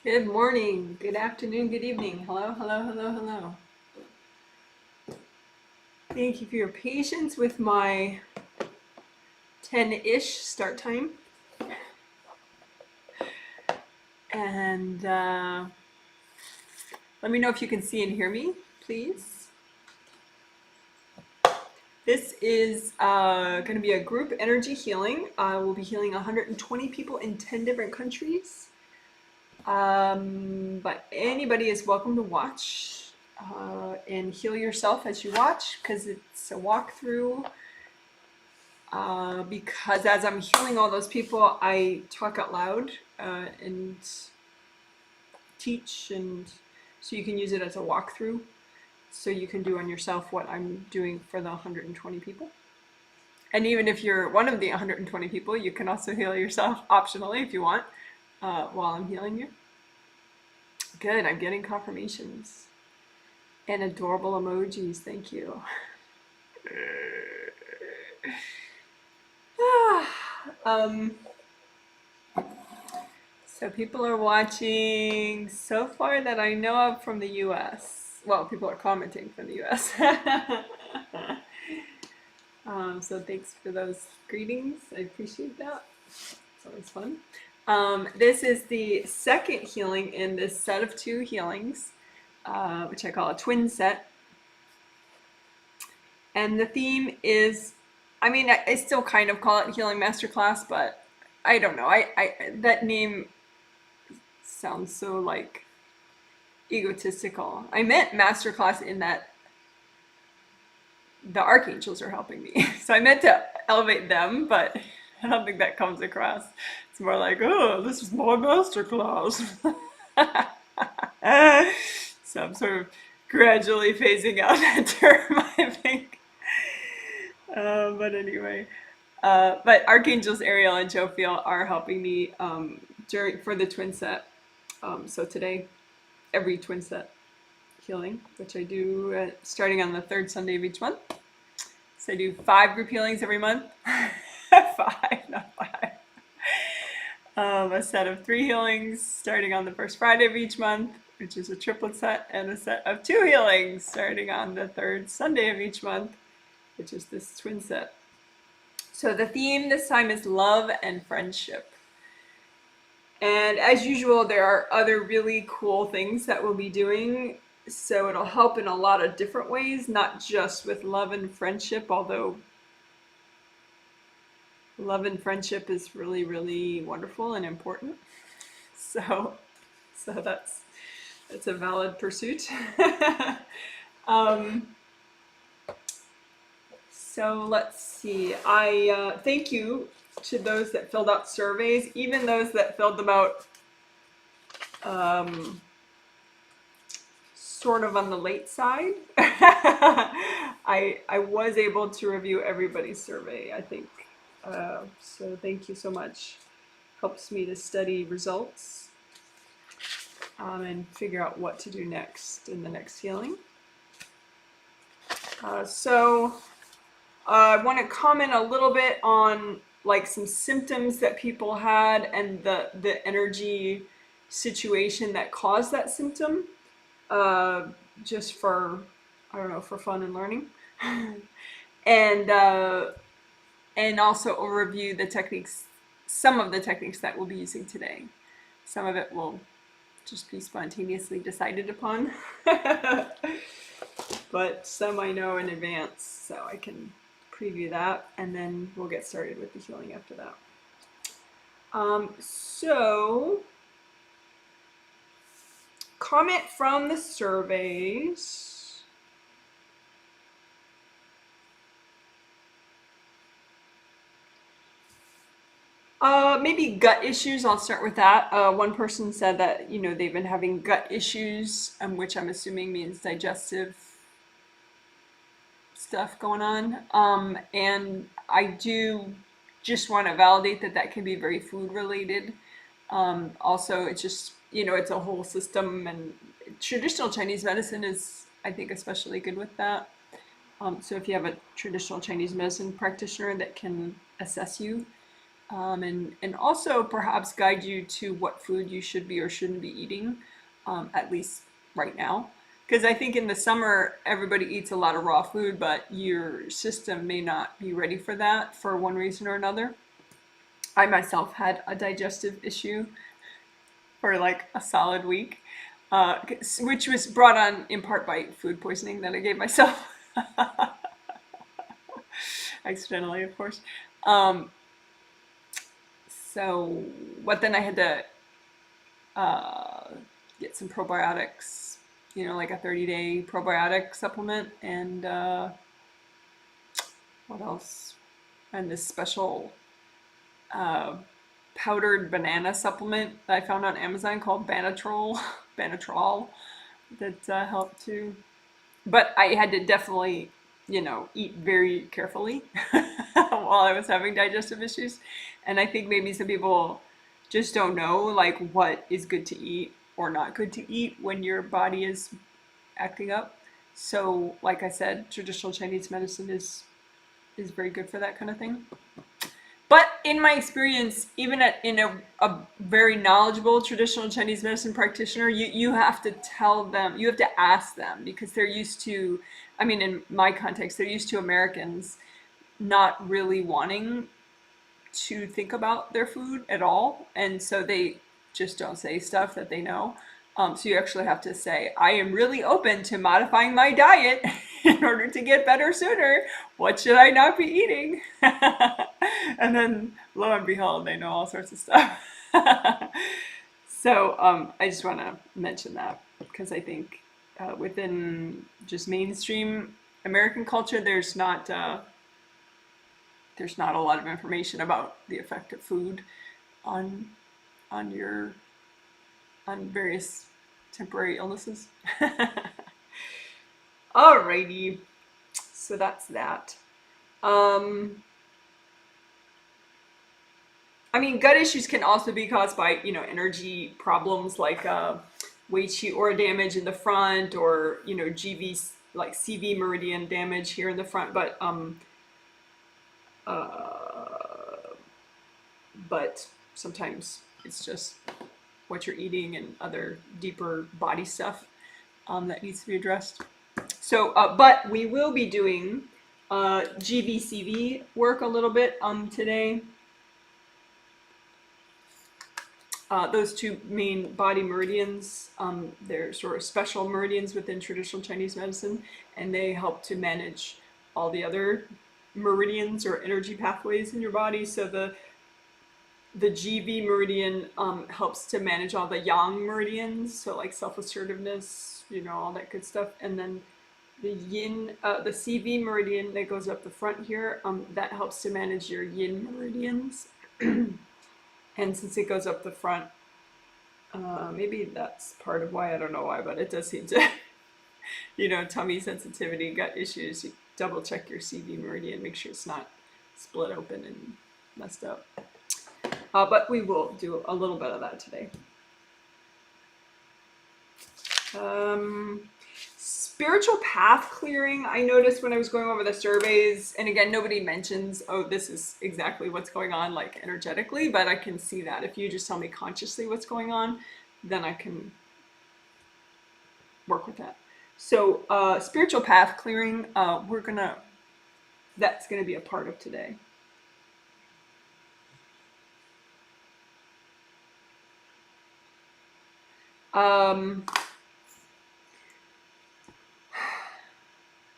Good morning, good afternoon, good evening. Hello, hello, hello, hello. Thank you for your patience with my 10-ish start time. And let me know if you can see and hear me, please. This is going to be a group energy healing. We'll be healing 120 people in 10 different countries. But anybody is welcome to watch and heal yourself as you watch, because it's a walkthrough. Because as I'm healing all those people, I talk out loud and teach, and so you can use it as a walkthrough. So you can do on yourself what I'm doing for the 120 people. And even if you're one of the 120 people, you can also heal yourself optionally if you want while I'm healing you. Good, I'm getting confirmations and adorable emojis. Thank you. So people are watching so far that I know of from the US. Well, people are commenting from the US. So thanks for those greetings. I appreciate that. It's always fun. This is the second healing in this set of 2 healings, which I call a twin set. And the theme is, I mean, I still kind of call it Healing Masterclass, but I don't know. I that name sounds so like egotistical. I meant masterclass in that the archangels are helping me. So I meant to elevate them, but I don't think that comes across. It's more like, oh, this is my masterclass. So I'm sort of gradually phasing out that term, I think. But anyway, but archangels Ariel and Jophiel are helping me for the twin set. So today, every twin set healing, which I do starting on the 3rd Sunday of each month. So I do 5 group healings every month. 5, not 5. A set of 3 healings starting on the 1st Friday of each month, which is a triplet set, and a set of 2 healings starting on the 3rd Sunday of each month, which is this twin set. So the theme this time is love and friendship. And as usual, there are other really cool things that we'll be doing. So it'll help in a lot of different ways, not just with love and friendship, although love and friendship is really, really wonderful and important. So that's a valid pursuit. So let's see. I thank you to those that filled out surveys, even those that filled them out sort of on the late side. I was able to review everybody's survey, I think. So thank you so much. Helps me to study results and figure out what to do next in the next healing. So I want to comment a little bit on like some symptoms that people had and the energy situation that caused that symptom, just for, I don't know, for fun and learning. And also overview the techniques, some of the techniques that we'll be using today. Some of it will just be spontaneously decided upon, but some I know in advance, so I can preview that, and then we'll get started with the healing after that. So, comment from the surveys. Maybe gut issues. I'll start with that. One person said that, you know, they've been having gut issues, which I'm assuming means digestive stuff going on. And I do just want to validate that can be very food related. Also, it's just, you know, it's a whole system, and traditional Chinese medicine is, I think, especially good with that. So if you have a traditional Chinese medicine practitioner that can assess you, and also perhaps guide you to what food you should be or shouldn't be eating, at least right now. Because I think in the summer, everybody eats a lot of raw food, but your system may not be ready for that for one reason or another. I myself had a digestive issue for like a solid week, which was brought on in part by food poisoning that I gave myself. Accidentally, of course. Um, so, what then I had to get some probiotics, like a 30-day probiotic supplement, and what else? And this special uh, powdered banana supplement that I found on Amazon called Banatrol, that helped too. But I had to definitely, eat very carefully while I was having digestive issues. And I think maybe some people just don't know like what is good to eat or not good to eat when your body is acting up. So, like I said, traditional Chinese medicine is very good for that kind of thing. But in my experience, even in a very knowledgeable traditional Chinese medicine practitioner, you have to tell them, you have to ask them, because they're used to, I mean, in my context, they're used to Americans not really wanting to think about their food at all. And so they just don't say stuff that they know. So you actually have to say, I am really open to modifying my diet in order to get better sooner. What should I not be eating? And then lo and behold, they know all sorts of stuff. So I just want to mention that because I think within just mainstream American culture, there's not a lot of information about the effect of food on various temporary illnesses. Alrighty, so that's that. I mean, gut issues can also be caused by, energy problems like Wei Qi aura damage in the front, or, GV, like CV meridian damage here in the front, but sometimes it's just what you're eating and other deeper body stuff that needs to be addressed. So, but we will be doing GVCV work a little bit today. Those two main body meridians, they're sort of special meridians within traditional Chinese medicine, and they help to manage all the other meridians or energy pathways in your body. So the GV meridian helps to manage all the yang meridians, so like self-assertiveness, all that good stuff. And then the yin, the CV meridian that goes up the front here, that helps to manage your yin meridians. And since it goes up the front, maybe that's part of why, I don't know why, but it does seem to, tummy sensitivity, gut issues, you double check your CV meridian, make sure it's not split open and messed up. But we will do a little bit of that today. Spiritual path clearing, I noticed when I was going over the surveys, and again, nobody mentions, oh, this is exactly what's going on, like energetically, but I can see that. If you just tell me consciously what's going on, then I can work with that. So spiritual path clearing, that's gonna be a part of today.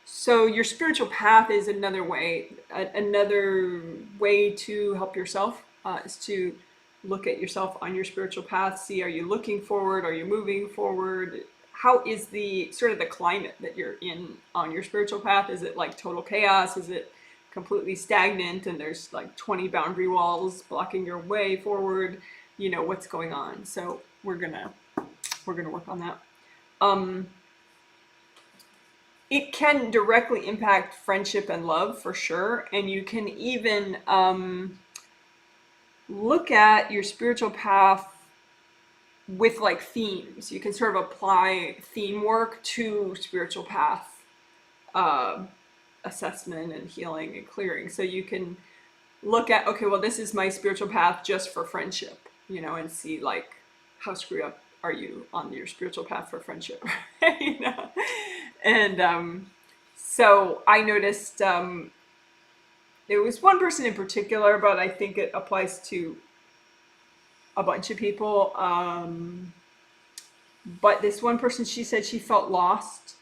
So your spiritual path is another way to help yourself, is to look at yourself on your spiritual path, see, are you looking forward, are you moving forward? How is the sort of the climate that you're in on your spiritual path? Is it like total chaos? Is it completely stagnant and there's like 20 boundary walls blocking your way forward? What's going on? So we're gonna work on that. It can directly impact friendship and love for sure, and you can even look at your spiritual path with like themes. You can sort of apply theme work to spiritual path assessment and healing and clearing. So you can look at, okay, well, this is my spiritual path just for friendship, and see like how screwed up are you on your spiritual path for friendship, you know? And so I noticed there was one person in particular, but I think it applies to a bunch of people. But this one person, she said she felt lost.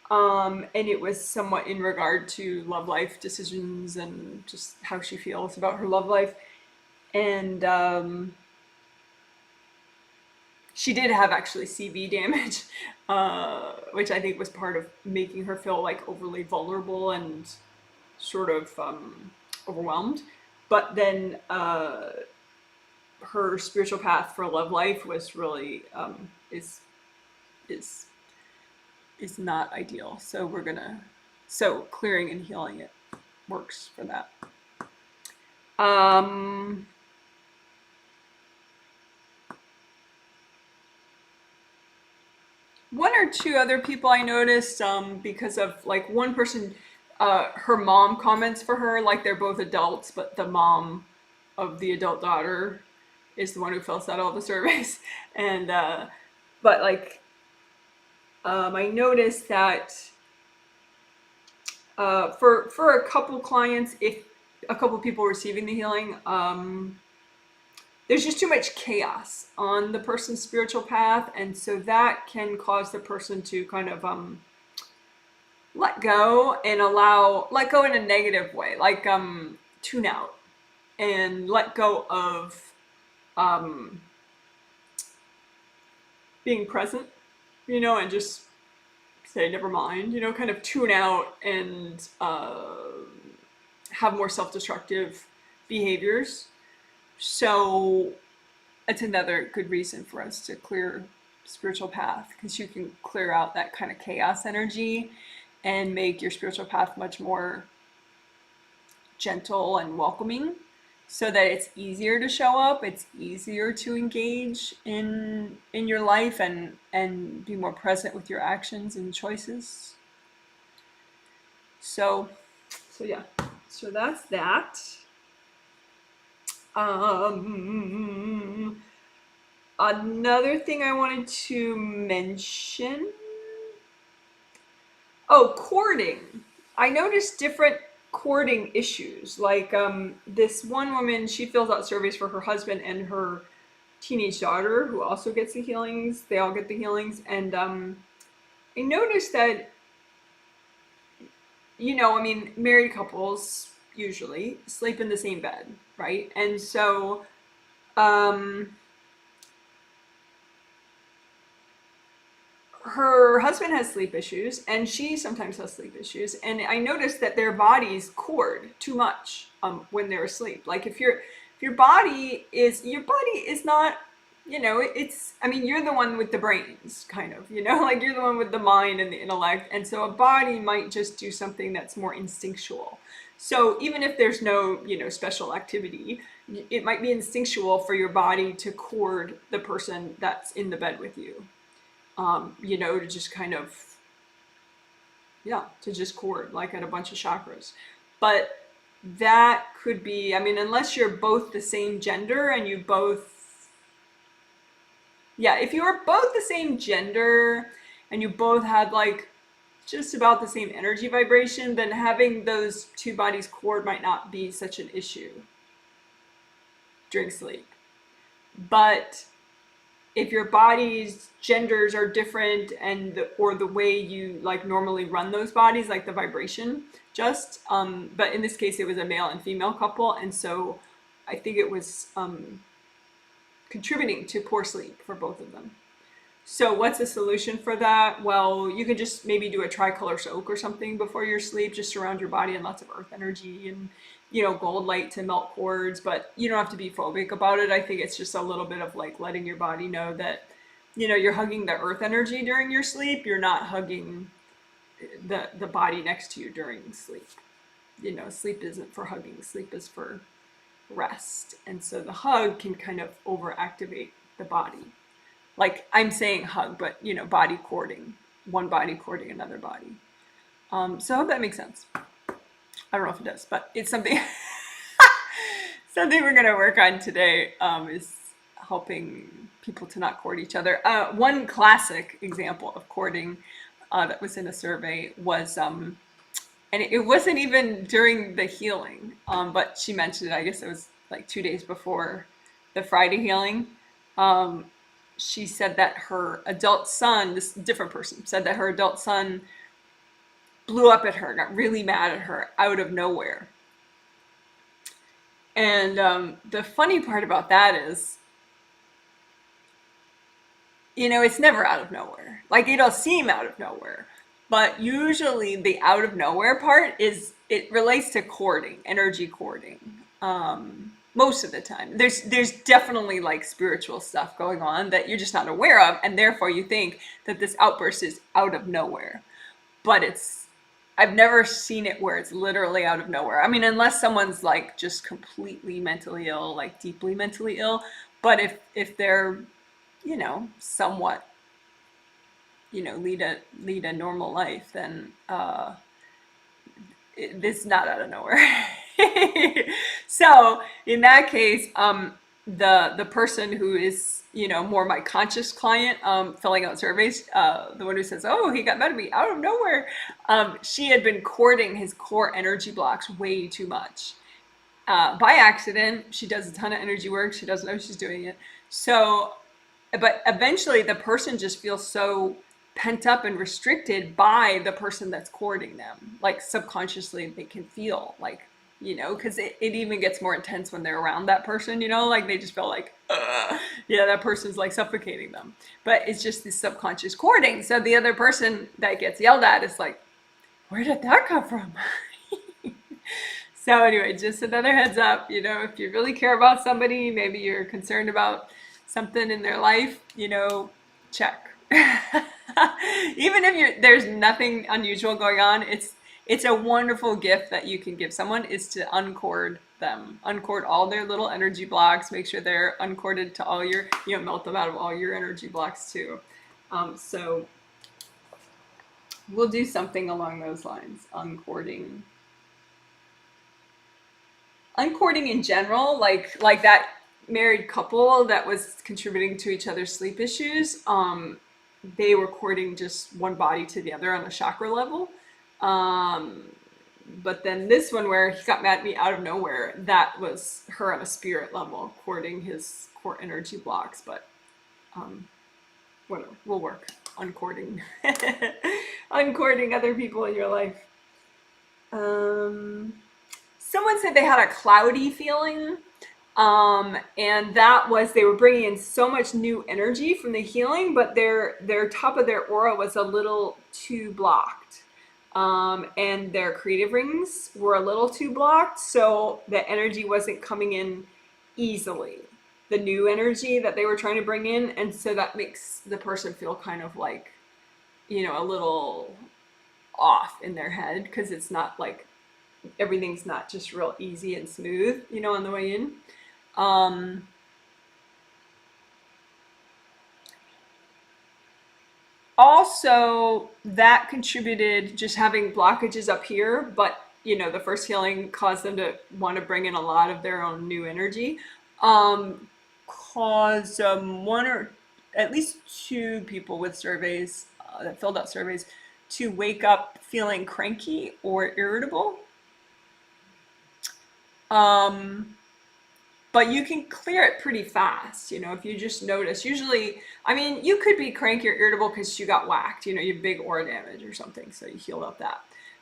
And it was somewhat in regard to love life decisions and just how she feels about her love life. And she did have actually CV damage, which I think was part of making her feel like overly vulnerable and sort of overwhelmed. But then her spiritual path for love life was really is not ideal. So so clearing and healing it works for that. One or two other people I noticed, because of like one person, her mom comments for her, like they're both adults, but the mom of the adult daughter is the one who fills out all the surveys. And, but like, I noticed that for a couple clients, if a couple people receiving the healing, there's just too much chaos on the person's spiritual path, and so that can cause the person to kind of let go in a negative way, like tune out and let go of being present, and just say never mind, kind of tune out and have more self-destructive behaviors. So that's another good reason for us to clear spiritual path, because you can clear out that kind of chaos energy and make your spiritual path much more gentle and welcoming, so that it's easier to show up, it's easier to engage in your life and be more present with your actions and choices. So yeah, so that's that. Another thing I wanted to mention. Oh, courting. I noticed different courting issues. Like this one woman, she fills out surveys for her husband and her teenage daughter, who also gets the healings. They all get the healings. And I noticed that, married couples usually sleep in the same bed, right? And so her husband has sleep issues, and she sometimes has sleep issues, and I noticed that their bodies cord too much when they're asleep. Like if your body is not, you're the one with the brains, kind of, like you're the one with the mind and the intellect, and so a body might just do something that's more instinctual. So even if there's no, special activity, it might be instinctual for your body to cord the person that's in the bed with you. To just kind of, to just cord, like at a bunch of chakras. But that could be, unless you're both the same gender and you both, if you are both the same gender and you both had like just about the same energy vibration, then having those two bodies cord might not be such an issue during sleep. But if your body's genders are different or the way you like normally run those bodies, like the vibration but in this case it was a male and female couple, and so I think it was contributing to poor sleep for both of them. So what's the solution for that? Well, you could just maybe do a tricolor soak or something before your sleep, just surround your body in lots of earth energy and gold light to melt cords, but you don't have to be phobic about it. I think it's just a little bit of like letting your body know that, you're hugging the earth energy during your sleep. You're not hugging the body next to you during sleep. Sleep isn't for hugging, sleep is for rest. And so the hug can kind of overactivate the body. Like I'm saying hug, but body cording, one body cording another body. So I hope that makes sense. I don't know if it does, but it's something Something we're going to work on today is helping people to not court each other. One classic example of courting that was in a survey was, and it wasn't even during the healing, but she mentioned it, I guess it was like 2 days before the Friday healing. She said that her adult son, this different person, said that her adult son blew up at her, got really mad at her out of nowhere. And the funny part about that is, it's never out of nowhere. Like, it'll seem out of nowhere. But usually the out of nowhere part it relates to courting, energy courting. Most of the time. There's definitely like spiritual stuff going on that you're just not aware of, and therefore you think that this outburst is out of nowhere. But I've never seen it where it's literally out of nowhere. I mean, unless someone's like just completely mentally ill, like deeply mentally ill. But if they're, somewhat, lead a normal life, then it's not out of nowhere. So in that case, the person who is, more my conscious client, filling out surveys, the one who says, oh, he got mad at me out of nowhere, she had been courting his core energy blocks way too much. By accident. She does a ton of energy work. She doesn't know she's doing it. So, but eventually the person just feels so pent up and restricted by the person that's courting them. Like subconsciously they can feel like, because it even gets more intense when they're around that person, like they just feel like, yeah, that person's like suffocating them. But it's just this subconscious courting. So the other person that gets yelled at is like, where did that come from? So anyway, just another heads up, if you really care about somebody, maybe you're concerned about something in their life, check. Even if there's nothing unusual going on, it's a wonderful gift that you can give someone, is to uncord them, uncord all their little energy blocks, make sure they're uncorded to all your, melt them out of all your energy blocks too. So we'll do something along those lines, uncording in general, like that married couple that was contributing to each other's sleep issues. They were courting just one body to the other on a chakra level. But then this one where he got mad at me out of nowhere, that was her on a spirit level, courting his core energy blocks. But whatever, we'll work on courting, uncording other people in your life. Someone said they had a cloudy feeling. And that was, they were bringing in so much new energy from the healing, but their top of their aura was a little too blocked. And their creative rings were a little too blocked, so the energy wasn't coming in easily, the new energy that they were trying to bring in. And so that makes the person feel kind of like, a little off in their head, because it's not like, everything's not just real easy and smooth, on the way in. Also, that contributed, just having blockages up here, but the first healing caused them to want to bring in a lot of their own new energy. Caused one or at least two people with surveys that filled out surveys to wake up feeling cranky or irritable. But you can clear it pretty fast, if you just notice. Usually, I mean, you could be cranky or irritable because you got whacked, you have big aura damage or something, so you healed up that.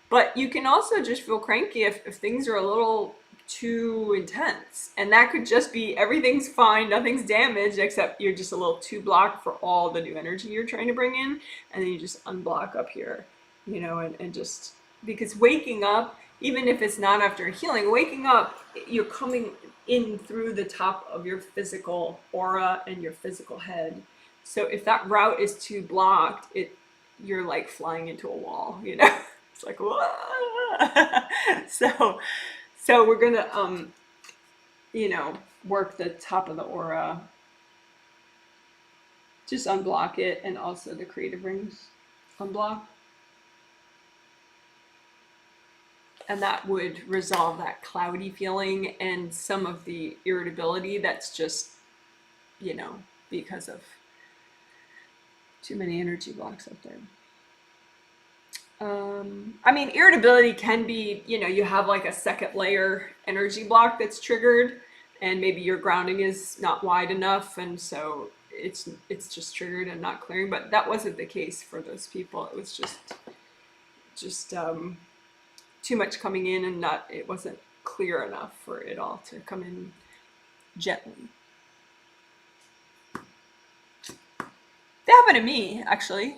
But you can also just feel cranky if things are a little too intense. And that could just be everything's fine, nothing's damaged, except you're just a little too blocked for all the new energy you're trying to bring in. And then you just unblock up here, and just, because waking up, even if it's not after healing, waking up, you're coming in through the top of your physical aura and your physical head. So if that route is too blocked, you're like flying into a wall, It's like, whoa. So we're gonna work the top of the aura, just unblock it, and also the creative rings unblock. And that would resolve that cloudy feeling and some of the irritability that's just, because of too many energy blocks up there. I mean, irritability can be, you have like a second layer energy block that's triggered, and maybe your grounding is not wide enough, and so it's just triggered and not clearing. But that wasn't the case for those people. It was just too much coming in, and it wasn't clear enough for it all to come in gently. That happened to me, actually.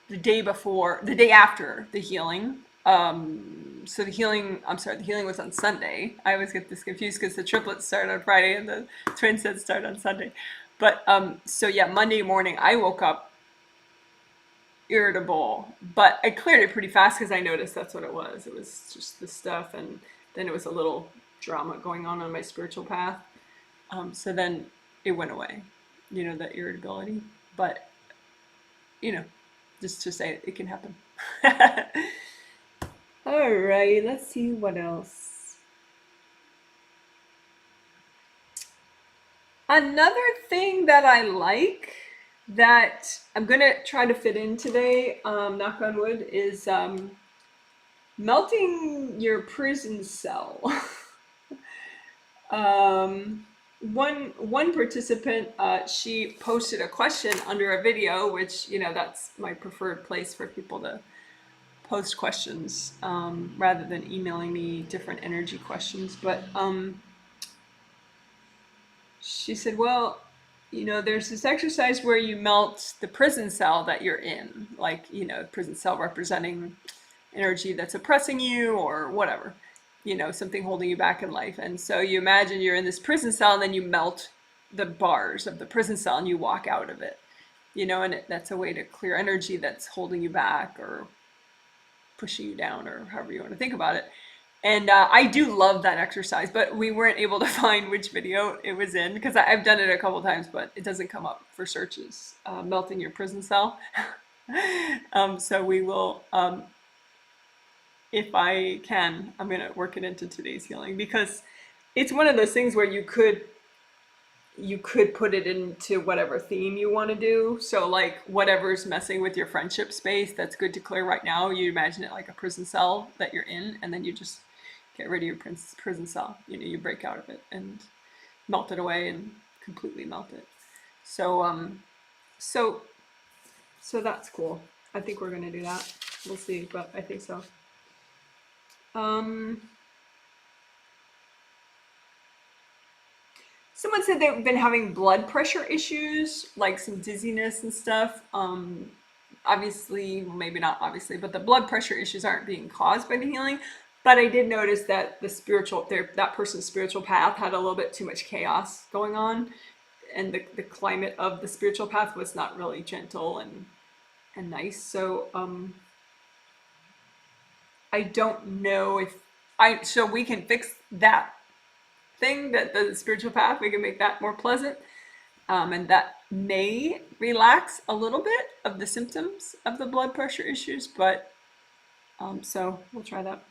The day after the healing. So the healing was on Sunday. I always get this confused because the triplets start on Friday and the twin sets start on Sunday. But so yeah, Monday morning I woke up irritable, but I cleared it pretty fast because I noticed that's what it was. It was just the stuff, and then it was a little drama going on my spiritual path. So then it went away, the irritability. But just to say it can happen. All right, let's see what else. Another thing that I like that I'm gonna try to fit in today, knock on wood, is melting your prison cell. One participant, she posted a question under a video, which, that's my preferred place for people to post questions, rather than emailing me different energy questions. But she said, well, there's this exercise where you melt the prison cell that you're in, like, prison cell representing energy that's oppressing you or whatever. Something holding you back in life. And so you imagine you're in this prison cell, and then you melt the bars of the prison cell and you walk out of it, and that's a way to clear energy that's holding you back or pushing you down, or however you want to think about it. And I do love that exercise, but we weren't able to find which video it was in, because I've done it a couple times, but it doesn't come up for searches, melting your prison cell. So we will, if I can, I'm going to work it into today's healing, because it's one of those things where you could put it into whatever theme you want to do. So like whatever's messing with your friendship space that's good to clear right now, you imagine it like a prison cell that you're in, and then you just get rid of your prison cell. You break out of it and melt it away and completely melt it. So so that's cool. I think we're going to do that. We'll see, but I think so. Someone said they've been having blood pressure issues, like some dizziness and stuff. Obviously, well, maybe not obviously, but the blood pressure issues aren't being caused by the healing. But I did notice that that person's spiritual path had a little bit too much chaos going on, and the climate of the spiritual path was not really gentle and nice. So I don't know so we can fix that thing, that the spiritual path, we can make that more pleasant, and that may relax a little bit of the symptoms of the blood pressure issues, but so we'll try that.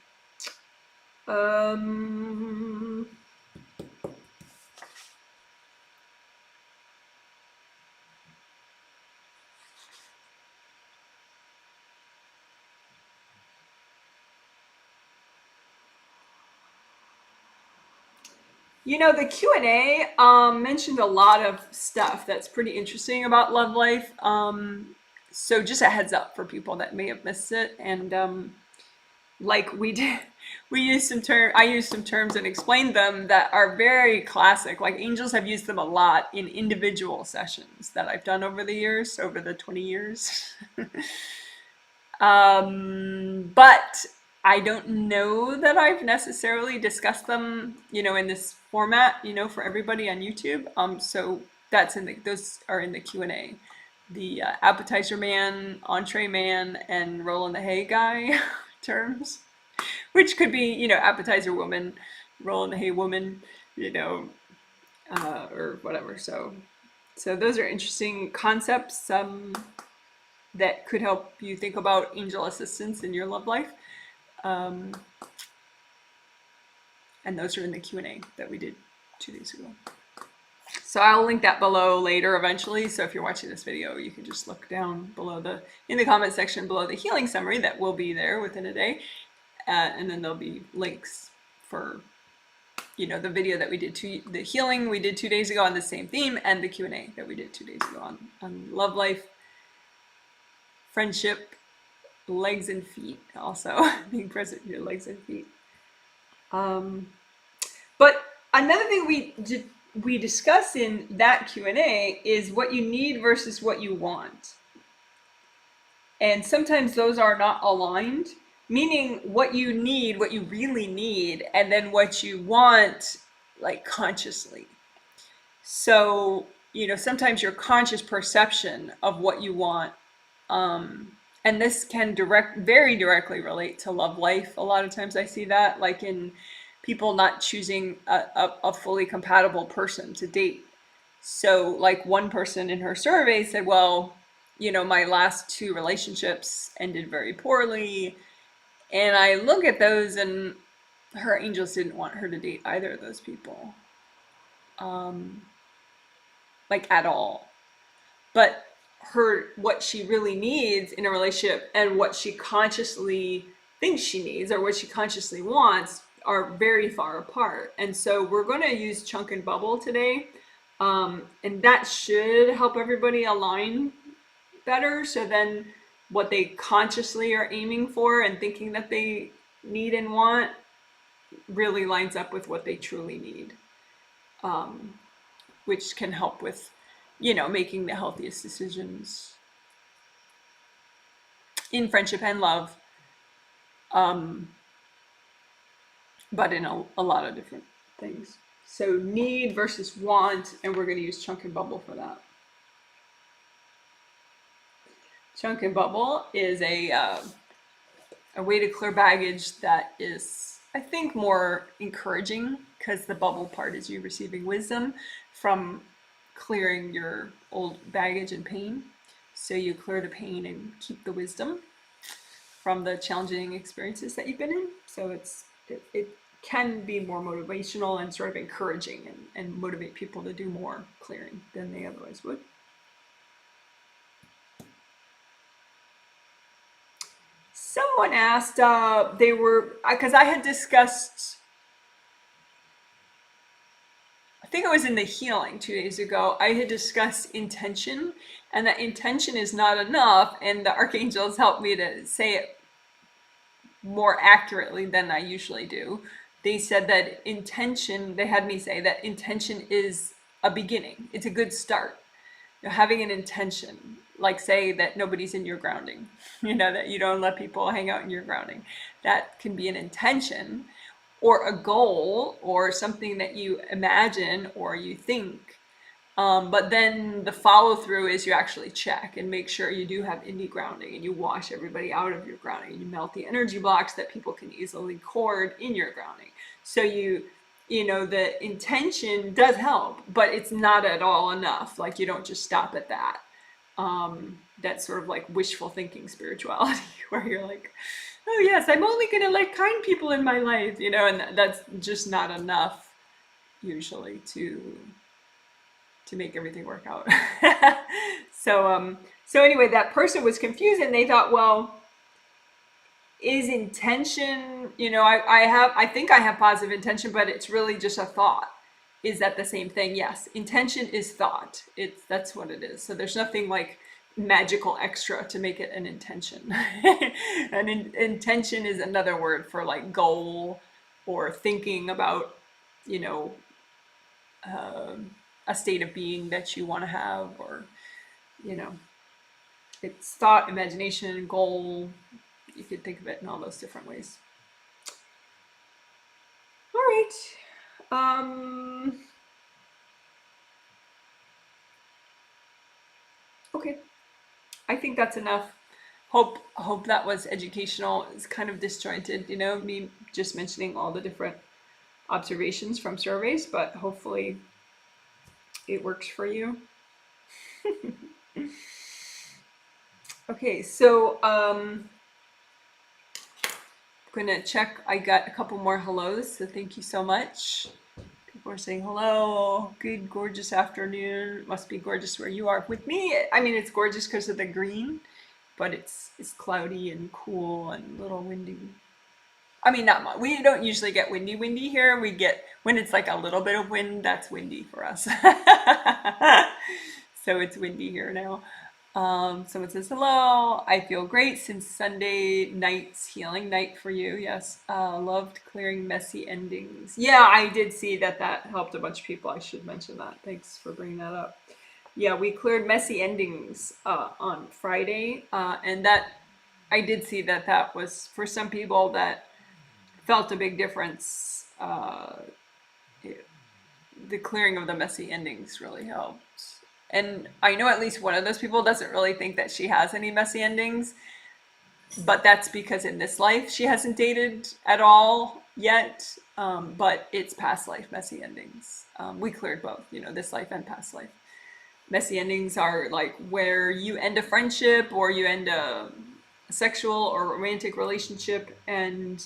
The Q&A mentioned a lot of stuff that's pretty interesting about love life. So just a heads up for people that may have missed it. And like I used some terms and explained them that are very classic. Like angels have used them a lot in individual sessions that I've done over the years, over the 20 years. But I don't know that I've necessarily discussed them, in this format, for everybody on YouTube. So those are in the Q&A. The appetizer man, entree man, and roll in the hay guy terms, which could be, appetizer woman, roll in the hay woman, or whatever. So those are interesting concepts. that could help you think about angel assistance in your love life. And those are in the Q&A that we did 2 days ago. So I'll link that below later eventually. So if you're watching this video, you can just look down below in the comment section below the healing summary that will be there within a day. And then there'll be links for, you know, the video that we did, the healing we did 2 days ago on the same theme, and the Q&A that we did 2 days ago on love life, friendship, legs and feet, also being present with your legs and feet. But another thing we discuss in that Q&A is what you need versus what you want. And sometimes those are not aligned, meaning what you need, what you really need, and then what you want, like consciously. So, you know, sometimes your conscious perception of what you want, and this can very directly relate to love life. A lot of times I see that, like in people not choosing a fully compatible person to date. So like one person in her survey said, well, you know, my last 2 relationships ended very poorly. And I look at those and her angels didn't want her to date either of those people. Like at all. But what she really needs in a relationship and what she consciously thinks she needs or what she consciously wants are very far apart. And so we're going to use chunk and bubble today. And that should help everybody align better. So then what they consciously are aiming for and thinking that they need and want really lines up with what they truly need, which can help with, you know, making the healthiest decisions in friendship and love, but in a lot of different things. So need versus want, and we're going to use chunk and bubble for that. Chunk and bubble is a way to clear baggage that is, I think, more encouraging, because the bubble part is you receiving wisdom from clearing your old baggage and pain. So you clear the pain and keep the wisdom from the challenging experiences that you've been in. So it can be more motivational and sort of encouraging and motivate people to do more clearing than they otherwise would. Someone asked, because I had discussed, I think it was in the healing 2 days ago, I had discussed intention, and that intention is not enough, and the archangels helped me to say it more accurately than I usually do. They said that intention, they had me say that intention is a beginning. It's a good start. You know, having an intention, like say that nobody's in your grounding, you know, that you don't let people hang out in your grounding. That can be an intention or a goal or something that you imagine or you think. But then the follow through is you actually check and make sure you do have indie grounding, and you wash everybody out of your grounding, and you melt the energy blocks that people can easily cord in your grounding. So you know, the intention does help, but it's not at all enough. Like you don't just stop at that. That's sort of like wishful thinking spirituality, where you're like, oh yes, I'm only going to let kind people in my life, you know, and that's just not enough usually to make everything work out. So anyway, that person was confused, and they thought, well, is intention, you know, I think I have positive intention, but it's really just a thought. Is that the same thing? Yes. Intention is thought. That's what it is. So there's nothing like magical extra to make it an intention. An intention is another word for like goal or thinking about, you know, a state of being that you want to have, or, you know, it's thought, imagination, goal. You could think of it in all those different ways. All right. Okay. I think that's enough. Hope that was educational. It's kind of disjointed, you know, me just mentioning all the different observations from surveys, but hopefully it works for you. Okay, so I'm gonna check. I got a couple more hellos, so thank you so much. People are saying hello. Good, gorgeous afternoon. Must be gorgeous where you are. With me, I mean, it's gorgeous because of the green, but it's cloudy and cool and a little windy. I mean, not much. We don't usually get windy here. We get when it's like a little bit of wind, that's windy for us. So it's windy here now. Someone says hello. I feel great since Sunday night's healing night for you. Yes, loved clearing messy endings. Yeah, I did see that that helped a bunch of people. I should mention that. Thanks for bringing that up. Yeah, we cleared messy endings on Friday, and that I did see that that was for some people that felt a big difference. The clearing of the messy endings really helped. And I know at least one of those people doesn't really think that she has any messy endings, but that's because in this life she hasn't dated at all yet. But it's past life messy endings. We cleared both, you know, this life and past life. Messy endings are like where you end a friendship or you end a sexual or romantic relationship and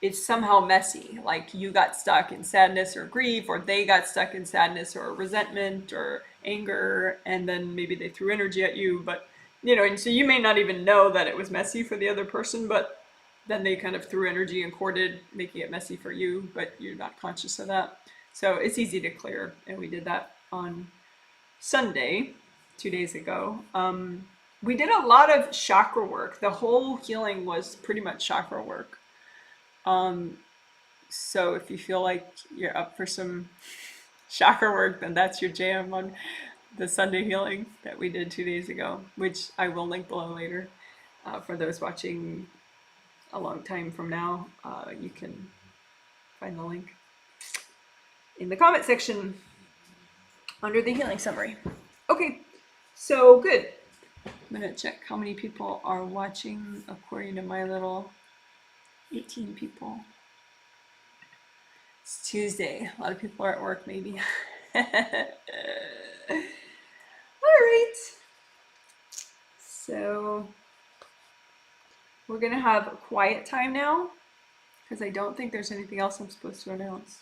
it's somehow messy. Like you got stuck in sadness or grief, or they got stuck in sadness or resentment or anger, and then maybe they threw energy at you. But, you know, and so you may not even know that it was messy for the other person, but then they kind of threw energy and courted, making it messy for you, but you're not conscious of that. So it's easy to clear, and we did that on Sunday, 2 days ago. We did a lot of chakra work. The whole healing was pretty much chakra work. So if you feel like you're up for some chakra work, then that's your jam on the Sunday healing that we did 2 days ago, which I will link below later. For those watching a long time from now, you can find the link in the comment section under the healing summary. Okay, so good. I'm gonna check how many people are watching according to my little 18 people. It's Tuesday. A lot of people are at work, maybe. All right. So we're going to have a quiet time now because I don't think there's anything else I'm supposed to announce.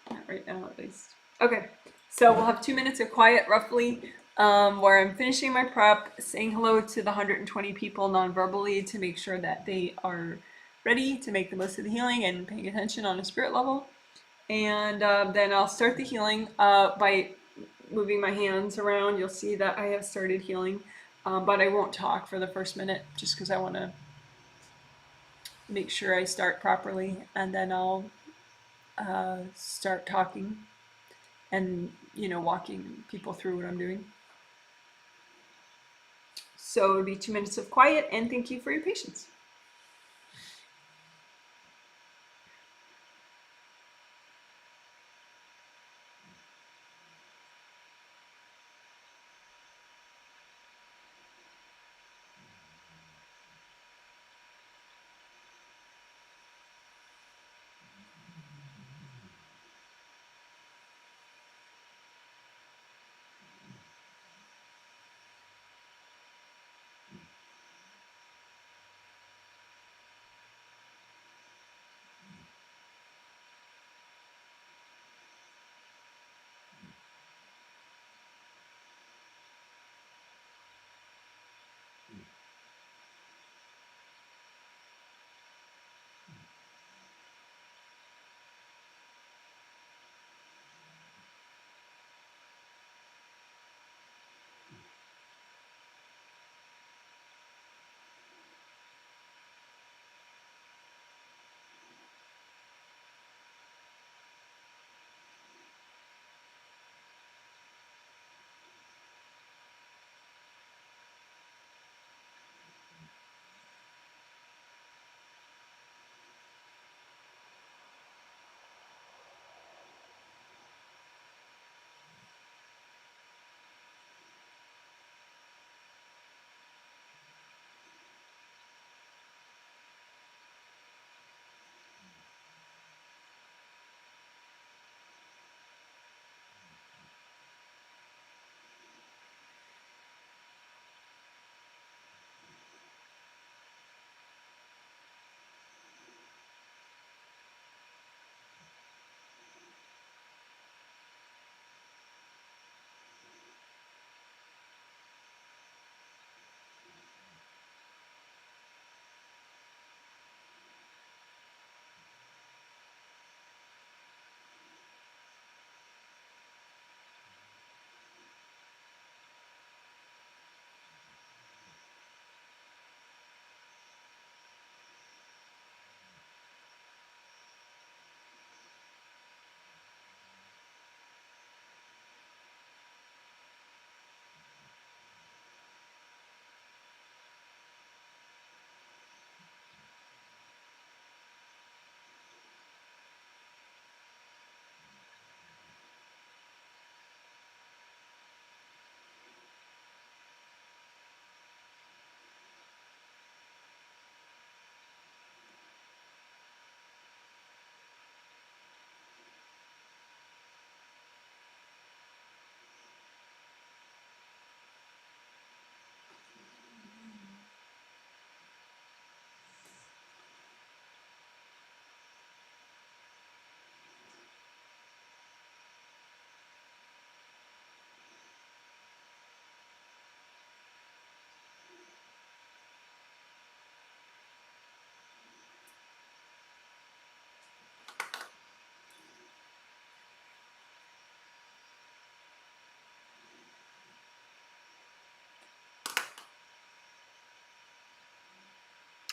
Not right now, at least. Okay. So we'll have 2 minutes of quiet, roughly, where I'm finishing my prep, saying hello to the 120 people non-verbally to make sure that they are ready to make the most of the healing and paying attention on a spirit level. And then I'll start the healing by moving my hands around. You'll see that I have started healing, but I won't talk for the first minute just because I want to make sure I start properly, and then I'll start talking and, you know, walking people through what I'm doing. So it'll be 2 minutes of quiet, and thank you for your patience.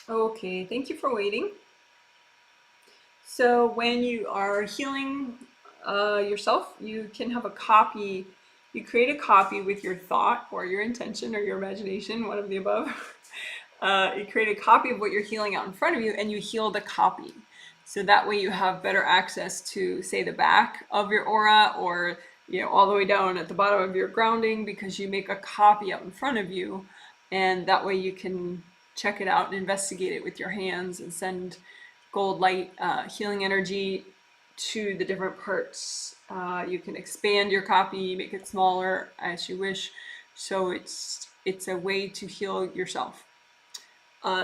Okay, thank you for waiting. So when you are healing yourself, you can have a copy. You create a copy with your thought or your intention or your imagination, one of the above. You create a copy of what you're healing out in front of you, and you heal the copy. So that way you have better access to, say, the back of your aura, or all the way down at the bottom of your grounding, because you make a copy out in front of you, and that way you can check it out and investigate it with your hands and send gold light healing energy to the different parts. You can expand your copy, make it smaller as you wish. So it's a way to heal yourself.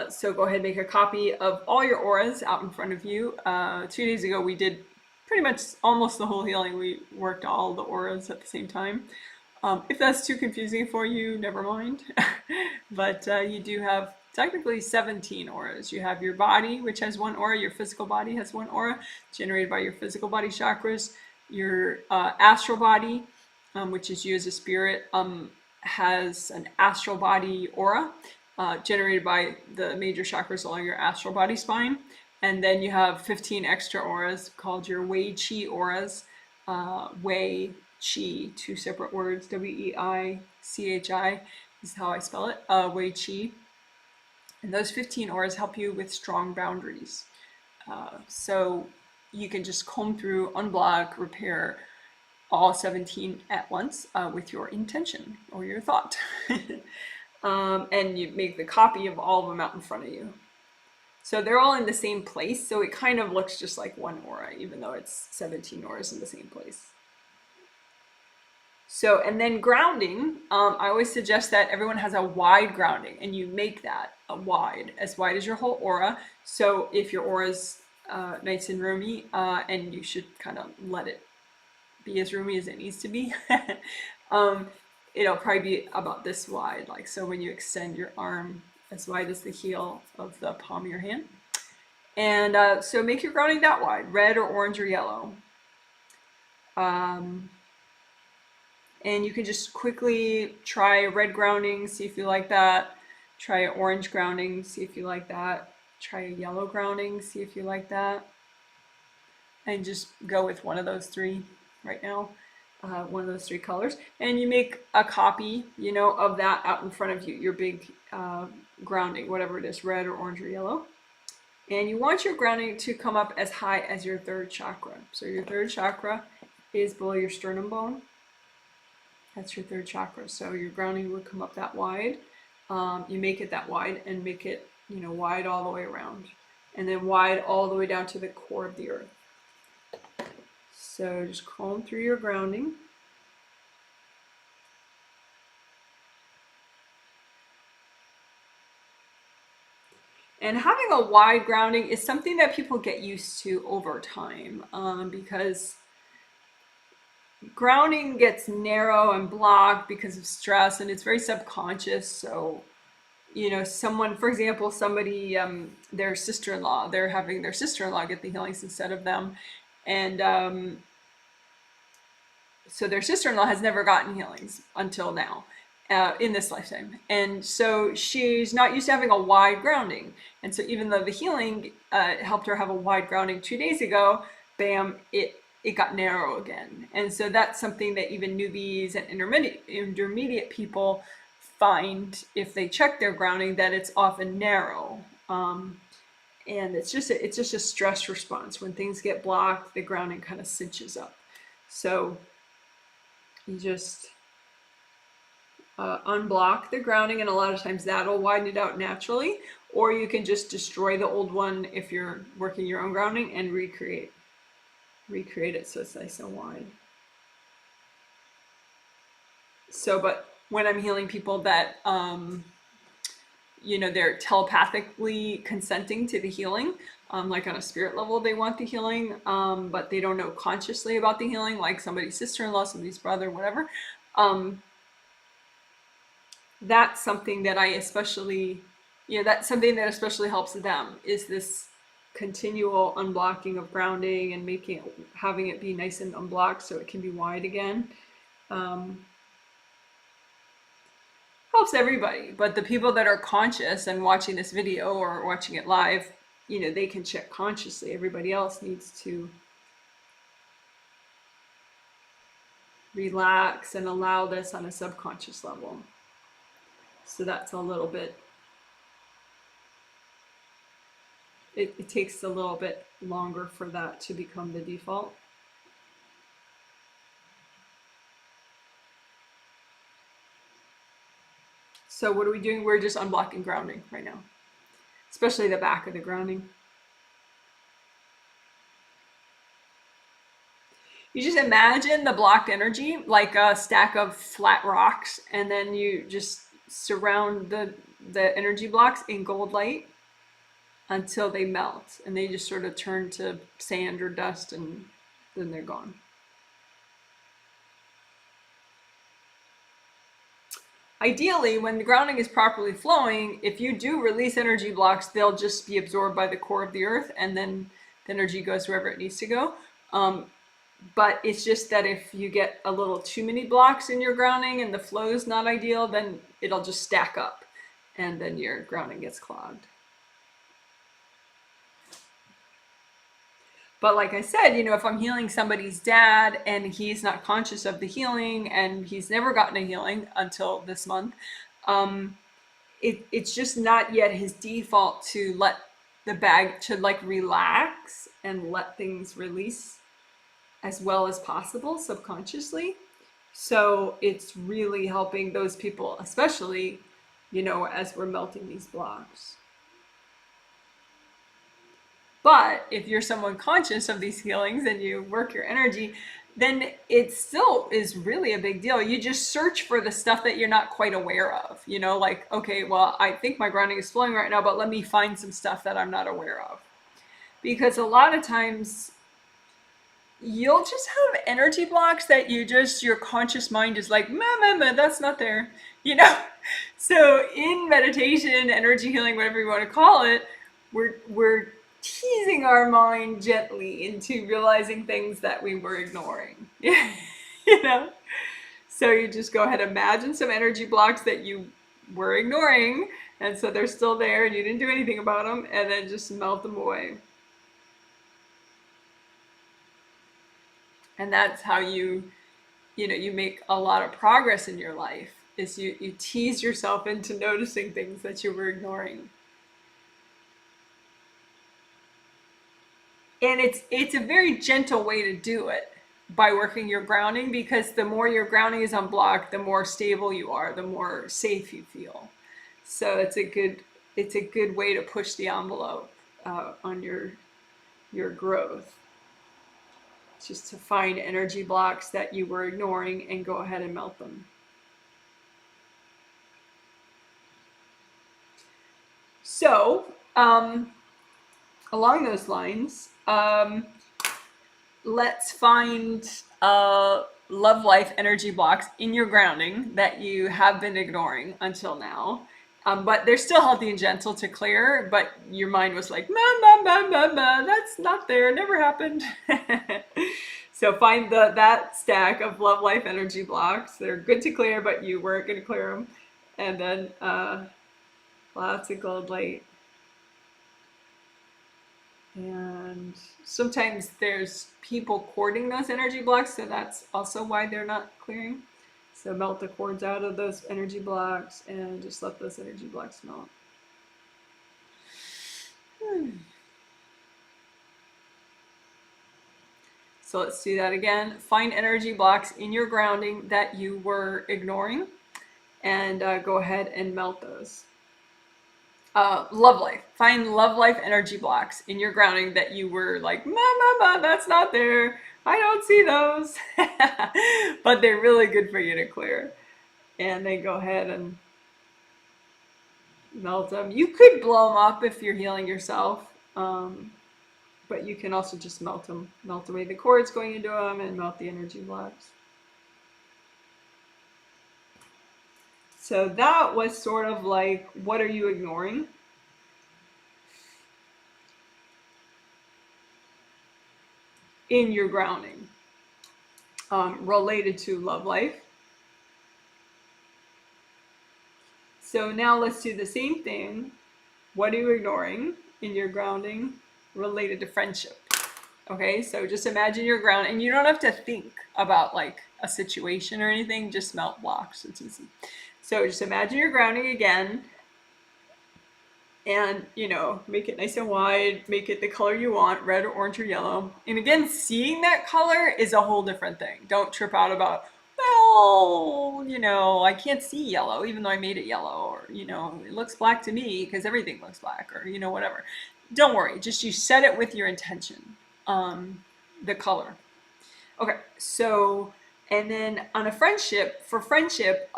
So go ahead and make a copy of all your auras out in front of you. 2 days ago we did pretty much almost the whole healing. We worked all the auras at the same time. If that's too confusing for you, never mind. But you do have technically 17 auras. You have your body, which has one aura. Your physical body has one aura, generated by your physical body chakras. Your astral body, which is you as a spirit, has an astral body aura, generated by the major chakras along your astral body spine. And then you have 15 extra auras called your Wei Qi auras. Wei Qi, two separate words, W-E-I-C-H-I is how I spell it, Wei Qi. And those 15 auras help you with strong boundaries. So you can just comb through, unblock, repair all 17 at once with your intention or your thought. And you make the copy of all of them out in front of you. So they're all in the same place, so it kind of looks just like one aura, even though it's 17 auras in the same place. So, and then grounding, I always suggest that everyone has a wide grounding, and you make that as wide as your whole aura. So if your aura's nice and roomy, and you should kind of let it be as roomy as it needs to be, it'll probably be about this wide. Like, so when you extend your arm as wide as the heel of the palm of your hand. And so make your grounding that wide, red or orange or yellow. And you can just quickly try a red grounding, see if you like that. Try an orange grounding, see if you like that. Try a yellow grounding, see if you like that. And just go with one of those three right now. One of those three colors. And you make a copy, of that out in front of you, your big grounding, whatever it is, red or orange or yellow. And you want your grounding to come up as high as your third chakra. So your third chakra is below your sternum bone. That's your third chakra. So your grounding would come up that wide. You make it that wide and make it, wide all the way around. And then wide all the way down to the core of the earth. So just comb through your grounding. And having a wide grounding is something that people get used to over time, because grounding gets narrow and blocked because of stress, and it's very subconscious. So, someone, for example, somebody, their sister-in-law, they're having their sister-in-law get the healings instead of them. And so their sister-in-law has never gotten healings until now. In this lifetime, and so she's not used to having a wide grounding, and so even though the healing helped her have a wide grounding 2 days ago, bam, it got narrow again. And so that's something that even newbies and intermediate people find if they check their grounding, that it's often narrow, and it's just a stress response. When things get blocked, the grounding kind of cinches up. So you just unblock the grounding, and a lot of times that'll widen it out naturally, or you can just destroy the old one if you're working your own grounding and recreate it so it's nice and wide. So, but when I'm healing people that they're telepathically consenting to the healing, like on a spirit level they want the healing, but they don't know consciously about the healing, like somebody's sister-in-law, somebody's brother, whatever, that's something that I especially, that's something that especially helps them, is this continual unblocking of grounding and having it be nice and unblocked so it can be wide again. helps everybody. But the people that are conscious and watching this video or watching it live, you know, they can check consciously. Everybody else needs to relax and allow this on a subconscious level. So that's a little bit, it takes a little bit longer for that to become the default. So what are we doing? We're just unblocking grounding right now, especially the back of the grounding. You just imagine the blocked energy like a stack of flat rocks, and then you just surround the energy blocks in gold light until they melt, and they just sort of turn to sand or dust, and then they're gone. Ideally, when the grounding is properly flowing, if you do release energy blocks, they'll just be absorbed by the core of the earth, and then the energy goes wherever it needs to go. But it's just that if you get a little too many blocks in your grounding and the flow is not ideal, then it'll just stack up, and then your grounding gets clogged. But like I said, you know, if I'm healing somebody's dad and he's not conscious of the healing and he's never gotten a healing until this month, it's just not yet his default to let the bag, to like relax and let things release as well as possible subconsciously. So it's really helping those people, especially, you know, as we're melting these blocks. But if you're someone conscious of these healings and you work your energy, then it still is really a big deal. You just search for the stuff that you're not quite aware of. You know, like, okay, well, I think my grounding is flowing right now, but let me find some stuff that I'm not aware of. Because a lot of times you'll just have energy blocks that your conscious mind is like, that's not there, you know? So in meditation, energy healing, whatever you want to call it, we're teasing our mind gently into realizing things that we were ignoring, you know? So you just go ahead, imagine some energy blocks that you were ignoring, and so they're still there and you didn't do anything about them, and then just melt them away. And that's how you make a lot of progress in your life, is you tease yourself into noticing things that you were ignoring. And it's a very gentle way to do it, by working your grounding, because the more your grounding is unblocked, the more stable you are, the more safe you feel. So it's a good way to push the envelope on your growth. Just to find energy blocks that you were ignoring and go ahead and melt them. So, along those lines, let's find love life energy blocks in your grounding that you have been ignoring until now. But they're still healthy and gentle to clear, but your mind was like, that's not there, never happened. So find that stack of love life energy blocks. They're good to clear, but you weren't going to clear them. And then lots of gold light. And sometimes there's people cording those energy blocks, so that's also why they're not clearing. So melt the cords out of those energy blocks and just let those energy blocks melt. So let's do that again. Find energy blocks in your grounding that you were ignoring, and go ahead and melt those. Love life. Find love life energy blocks in your grounding that you were like, that's not there. I don't see those. But they're really good for you to clear. And then go ahead and melt them. You could blow them up if you're healing yourself. But you can also just melt them. Melt away the cords going into them and melt the energy blocks. So that was sort of like, what are you ignoring? In your grounding, related to love life. So now let's do the same thing. What are you ignoring in your grounding related to friendship? Okay, so just imagine you're grounded, and you don't have to think about like a situation or anything, just melt blocks. It's easy. So just imagine you're grounding again, and make it nice and wide, make it the color you want, red or orange or yellow. And again, seeing that color is a whole different thing. Don't trip out about, well, I can't see yellow even though I made it yellow, or it looks black to me because everything looks black, or whatever. Don't worry, just you set it with your intention, the color. Okay, so, and then on for friendship,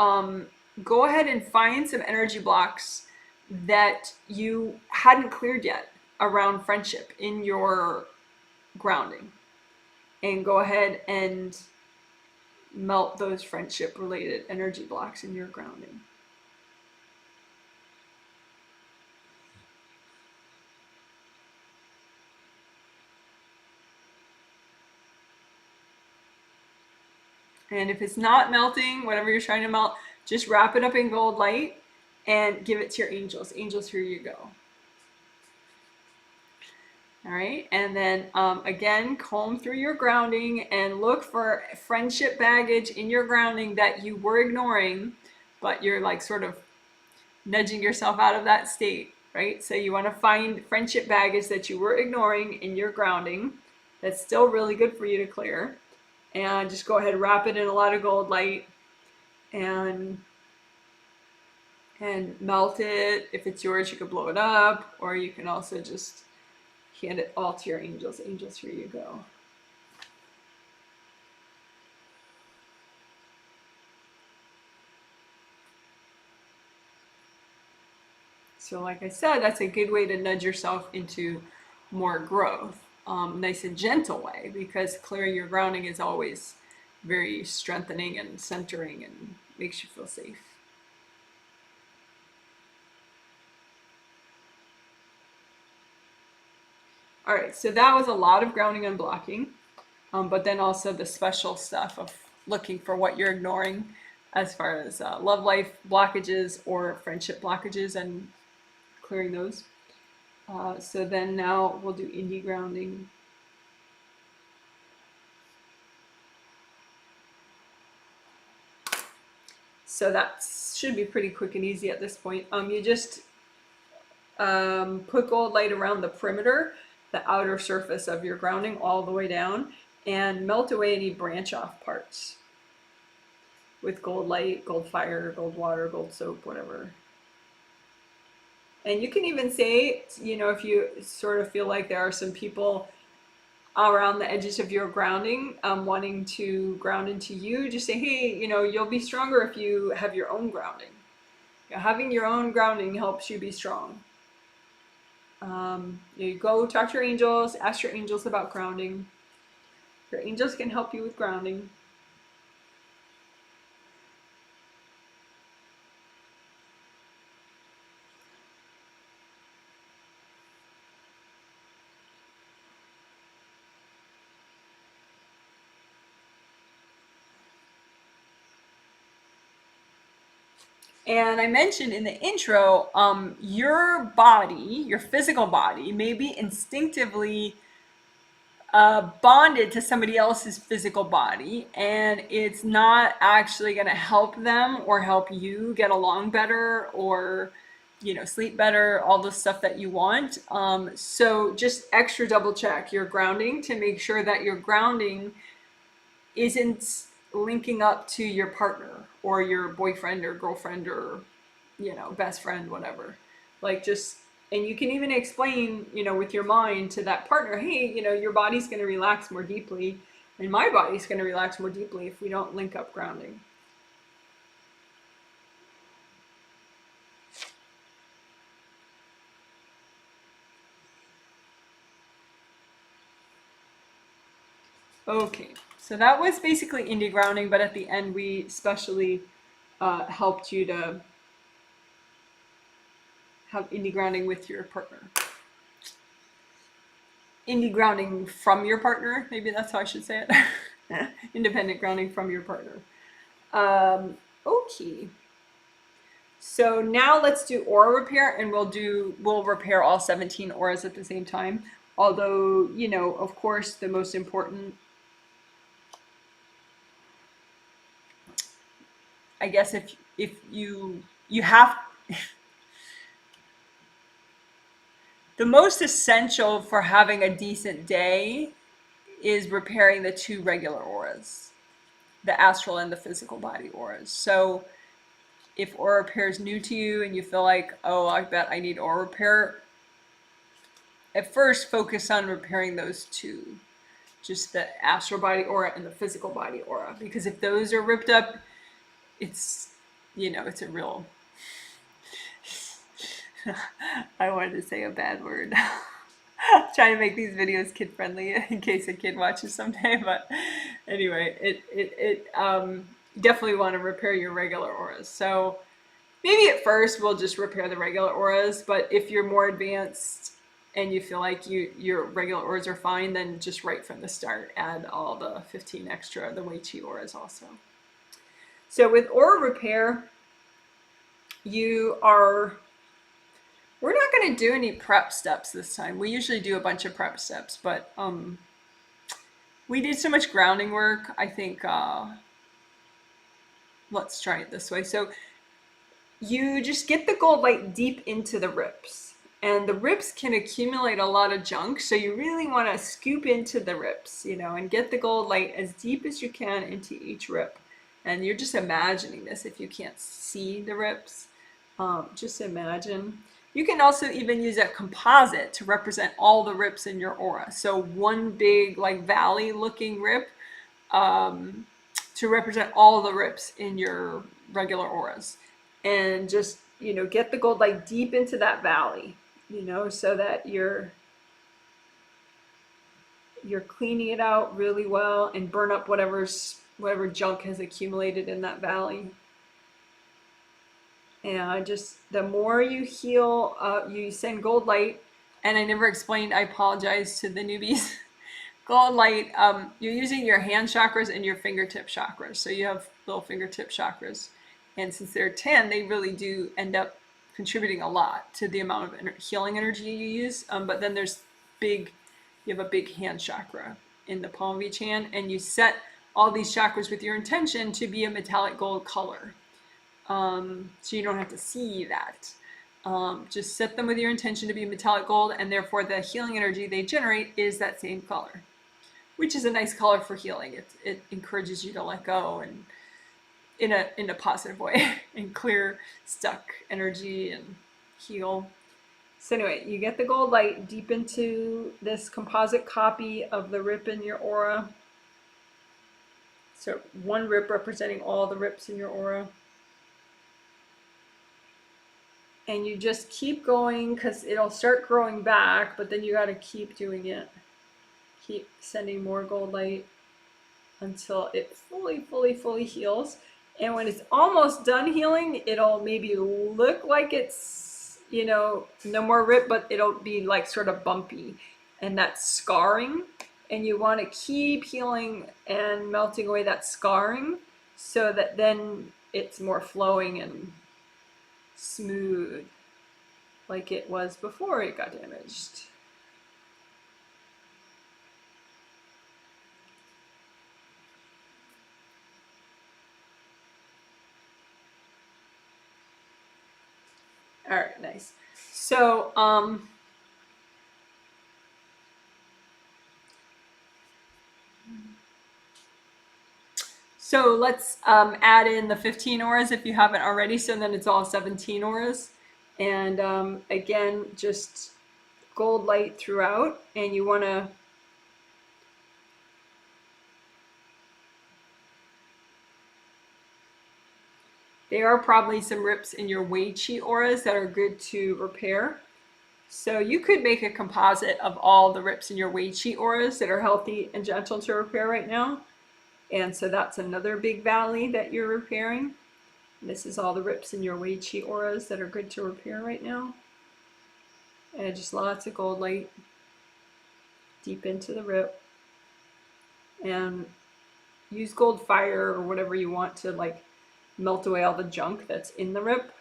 go ahead and find some energy blocks that you hadn't cleared yet around friendship in your grounding, and go ahead and melt those friendship related energy blocks in your grounding. And if it's not melting, whatever you're trying to melt, just wrap it up in gold light and give it to your angels. Angels, here you go. All right, and then again, comb through your grounding and look for friendship baggage in your grounding that you were ignoring, but you're like sort of nudging yourself out of that state, right? So you want to find friendship baggage that you were ignoring in your grounding that's still really good for you to clear. And just go ahead and wrap it in a lot of gold light and melt it. If it's yours, you could blow it up, or you can also just hand it all to your angels. Angels, here you go. So like I said, that's a good way to nudge yourself into more growth. Nice and gentle way, because clearing your grounding is always very strengthening and centering and makes you feel safe. All right, so that was a lot of grounding and blocking, but then also the special stuff of looking for what you're ignoring as far as love life blockages or friendship blockages and clearing those. So then now we'll do indie grounding. So that should be pretty quick and easy at this point. You just put gold light around the perimeter, the outer surface of your grounding all the way down, and melt away any branch off parts with gold light, gold fire, gold water, gold soap, whatever. And you can even say, if you sort of feel like there are some people around the edges of your grounding wanting to ground into you, just say, hey, you'll be stronger if you have your own grounding. Having your own grounding helps you be strong. You go talk to your angels, ask your angels about grounding. Your angels can help you with grounding. And I mentioned in the intro, your body, your physical body, may be instinctively bonded to somebody else's physical body, and it's not actually going to help them or help you get along better or sleep better, all the stuff that you want. So just extra double check your grounding to make sure that your grounding isn't linking up to your partner or your boyfriend or girlfriend or best friend, whatever. And you can even explain with your mind to that partner, hey, your body's going to relax more deeply and my body's going to relax more deeply if we don't link up grounding. Okay, so that was basically indie grounding, but at the end we specially helped you to have indie grounding with your partner. Indie grounding from your partner, maybe that's how I should say it. Independent grounding from your partner. Okay. So now let's do aura repair, and we'll repair all 17 auras at the same time. Although, you know, of course, the most important, I guess, if you have the most essential for having a decent day is repairing the 2 regular auras, the astral and the physical body auras. So if aura repair is new to you and you feel like, oh, I bet I need aura repair, at first focus on repairing those 2, just the astral body aura and the physical body aura, because if those are ripped up, it's, you know, it's a real I wanted to say a bad word. Trying to make these videos kid friendly in case a kid watches someday, but anyway, it definitely want to repair your regular auras. So maybe at first we'll just repair the regular auras, but if you're more advanced and you feel like your regular auras are fine, then just right from the start add all the 15 extra, the Wei Qi auras also. So with aura repair, we're not going to do any prep steps this time. We usually do a bunch of prep steps, but we did so much grounding work. I think let's try it this way. So you just get the gold light deep into the rips, and the rips can accumulate a lot of junk. So you really want to scoop into the rips, you know, and get the gold light as deep as you can into each rip. And you're just imagining this if you can't see the rips. Just imagine. You can also even use a composite to represent all the rips in your aura. So one big like valley looking rip to represent all the rips in your regular auras. And just, you know, get the gold light deep into that valley, you know, so that you're cleaning it out really well and burn up whatever junk has accumulated in that valley. And just the more you heal, you send gold light. And I never explained, I apologize to the newbies. Gold light, you're using your hand chakras and your fingertip chakras. So you have little fingertip chakras. And since they're 10, they really do end up contributing a lot to the amount of healing energy you use. But then you have a big hand chakra in the palm of each hand. And you set all these chakras with your intention to be a metallic gold color. So you don't have to see that. Just set them with your intention to be metallic gold, and therefore the healing energy they generate is that same color, which is a nice color for healing. It encourages you to let go and in a positive way and clear stuck energy and heal. So anyway, you get the gold light deep into this composite copy of the rip in your aura. So one rip representing all the rips in your aura. And you just keep going because it'll start growing back, but then you got to keep doing it. Keep sending more gold light until it fully heals. And when it's almost done healing, it'll maybe look like it's, you know, no more rip, but it'll be like sort of bumpy. And that's scarring. And you want to keep healing and melting away that scarring so that then it's more flowing and smooth like it was before it got damaged. All right, nice. So let's add in the 15 auras if you haven't already. So then it's all 17 auras. And again, just gold light throughout. And you want to there are probably some rips in your Wei Qi auras that are good to repair. So you could make a composite of all the rips in your Wei Qi auras that are healthy and gentle to repair right now. And so that's another big valley that you're repairing. And this is all the rips in your Wei Qi auras that are good to repair right now. And just lots of gold light deep into the rip. And use gold fire or whatever you want to like melt away all the junk that's in the rip.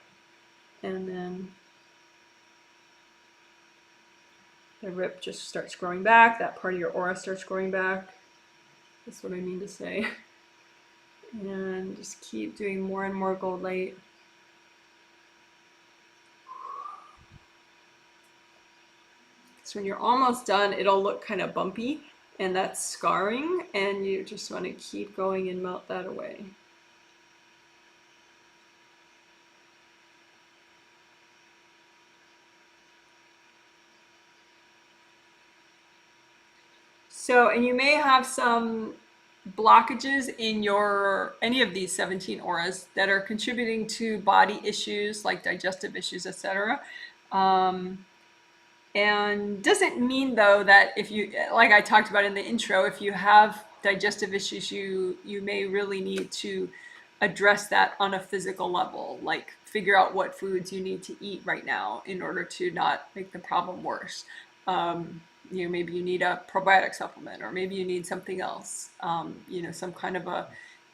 And then the rip just starts growing back. That part of your aura starts growing back. That's what I mean to say. And just keep doing more and more gold light. So when you're almost done, it'll look kind of bumpy, and that's scarring, and you just want to keep going and melt that away. So, and you may have some blockages in any of these 17 auras that are contributing to body issues like digestive issues, etc. And doesn't mean though that if you, like I talked about in the intro, if you have digestive issues, you may really need to address that on a physical level, like figure out what foods you need to eat right now in order to not make the problem worse. Maybe you need a probiotic supplement, or maybe you need something else, some kind of a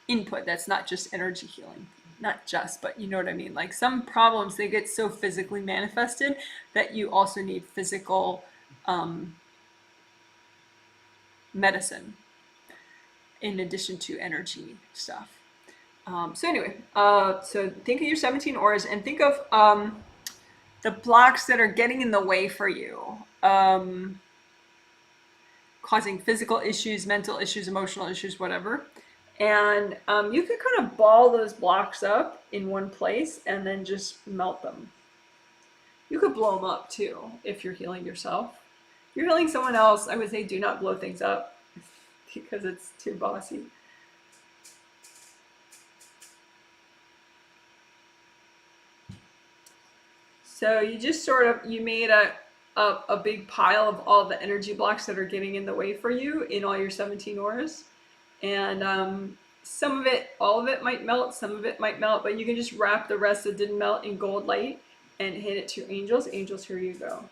input that's not just energy healing. Not just, but you know what I mean? Like some problems, they get so physically manifested that you also need physical medicine in addition to energy stuff. So anyway, so think of your 17 auras and think of the blocks that are getting in the way for you, causing physical issues, mental issues, emotional issues, whatever. And you can kind of ball those blocks up in one place and then just melt them. You could blow them up too if you're healing yourself. If you're healing someone else, I would say do not blow things up because it's too bossy. So you just you made a big pile of all the energy blocks that are getting in the way for you in all your 17 auras. And some of it, all of it might melt, some of it might melt, but you can just wrap the rest that didn't melt in gold light and hit it to your angels. Angels, here you go.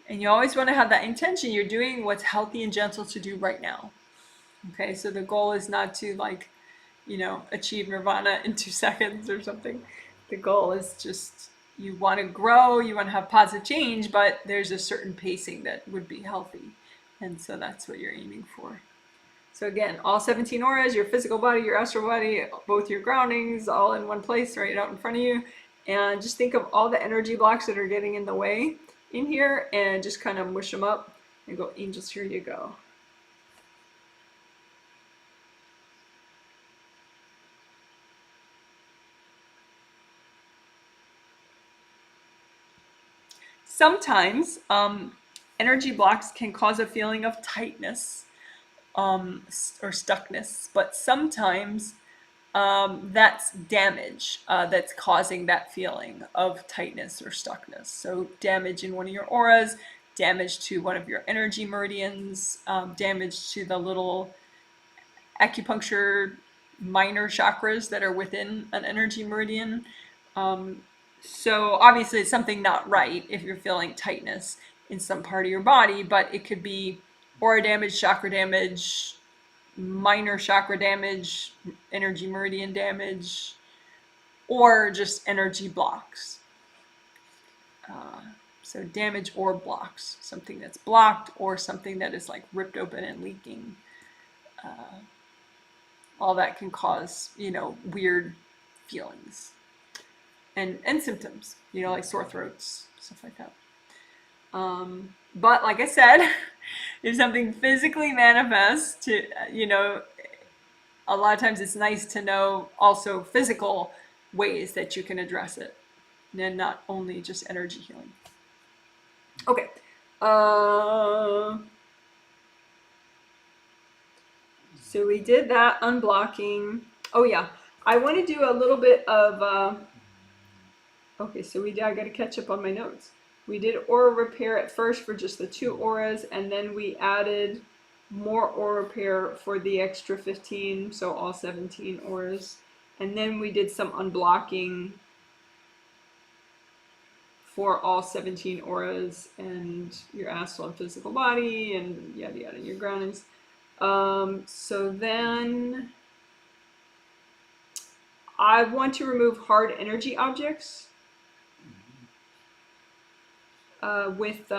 And you always want to have that intention. You're doing what's healthy and gentle to do right now. Okay, so the goal is not to achieve nirvana in 2 seconds or something. The goal is just you want to grow, you want to have positive change, but there's a certain pacing that would be healthy. And so that's what you're aiming for. So again, all 17 auras, your physical body, your astral body, both your groundings, all in one place right out in front of you. And just think of all the energy blocks that are getting in the way in here and just kind of mush them up and go, angels, here you go. Sometimes energy blocks can cause a feeling of tightness or stuckness, but sometimes that's damage that's causing that feeling of tightness or stuckness. So damage in one of your auras, damage to one of your energy meridians, damage to the little acupuncture minor chakras that are within an energy meridian. So obviously it's something not right if you're feeling tightness in some part of your body, but it could be aura damage, chakra damage, minor chakra damage, energy meridian damage, or just energy blocks. So damage or blocks, something that's blocked or something that is like ripped open and leaking. All that can cause, weird feelings. And symptoms, like sore throats, stuff like that. But like I said, if something physically manifests a lot of times it's nice to know also physical ways that you can address it, and not only just energy healing. Okay. So we did that unblocking. Oh yeah, I want to do a little bit of okay, so I got to catch up on my notes. We did aura repair at first for just the 2 auras, and then we added more aura repair for the extra 15, so all 17 auras. And then we did some unblocking for all 17 auras and your astral and physical body and yada yada, your groundings. So then I want to remove hard energy objects with,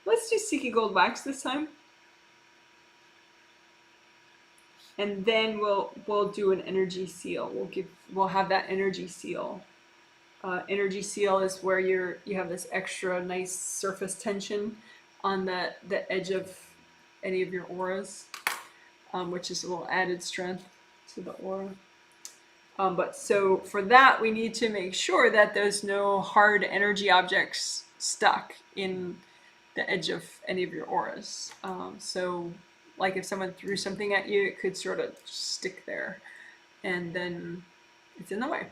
let's do sticky gold wax this time. And then we'll do an energy seal. We'll have that energy seal. Energy seal is where you have this extra nice surface tension on the edge of any of your auras, which is a little added strength to the aura. But so for that, we need to make sure that there's no hard energy objects stuck in the edge of any of your auras. So like if someone threw something at you, it could sort of stick there, and then it's in the way.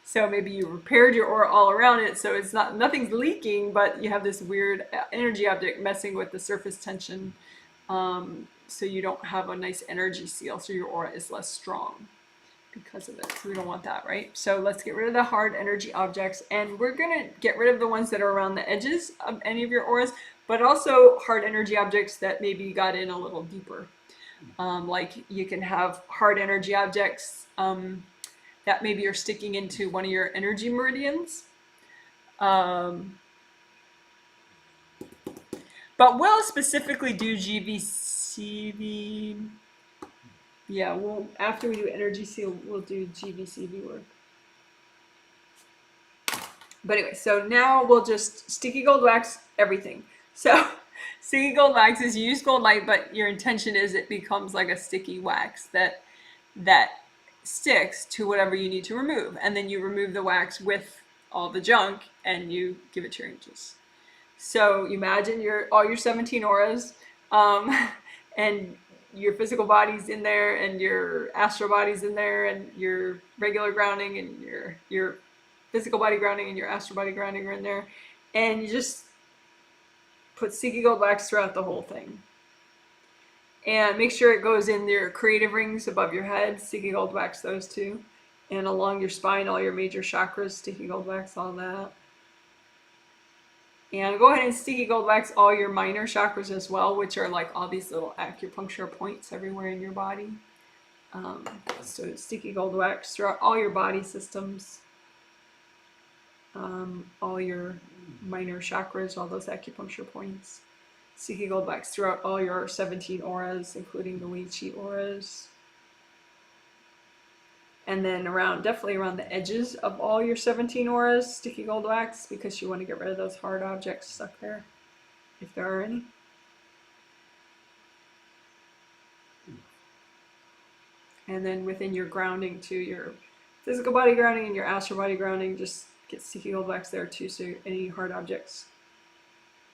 So maybe you repaired your aura all around it, so it's nothing's leaking, but you have this weird energy object messing with the surface tension, so you don't have a nice energy seal, so your aura is less strong because of it. So we don't want that, right? So let's get rid of the hard energy objects, and we're gonna get rid of the ones that are around the edges of any of your auras, but also hard energy objects that maybe got in a little deeper. Like you can have hard energy objects that maybe are sticking into one of your energy meridians. But we'll specifically do GVCV. Yeah, after we do energy seal, we'll do GVCV work. But anyway, so now we'll just sticky gold wax everything. So sticky gold wax is you use gold light, but your intention is it becomes like a sticky wax that sticks to whatever you need to remove. And then you remove the wax with all the junk and you give it to your angels. So you imagine all your 17 auras, and your physical body's in there, and your astral body's in there, and your regular grounding, and your physical body grounding, and your astral body grounding are in there. And you just put sticky gold wax throughout the whole thing. And make sure it goes in your creative rings above your head, sticky gold wax those too. And along your spine, all your major chakras, sticky gold wax all that. And go ahead and sticky gold wax all your minor chakras as well, which are like all these little acupuncture points everywhere in your body. So sticky gold wax throughout all your body systems, all your minor chakras, all those acupuncture points. Sticky gold wax throughout all your 17 auras, including the Wei Qi auras. And then definitely around the edges of all your 17 auras, sticky gold wax, because you want to get rid of those hard objects stuck there, if there are any. And then within your grounding too, your physical body grounding and your astral body grounding, just get sticky gold wax there too, so any hard objects,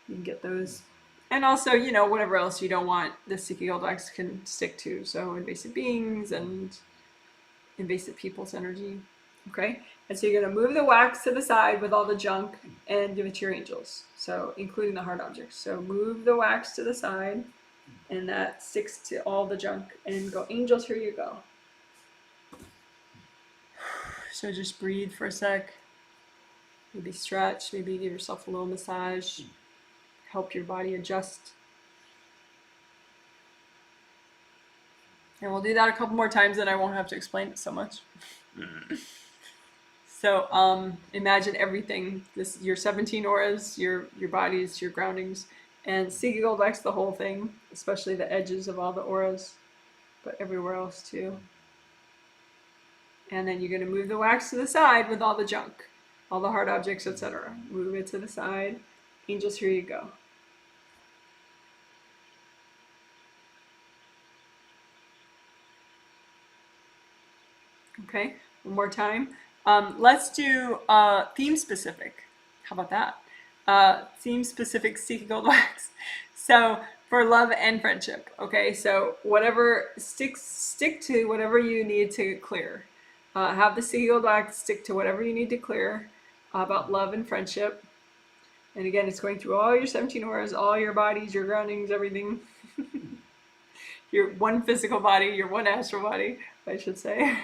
you can get those. And also, whatever else you don't want the sticky gold wax can stick to, so invasive beings and invasive people's energy. Okay, and so you're going to move the wax to the side with all the junk and give it to your angels, so including the hard objects. So move the wax to the side, and that sticks to all the junk, and go, angels, here you go. So just breathe for a sec, maybe stretch, maybe give yourself a little massage, help your body adjust. And we'll do that a couple more times, and I won't have to explain it so much. So imagine everything, your 17 auras, your bodies, your groundings, and sticky gold wax the whole thing, especially the edges of all the auras, but everywhere else too. And then you're going to move the wax to the side with all the junk, all the hard objects, etc. Move it to the side. Angels, here you go. Okay, one more time. Let's do theme specific. How about that? Theme specific sticky gold wax. So for love and friendship. Okay, so whatever stick to whatever you need to clear. Have the sticky gold wax stick to whatever you need to clear about love and friendship. And again, it's going through all your 17 auras, all your bodies, your groundings, everything. Your one physical body, your one astral body, I should say.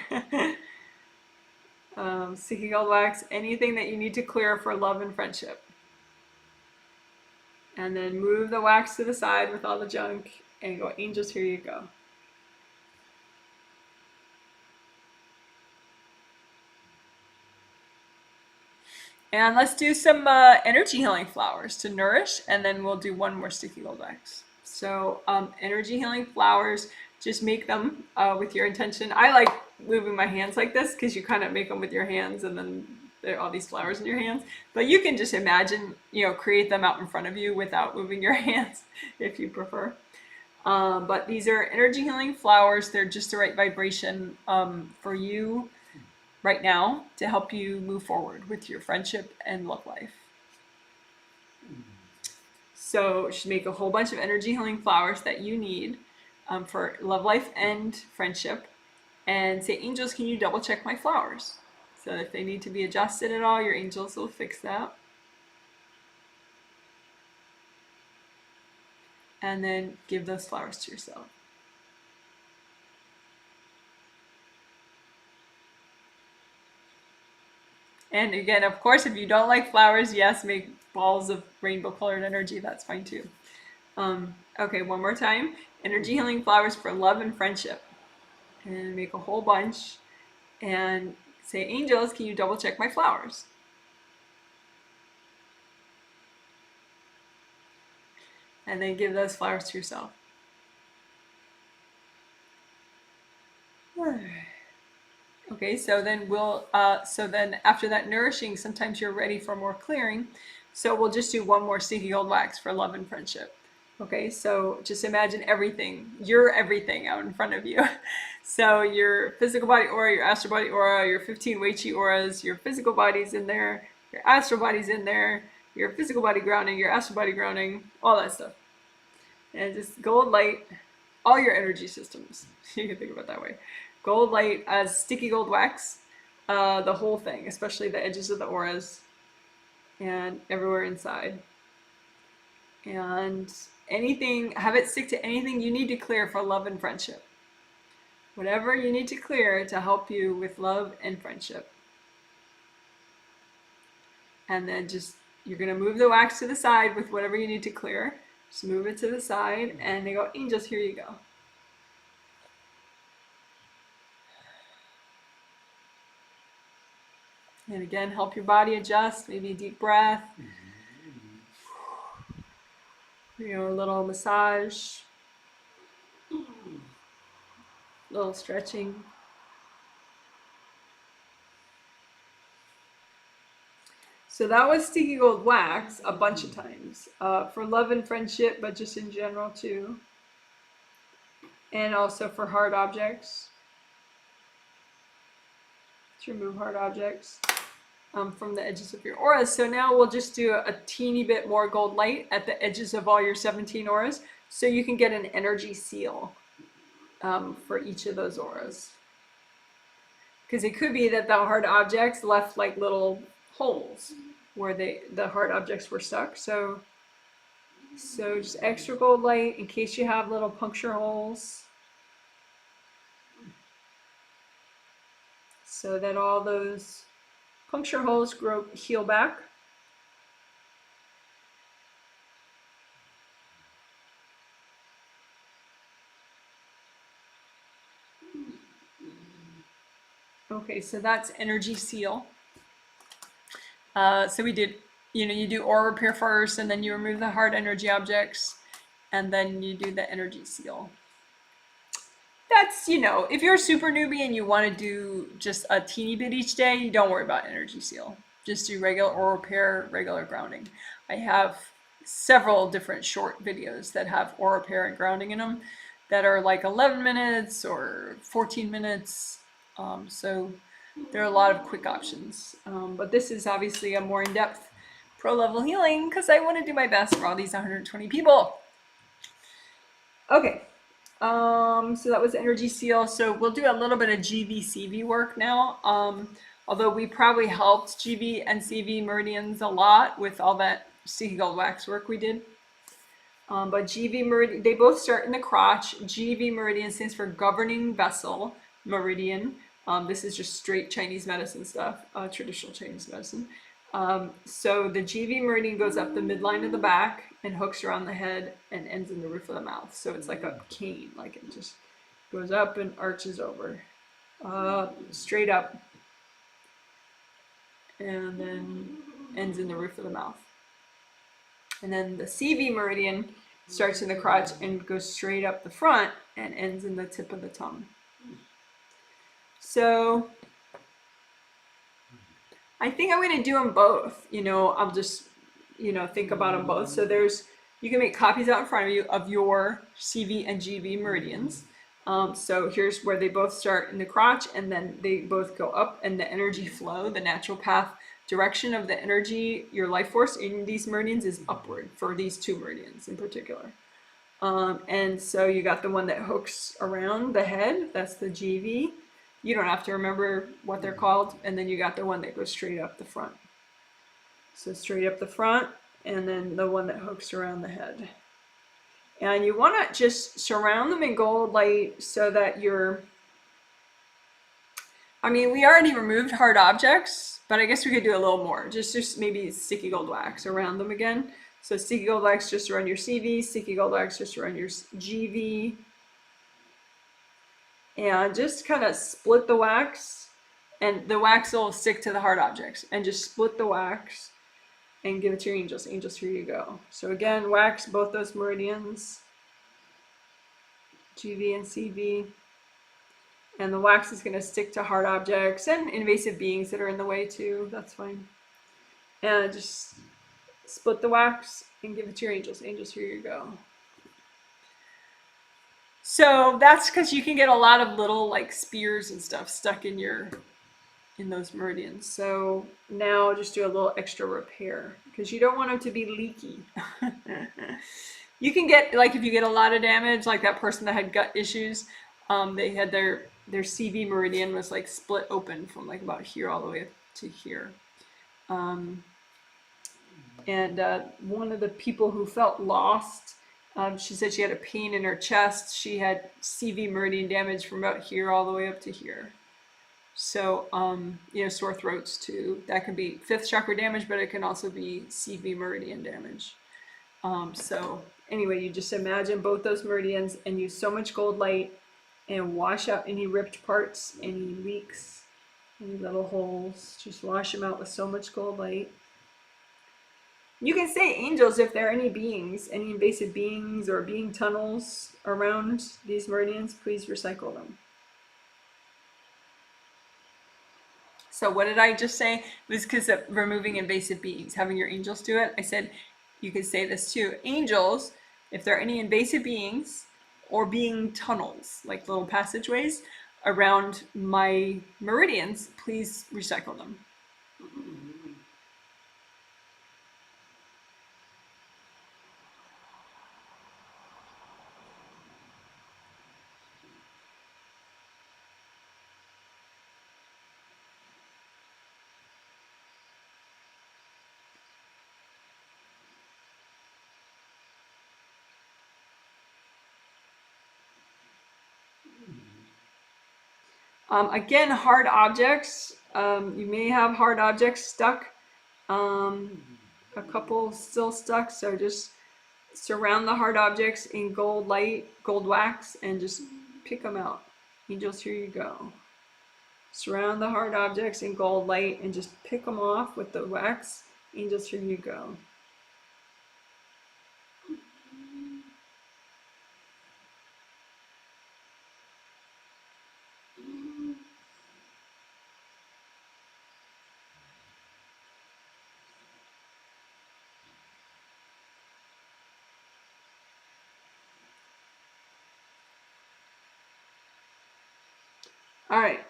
Sticky gold wax, anything that you need to clear for love and friendship. And then move the wax to the side with all the junk and go, angels, here you go. And let's do some energy healing flowers to nourish, and then we'll do one more sticky gold wax. So energy healing flowers, just make them with your intention. I like moving my hands like this because you kind of make them with your hands, and then there are all these flowers in your hands. But you can just imagine, create them out in front of you without moving your hands if you prefer. But these are energy healing flowers. They're just the right vibration for you right now to help you move forward with your friendship and love life. So just make a whole bunch of energy healing flowers that you need for love life and friendship. And say, angels, can you double check my flowers? So if they need to be adjusted at all, your angels will fix that. And then give those flowers to yourself. And again, of course, if you don't like flowers, yes, make balls of rainbow colored energy. That's fine too. Okay, one more time. Energy healing flowers for love and friendship. And make a whole bunch. And say, angels, can you double check my flowers? And then give those flowers to yourself. Okay, so then after that nourishing, sometimes you're ready for more clearing. So we'll just do one more sticky gold wax for love and friendship. Okay, so just imagine everything, your everything out in front of you. So your physical body aura, your astral body aura, your 15 Wei Qi auras, your physical body's in there, your astral body's in there, your physical body grounding, your astral body grounding, all that stuff. And just gold light, all your energy systems. You can think about it that way. Gold light as sticky gold wax, the whole thing, especially the edges of the auras and everywhere inside. And anything, have it stick to anything you need to clear for love and friendship. Whatever you need to clear to help you with love and friendship. And then you're going to move the wax to the side with whatever you need to clear. Just move it to the side and they go, angels, here you go. And again, help your body adjust, maybe a deep breath. A little massage, a little stretching. So that was sticky gold wax a bunch of times for love and friendship, but just in general too. And also for hard objects. To remove hard objects from the edges of your auras. So now we'll just do a teeny bit more gold light at the edges of all your 17 auras so you can get an energy seal for each of those auras. Because it could be that the hard objects left like little holes where the hard objects were stuck. So just extra gold light in case you have little puncture holes. So that all those puncture holes heal back. Okay, so that's energy seal. So we did, you do aura repair first, and then you remove the hard energy objects, and then you do the energy seal. That's, if you're a super newbie and you want to do just a teeny bit each day, you don't worry about energy seal. Just do regular aura repair, regular grounding. I have several different short videos that have aura repair and grounding in them that are like 11 minutes or 14 minutes. So there are a lot of quick options. But this is obviously a more in-depth pro-level healing because I want to do my best for all these 120 people. Okay. So that was energy seal. So we'll do a little bit of GV-CV work now. Although we probably helped GV and CV meridians a lot with all that sticky gold wax work we did. But GV meridian, they both start in the crotch. GV meridian stands for governing vessel meridian. This is just straight Chinese medicine stuff, traditional Chinese medicine. So the GV meridian goes up the midline of the back and hooks around the head and ends in the roof of the mouth. So it's like a cane, like it just goes up and arches over, straight up. And then ends in the roof of the mouth. And then the CV meridian starts in the crotch and goes straight up the front and ends in the tip of the tongue. So I think I'm going to do them both. I'll just, think about them both. So you can make copies out in front of you of your CV and GV meridians. So here's where they both start in the crotch, and then they both go up, and the energy flow, the natural path direction of the energy, your life force in these meridians is upward for these two meridians in particular. And so you got the one that hooks around the head, that's the GV. You don't have to remember what they're called. And then you got the one that goes straight up the front. So straight up the front, and then the one that hooks around the head. And you want to just surround them in gold light so that we already removed hard objects, but I guess we could do a little more. Just maybe sticky gold wax around them again. So sticky gold wax just around your CV, sticky gold wax just around your GV. And just kind of split the wax, and the wax will stick to the hard objects. And just split the wax and give it to your angels. Angels, here you go. So again, wax both those meridians, GV and CV. And the wax is going to stick to hard objects and invasive beings that are in the way too. That's fine. And just split the wax and give it to your angels. Angels, here you go. So that's because you can get a lot of little like spears and stuff stuck in those meridians. So now just do a little extra repair because you don't want them to be leaky. You can get, like, if you get a lot of damage, like that person that had gut issues, they had their CV meridian was like split open from like about here all the way to here. And one of the people who felt lost, she said she had a pain in her chest. She had CV meridian damage from about here all the way up to here. So, sore throats too. That can be 5th chakra damage, but it can also be CV meridian damage. So anyway, you just imagine both those meridians and use so much gold light and wash out any ripped parts, any leaks, any little holes. Just wash them out with so much gold light. You can say angels if there are any beings, any invasive beings or being tunnels around these meridians, please recycle them. So what did I just say? It was because of removing invasive beings, having your angels do it. I said you could say this too. Angels, if there are any invasive beings or being tunnels, like little passageways around my meridians, please recycle them. Again, hard objects. You may have hard objects stuck. A couple still stuck, so just surround the hard objects in gold light, gold wax, and just pick them out. Angels, here you go. Surround the hard objects in gold light and just pick them off with the wax. Angels, here you go. All right,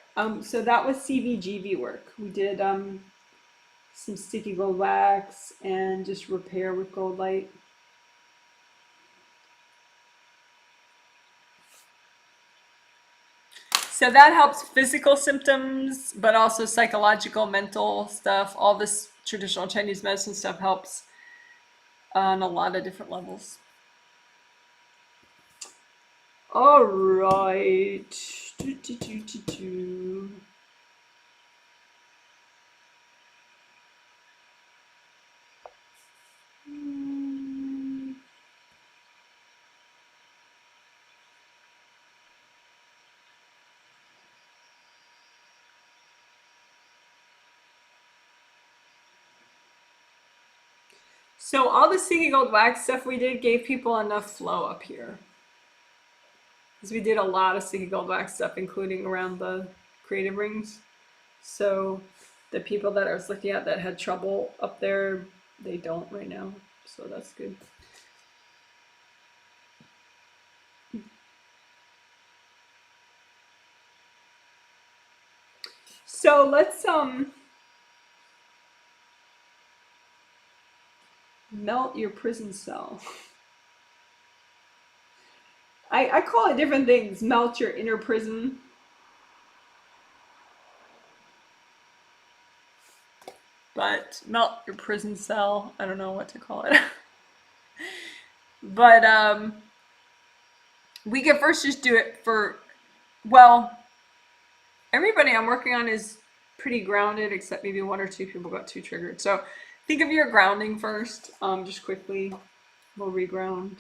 so that was CVGV work. We did some sticky gold wax and just repair with gold light. So that helps physical symptoms, but also psychological, mental stuff. All this traditional Chinese medicine stuff helps on a lot of different levels. All right. So all the sticky gold wax stuff we did gave people enough flow up here. Because we did a lot of sticky gold wax stuff, including around the creative rings. So the people that I was looking at that had trouble up there, they don't right now. So that's good. So let's melt your prison cell. I call it different things. Melt your inner prison. But melt your prison cell. I don't know what to call it. But we can first just do it for, well, everybody I'm working on is pretty grounded, except maybe one or two people got too triggered. So think of your grounding first. Just quickly, we'll reground.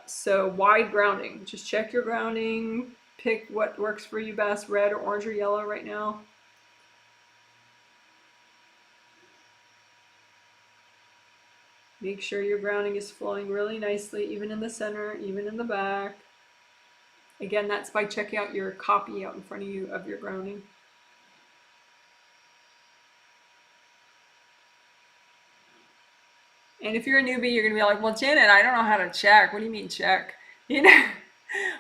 So wide grounding. Just check your grounding. Pick what works for you best, red or orange or yellow right now. Make sure your grounding is flowing really nicely, even in the center, even in the back. Again, that's by checking out your copy out in front of you of your grounding. And if you're a newbie, you're going to be like, well, Janet, I don't know how to check. What do you mean check? You know?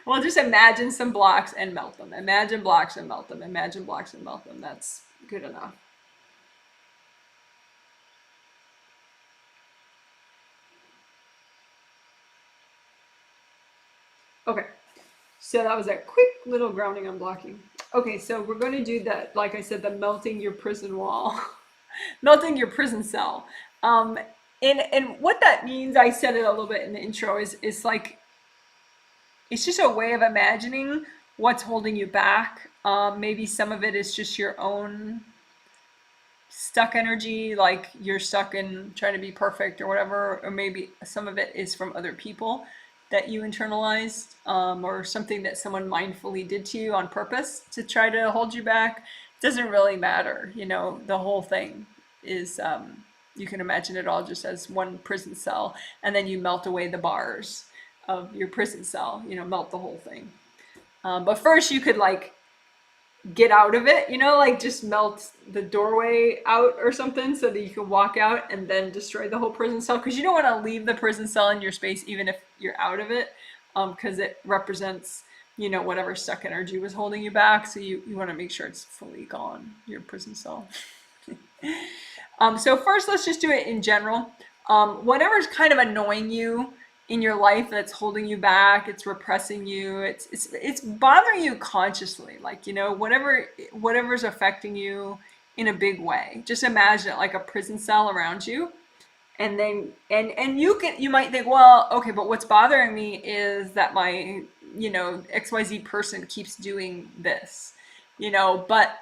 Well, just imagine some blocks and melt them. Imagine blocks and melt them. Imagine blocks and melt them. That's good enough. Okay, so that was a quick little grounding unblocking. Okay, so we're going to do that, like I said, the melting your prison wall, melting your prison cell. And what that means, I said it a little bit in the intro, is like, it's just a way of imagining what's holding you back. Maybe some of it is just your own stuck energy, like you're stuck in trying to be perfect or whatever, or maybe some of it is from other people that you internalized, or something that someone mindfully did to you on purpose to try to hold you back. It doesn't really matter, you know, the whole thing is, you can imagine it all just as one prison cell, and then you melt away the bars of your prison cell, you know, melt the whole thing. But first you could like get out of it, you know, like just melt the doorway out or something so that you can walk out and then destroy the whole prison cell, because you don't want to leave the prison cell in your space even if you're out of it, because it represents, you know, whatever stuck energy was holding you back. So you want to make sure it's fully gone, your prison cell. So first let's just do it in general. Whatever's kind of annoying you in your life that's holding you back, it's repressing you, it's bothering you consciously, like, you know, whatever's affecting you in a big way. Just imagine it like a prison cell around you, and then and you might think, well, okay, but what's bothering me is that my, you know, XYZ person keeps doing this, you know, but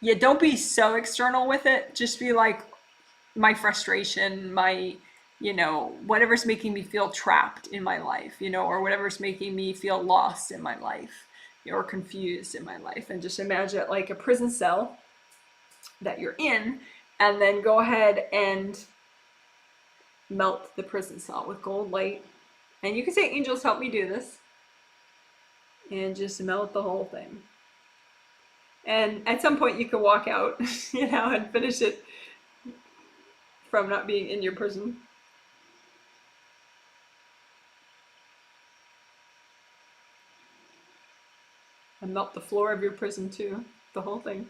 yeah, don't be so external with it. Just be like, my frustration, my, you know, whatever's making me feel trapped in my life, you know, or whatever's making me feel lost in my life or confused in my life. And just imagine it like a prison cell that you're in, and then go ahead and melt the prison cell with gold light. And you can say, angels, help me do this. And just melt the whole thing. And at some point you can walk out, you know, and finish it from not being in your prison. And melt the floor of your prison too, the whole thing.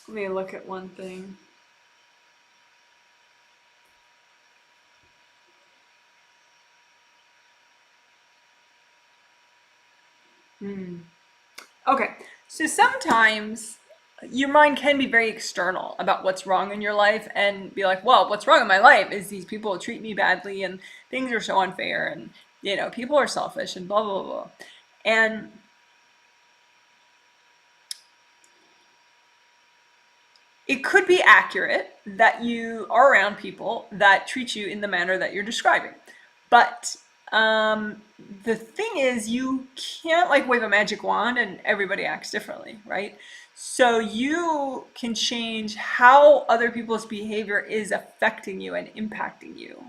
Let me look at one thing. Okay, so sometimes your mind can be very external about what's wrong in your life and be like, well, what's wrong in my life is these people treat me badly and things are so unfair and, you know, people are selfish and blah, blah, blah. And it could be accurate that you are around people that treat you in the manner that you're describing. But the thing is, you can't like wave a magic wand and everybody acts differently, right? So you can change how other people's behavior is affecting you and impacting you.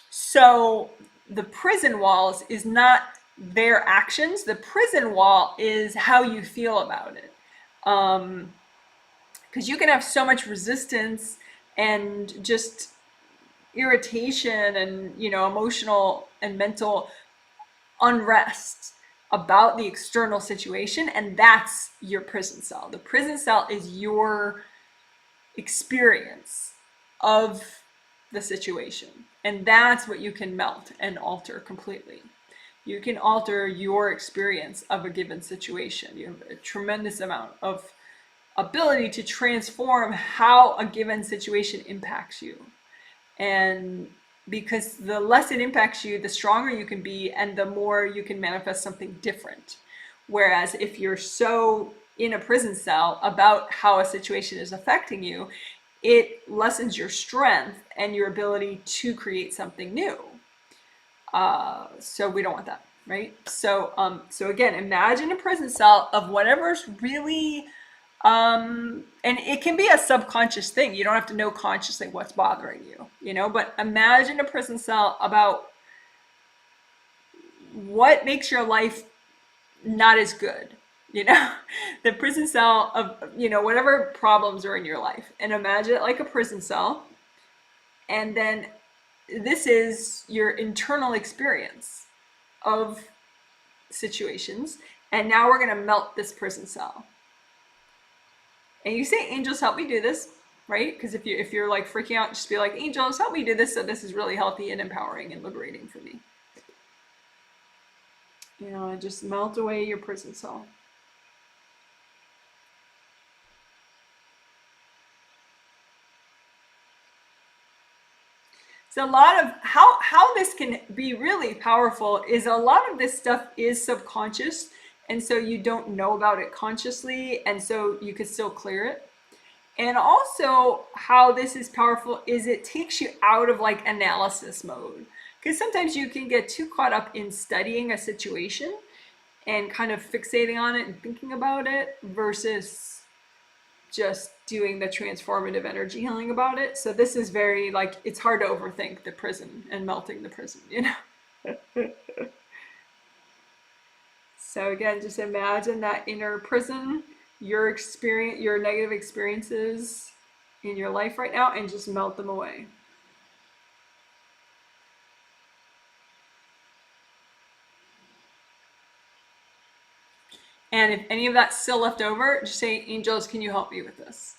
So the prison walls is not their actions. The prison wall is how you feel about it. Because you can have so much resistance and just irritation and, you know, emotional and mental unrest about the external situation, and that's your prison cell. The prison cell is your experience of the situation, and that's what you can melt and alter completely. You can alter your experience of a given situation. You have a tremendous amount of ability to transform how a given situation impacts you. And because the less it impacts you, the stronger you can be and the more you can manifest something different. Whereas if you're so in a prison cell about how a situation is affecting you, it lessens your strength and your ability to create something new. So we don't want that, right? So again, imagine a prison cell of whatever's really, and it can be a subconscious thing. You don't have to know consciously what's bothering you, you know, but imagine a prison cell about what makes your life not as good, you know, the prison cell of, you know, whatever problems are in your life, and imagine it like a prison cell. And then this is your internal experience of situations. And now we're going to melt this prison cell. And you say, angels, help me do this, right? Because if you're like freaking out, just be like, angels, help me do this. So this is really healthy and empowering and liberating for me. You know, just melt away your prison cell. So a lot of how this can be really powerful is a lot of this stuff is subconscious, and so you don't know about it consciously, and so you could still clear it. And also how this is powerful is it takes you out of like analysis mode, because sometimes you can get too caught up in studying a situation and kind of fixating on it and thinking about it versus just doing the transformative energy healing about it. So this is very like, it's hard to overthink the prison and melting the prison, you know? So again, just imagine that inner prison, your experience, your negative experiences in your life right now, and just melt them away. And if any of that's still left over, just say, angels, can you help me with this?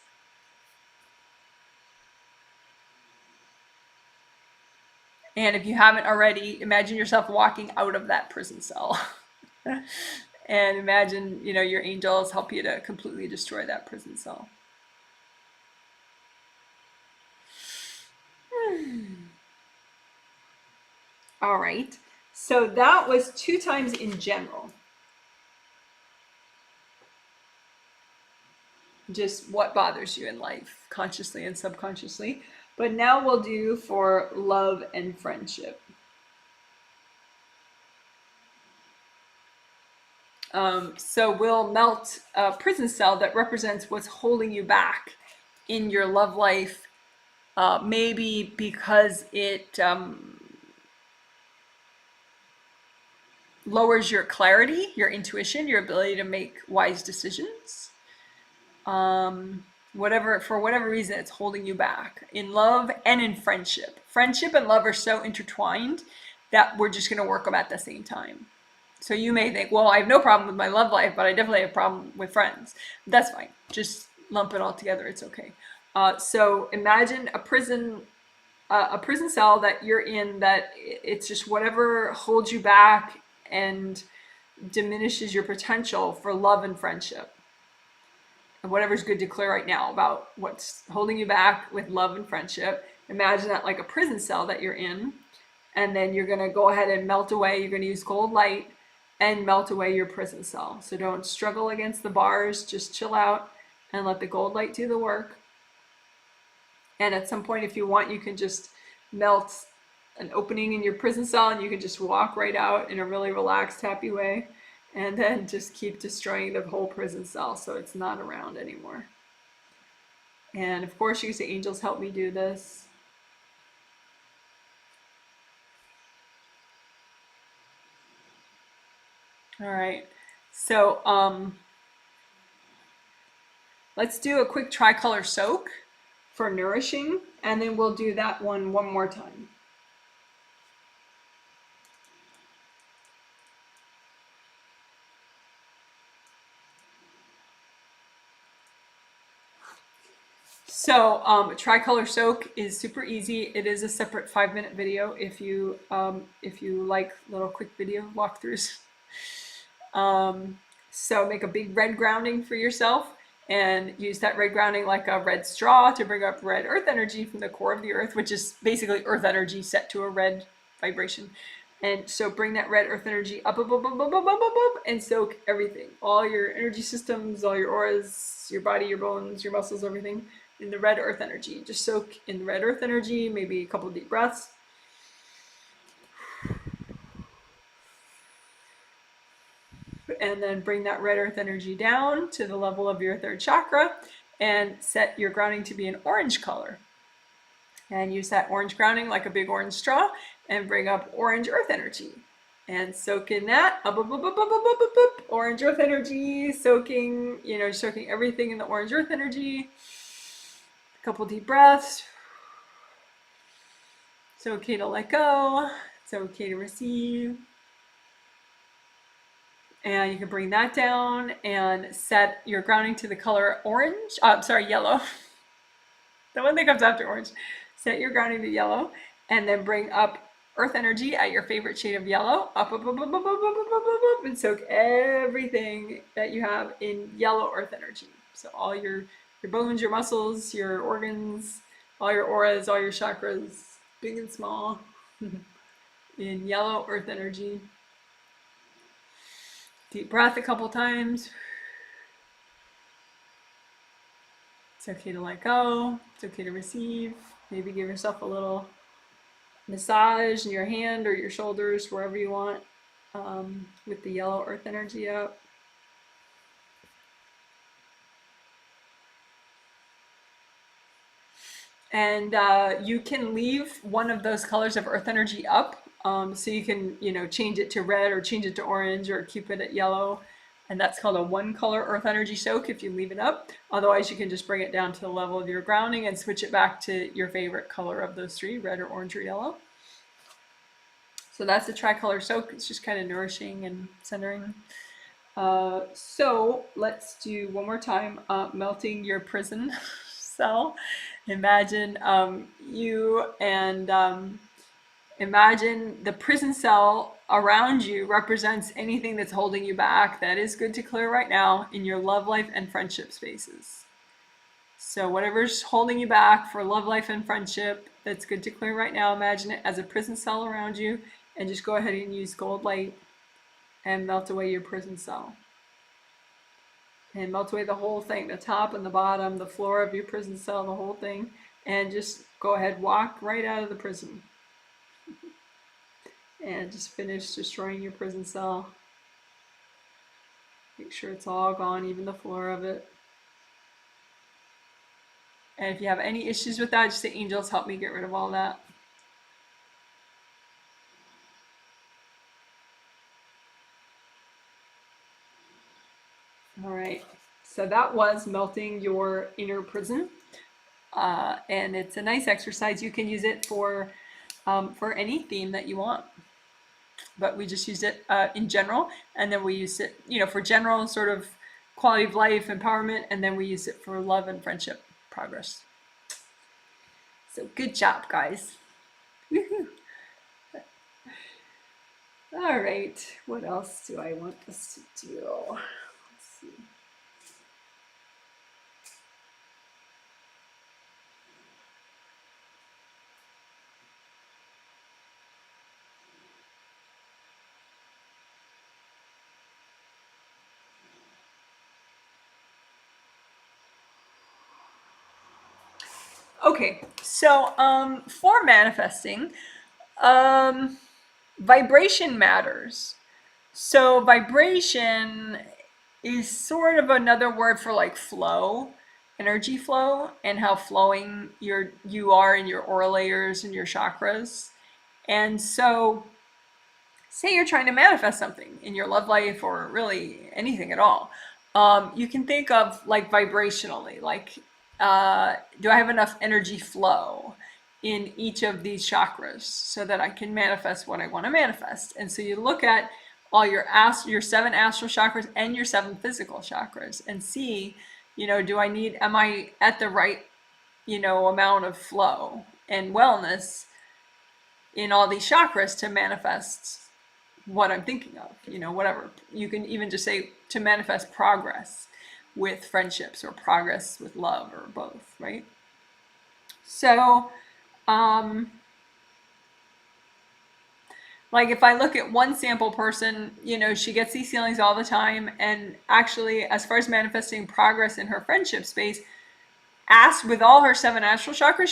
And if you haven't already, imagine yourself walking out of that prison cell. And imagine, you know, your angels help you to completely destroy that prison cell. All right. So that was 2 times in general. Just what bothers you in life, consciously and subconsciously. But now we'll do for love and friendship. So we'll melt a prison cell that represents what's holding you back in your love life, maybe because it lowers your clarity, your intuition, your ability to make wise decisions. For whatever reason, it's holding you back in love and in friendship. Friendship and love are so intertwined that we're just going to work them at the same time. So you may think, well, I have no problem with my love life, but I definitely have a problem with friends. That's fine. Just lump it all together. It's okay. So imagine a prison cell that you're in, that it's just whatever holds you back and diminishes your potential for love and friendship. And whatever's good to clear right now about what's holding you back with love and friendship. Imagine that like a prison cell that you're in. and then you're going to go ahead and melt away. You're going to use gold light and melt away your prison cell. So don't struggle against the bars, just chill out and let the gold light do the work. And at some point, if you want, you can just melt an opening in your prison cell and you can just walk right out in a really relaxed, happy way. And then just keep destroying the whole prison cell so it's not around anymore. And of course, you can say, angels, help me do this. All right. So let's do a quick tricolor soak for nourishing, and then we'll do that one more time. So a tricolor soak is super easy. It is a separate 5-minute video if you like little quick video walkthroughs. So make a big red grounding for yourself and use that red grounding like a red straw to bring up red earth energy from the core of the earth, which is basically earth energy set to a red vibration. And so bring that red earth energy up, and soak everything, all your energy systems, all your auras, your body, your bones, your muscles, everything in the red earth energy. Just soak in the red earth energy, maybe a couple deep breaths. And then bring that red earth energy down to the level of your third chakra and set your grounding to be an orange color. And use that orange grounding like a big orange straw and bring up orange earth energy. And soak in that, orange earth energy, soaking, soaking everything in the orange earth energy. A couple deep breaths. It's okay to let go. It's okay to receive. And you can bring that down and set your grounding to the color orange. Yellow. The one that comes after orange. Set your grounding to yellow and then bring up earth energy at your favorite shade of yellow. Up, and soak everything that you have in yellow earth energy. So all your bones, your muscles, your organs, all your auras, all your chakras, big and small, in yellow earth energy. Deep breath a couple times. It's okay to let go. It's okay to receive. Maybe give yourself a little massage in your hand or your shoulders, wherever you want, with the yellow earth energy up. And you can leave one of those colors of earth energy up. So you can, change it to red or change it to orange or keep it at yellow. And that's called a 1-color earth energy soak if you leave it up. Otherwise, you can just bring it down to the level of your grounding and switch it back to your favorite color of those 3, red or orange or yellow. So that's the tricolor soak. It's just kind of nourishing and centering. So let's do one more time, melting your prison cell. Imagine you and imagine the prison cell around you represents anything that's holding you back that is good to clear right now in your love life and friendship spaces. So whatever's holding you back for love life and friendship that's good to clear right now, imagine it as a prison cell around you and just go ahead and use gold light and melt away your prison cell. And melt away the whole thing, the top and the bottom, the floor of your prison cell, the whole thing. And just go ahead, walk right out of the prison. And just finish destroying your prison cell. Make sure it's all gone, even the floor of it. And if you have any issues with that, just say, angels, help me get rid of all that. All right, so that was melting your inner prison. And it's a nice exercise. You can use it for any theme that you want. But we just used it in general, and then we used it, for general sort of quality of life, empowerment, and then we use it for love and friendship progress. So good job, guys. Woohoo. All right, what else do I want us to do? Let's see. Okay, so for manifesting, vibration matters. So vibration is sort of another word for like flow, energy flow, and how flowing you are in your aura layers and your chakras. And so say you're trying to manifest something in your love life or really anything at all, you can think of like vibrationally, like do I have enough energy flow in each of these chakras so that I can manifest what I want to manifest? And so you look at all your 7 astral chakras and your 7 physical chakras and see, am I at the right, amount of flow and wellness in all these chakras to manifest what I'm thinking of, whatever. You can even just say to manifest progress with friendships or progress with love or both, right? So, like if I look at one sample person, she gets these feelings all the time, and actually, as far as manifesting progress in her friendship space, with all her 7 astral chakras,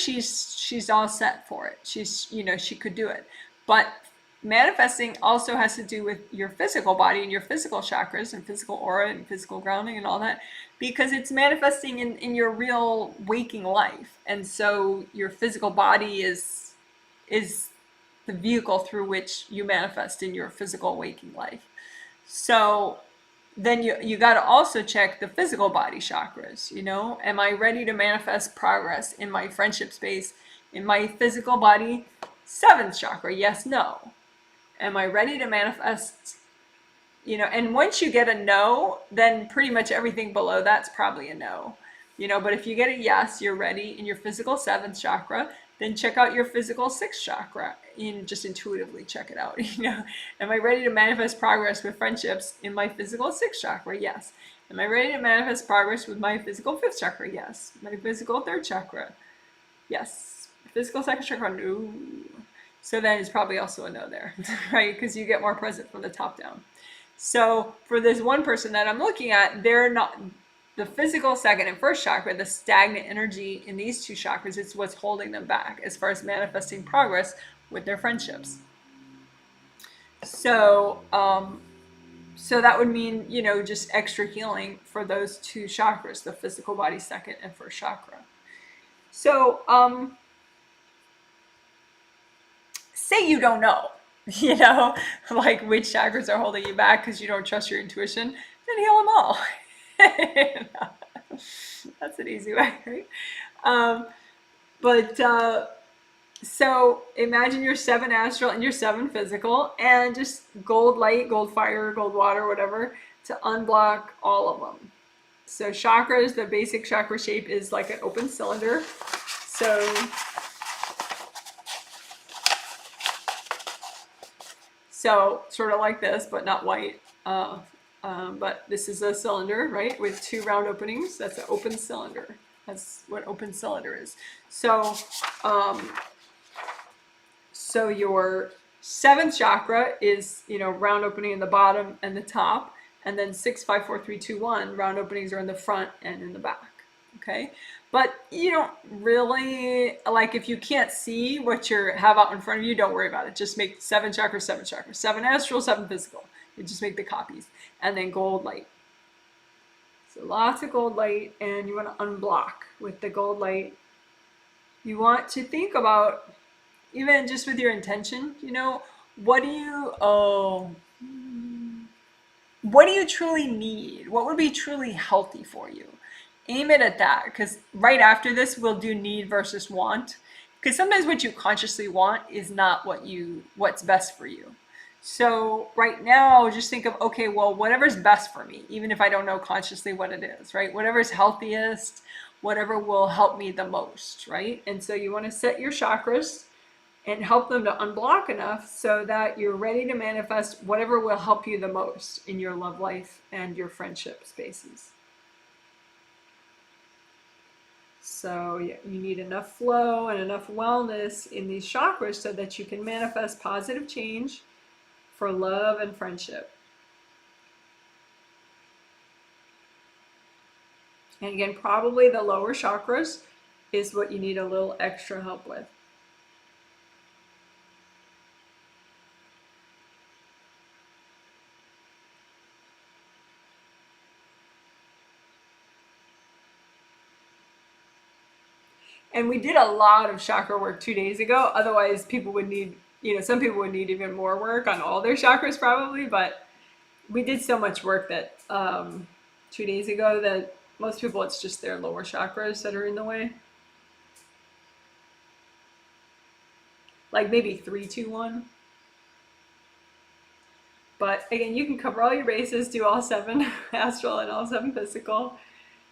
she's all set for it. She could do it. But manifesting also has to do with your physical body and your physical chakras and physical aura and physical grounding and all that, because it's manifesting in your real waking life. And so your physical body is the vehicle through which you manifest in your physical waking life. So then you got to also check the physical body chakras. Am I ready to manifest progress in my friendship space in my physical body 7th chakra? Yes, no. Am I ready to manifest, and once you get a no, then pretty much everything below that's probably a no. But if you get a yes, you're ready in your physical 7th chakra, then check out your physical 6th chakra and just intuitively check it out. Am I ready to manifest progress with friendships in my physical 6th chakra? Yes. Am I ready to manifest progress with my physical 5th chakra? Yes. My physical 3rd chakra? Yes. Physical 2nd chakra? No. So then it's probably also a no there, right? Because you get more present from the top down. So for this one person that I'm looking at, they're not, the physical 2nd and 1st chakra, the stagnant energy in these 2 chakras, it's what's holding them back as far as manifesting progress with their friendships. So, so that would mean, just extra healing for those 2 chakras, the physical body 2nd and 1st chakra. So, say you don't know, like which chakras are holding you back because you don't trust your intuition, then heal them all. That's an easy way, right? So imagine your 7 astral and your 7 physical, and just gold light, gold fire, gold water, whatever, to unblock all of them. So chakras, the basic chakra shape is like an open cylinder. So sort of like this, but not white. But this is a cylinder, right, with 2 round openings. That's an open cylinder. That's what open cylinder is. So, so your 7th chakra is, round opening in the bottom and the top, and then 6, 5, 4, 3, 2, 1 round openings are in the front and in the back. Okay, but you don't really, like, if you can't see what you have out in front of you, don't worry about it. Just make 7 chakras, 7 chakras, 7 astral, 7 physical. You just make the copies, and then gold light. So lots of gold light, and you want to unblock with the gold light. You want to think about, even just with your intention, what do you truly need? What would be truly healthy for you? Aim it at that, because right after this we'll do need versus want, because sometimes what you consciously want is not what's best for you. So right now just think of, okay, well, whatever's best for me, even if I don't know consciously what it is, right? Whatever's healthiest, whatever will help me the most, right? And so you want to set your chakras and help them to unblock enough so that you're ready to manifest whatever will help you the most in your love life and your friendship spaces. So you need enough flow and enough wellness in these chakras so that you can manifest positive change for love and friendship. And again, probably the lower chakras is what you need a little extra help with. And we did a lot of chakra work 2 days ago. Otherwise, people would need, some people would need even more work on all their chakras probably. But we did so much work that 2 days ago that most people, it's just their lower chakras that are in the way. Like maybe 3, 2, 1. But again, you can cover all your bases, do all 7 astral and all 7 physical.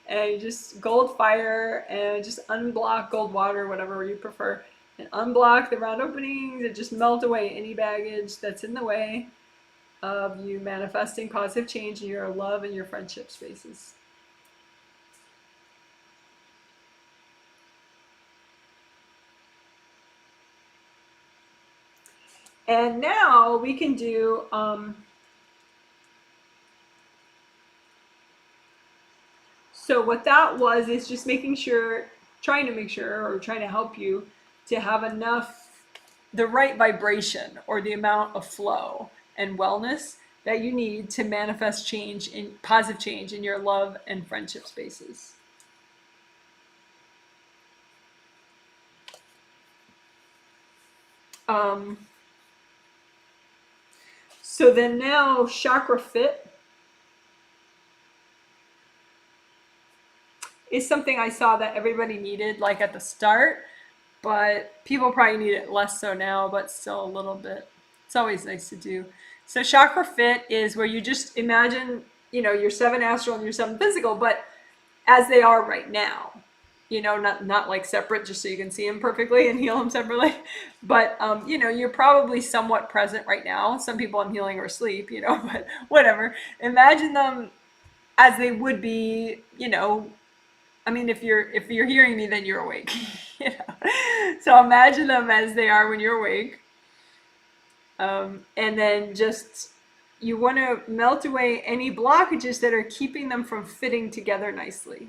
And you just gold fire and just unblock gold water, whatever you prefer, and unblock the round openings and just melt away any baggage that's in the way of you manifesting positive change in your love and your friendship spaces. And now we can do so what that was is just trying to help you to have enough, the right vibration or the amount of flow and wellness that you need to manifest positive change in your love and friendship spaces. So then now Chakra Fit is something I saw that everybody needed like at the start, but people probably need it less so now, but still a little bit. It's always nice to do. So Chakra Fit is where you just imagine, your 7 astral and your 7 physical, but as they are right now. Not like separate, just so you can see them perfectly and heal them separately. But, you're probably somewhat present right now. Some people I'm healing are asleep, but whatever. Imagine them as they would be, I mean, if you're hearing me, then you're awake. So imagine them as they are when you're awake. And then just, you want to melt away any blockages that are keeping them from fitting together nicely.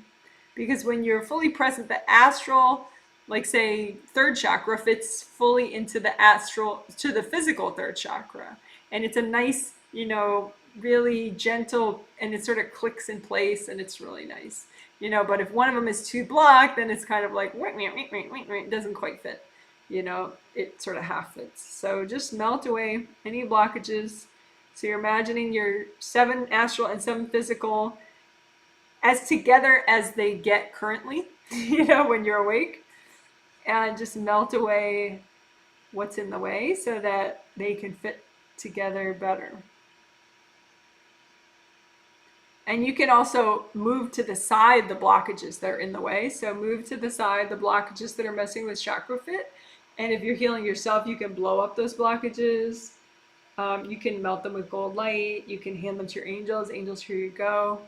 Because when you're fully present, the astral, like say 3rd chakra, fits fully into the astral, to the physical 3rd chakra. And it's a nice, really gentle, and it sort of clicks in place, and it's really nice. But if one of them is too blocked, then it's kind of like, it doesn't quite fit. It sort of half fits. So just melt away any blockages. So you're imagining your 7 astral and 7 physical as together as they get currently, when you're awake, and just melt away what's in the way so that they can fit together better. And you can also move to the side the blockages that are in the way. So move to the side the blockages that are messing with Chakra Fit. And if you're healing yourself, you can blow up those blockages. You can melt them with gold light. You can hand them to your angels. Angels, here you go.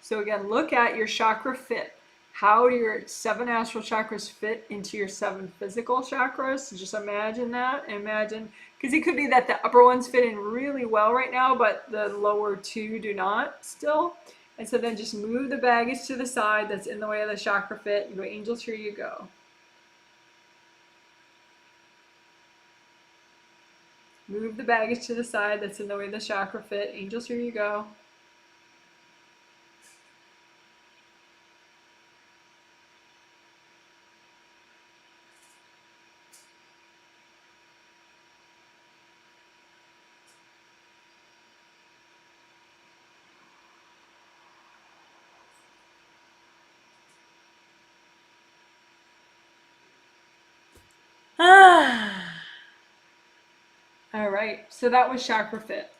So again, look at your Chakra Fit. How do your 7 astral chakras fit into your 7 physical chakras? So just imagine that. Because it could be that the upper ones fit in really well right now, but the lower 2 do not still. And so then just move the baggage to the side that's in the way of the Chakra Fit. You go, angels, here you go. Move the baggage to the side that's in the way of the Chakra Fit. Angels, here you go. All right, so that was Chakra Fit.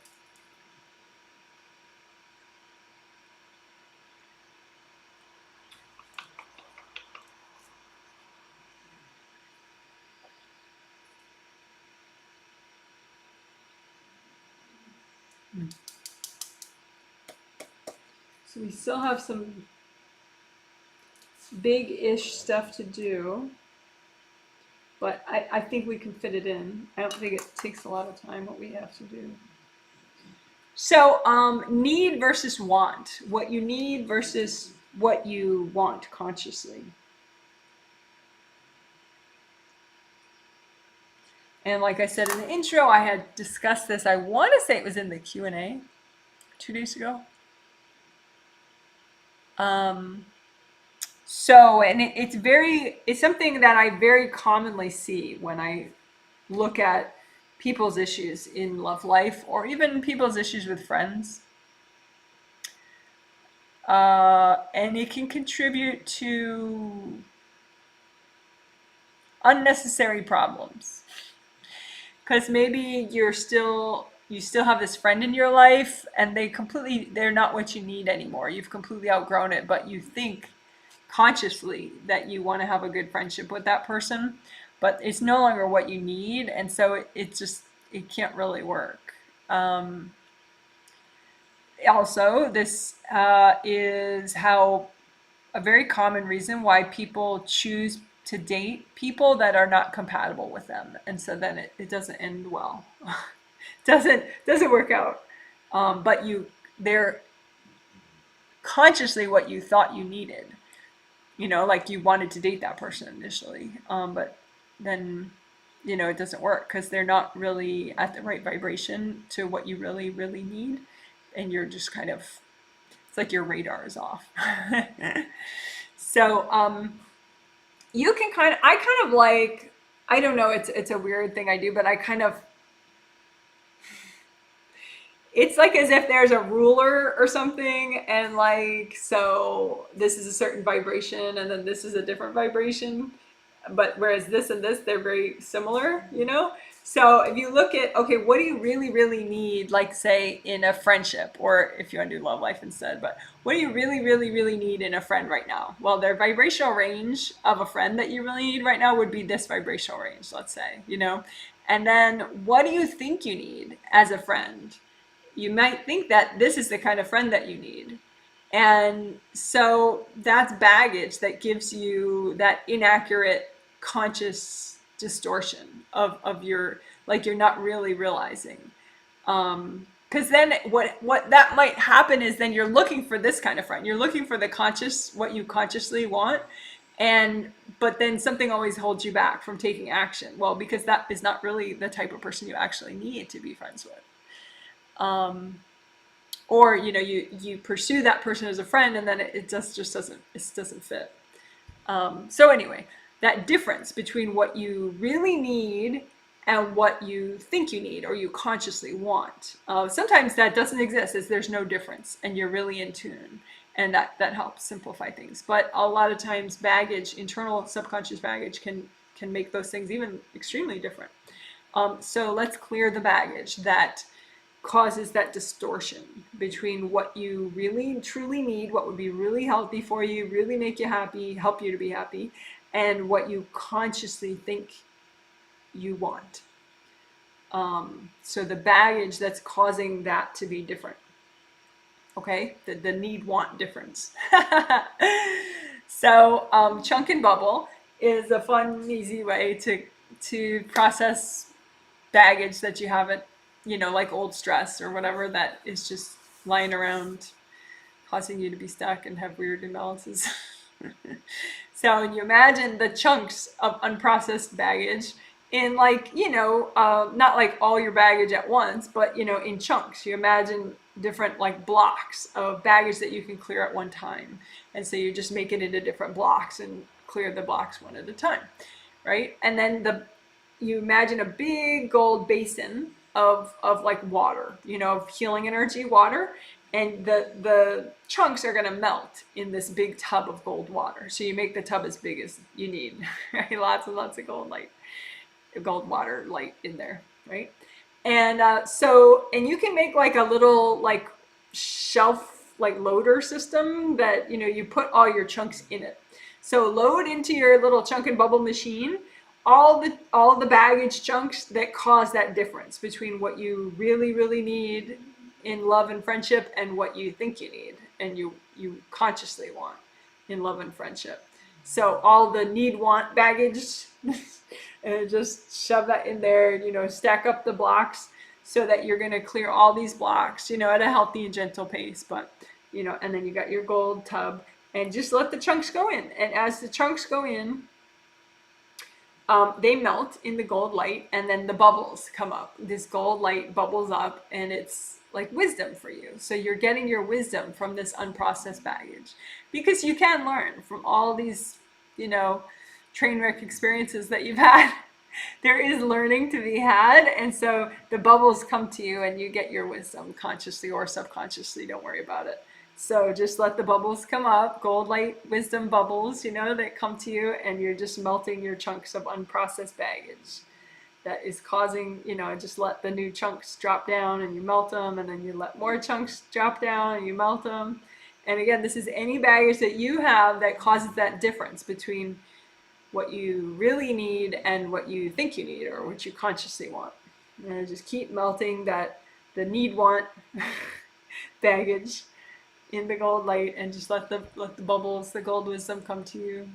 So we still have some big-ish stuff to do, but I think we can fit it in. I don't think it takes a lot of time what we have to do. So need versus want. What you need versus what you want consciously. And like I said in the intro, I had discussed this. I want to say it was in the Q&A 2 days ago. So, and it's something that I very commonly see when I look at people's issues in love life or even people's issues with friends. And it can contribute to unnecessary problems. Because maybe you still have this friend in your life and they're not what you need anymore. You've completely outgrown it, but you think consciously that you want to have a good friendship with that person, but it's no longer what you need, and so it can't really work. Also, this is how a very common reason why people choose to date people that are not compatible with them, and so then it doesn't end well. doesn't work out. But they're consciously what you thought you needed. Like you wanted to date that person initially, but then it doesn't work because they're not really at the right vibration to what you really, really need, and you're just it's like your radar is off. So you can I kind of like, I don't know, it's a weird thing I do, but I kind of, it's like as if there's a ruler or something, and like, so this is a certain vibration and then this is a different vibration, but whereas this and this, they're very similar, So if you look at, okay, what do you really, really need, like say in a friendship, or if you want to do love life instead, but what do you really, really, really need in a friend right now? Well, their vibrational range of a friend that you really need right now would be this vibrational range, let's say, and then what do you think you need as a friend? You might think that this is the kind of friend that you need. And so that's baggage that gives you that inaccurate conscious distortion of your, like you're not really realizing. Because then what that might happen is then you're looking for this kind of friend. You're looking for the conscious, what you consciously want. But then something always holds you back from taking action. Well, because that is not really the type of person you actually need to be friends with. Or you pursue that person as a friend and then it just doesn't fit. So anyway, that difference between what you really need and what you think you need or you consciously want, sometimes that doesn't exist, as there's no difference and you're really in tune, and that helps simplify things. But a lot of times baggage, internal subconscious baggage, can make those things even extremely different. So let's clear the baggage that causes that distortion between what you really truly need, what would be really healthy for you, really make you happy, help you to be happy, and what you consciously think you want. So the baggage that's causing that to be different. Okay, the need-want difference. So chunk and bubble is a fun, easy way to process baggage that you haven't, like old stress or whatever that is just lying around causing you to be stuck and have weird imbalances. So you imagine the chunks of unprocessed baggage in not like all your baggage at once, but in chunks. You imagine different like blocks of baggage that you can clear at one time. And so you just make it into different blocks and clear the blocks one at a time, right? And then you imagine a big gold basin of like water, of healing energy water, and the chunks are going to melt in this big tub of gold water. So you make the tub as big as you need, right? Lots and lots of gold water light in there, right? And and you can make like a little like shelf like loader system that you put all your chunks in it. So load into your little chunk and bubble machine all the baggage chunks that cause that difference between what you really, really need in love and friendship and what you think you need and you consciously want in love and friendship. So all the need-want baggage, and just shove that in there, stack up the blocks so that you're going to clear all these blocks, at a healthy and gentle pace. But, and then you got your gold tub, and just let the chunks go in. And as the chunks go in, they melt in the gold light, and then the bubbles come up. This gold light bubbles up, and it's like wisdom for you. So you're getting your wisdom from this unprocessed baggage, because you can learn from all these, train wreck experiences that you've had. There is learning to be had, and so the bubbles come to you, and you get your wisdom consciously or subconsciously. Don't worry about it. So just let the bubbles come up, gold light wisdom bubbles, that come to you, and you're just melting your chunks of unprocessed baggage that is causing, just let the new chunks drop down, and you melt them, and then you let more chunks drop down and you melt them. And again, this is any baggage that you have that causes that difference between what you really need and what you think you need, or what you consciously want. And just keep melting the need want baggage in the gold light, and just let the bubbles, the gold wisdom, come to you.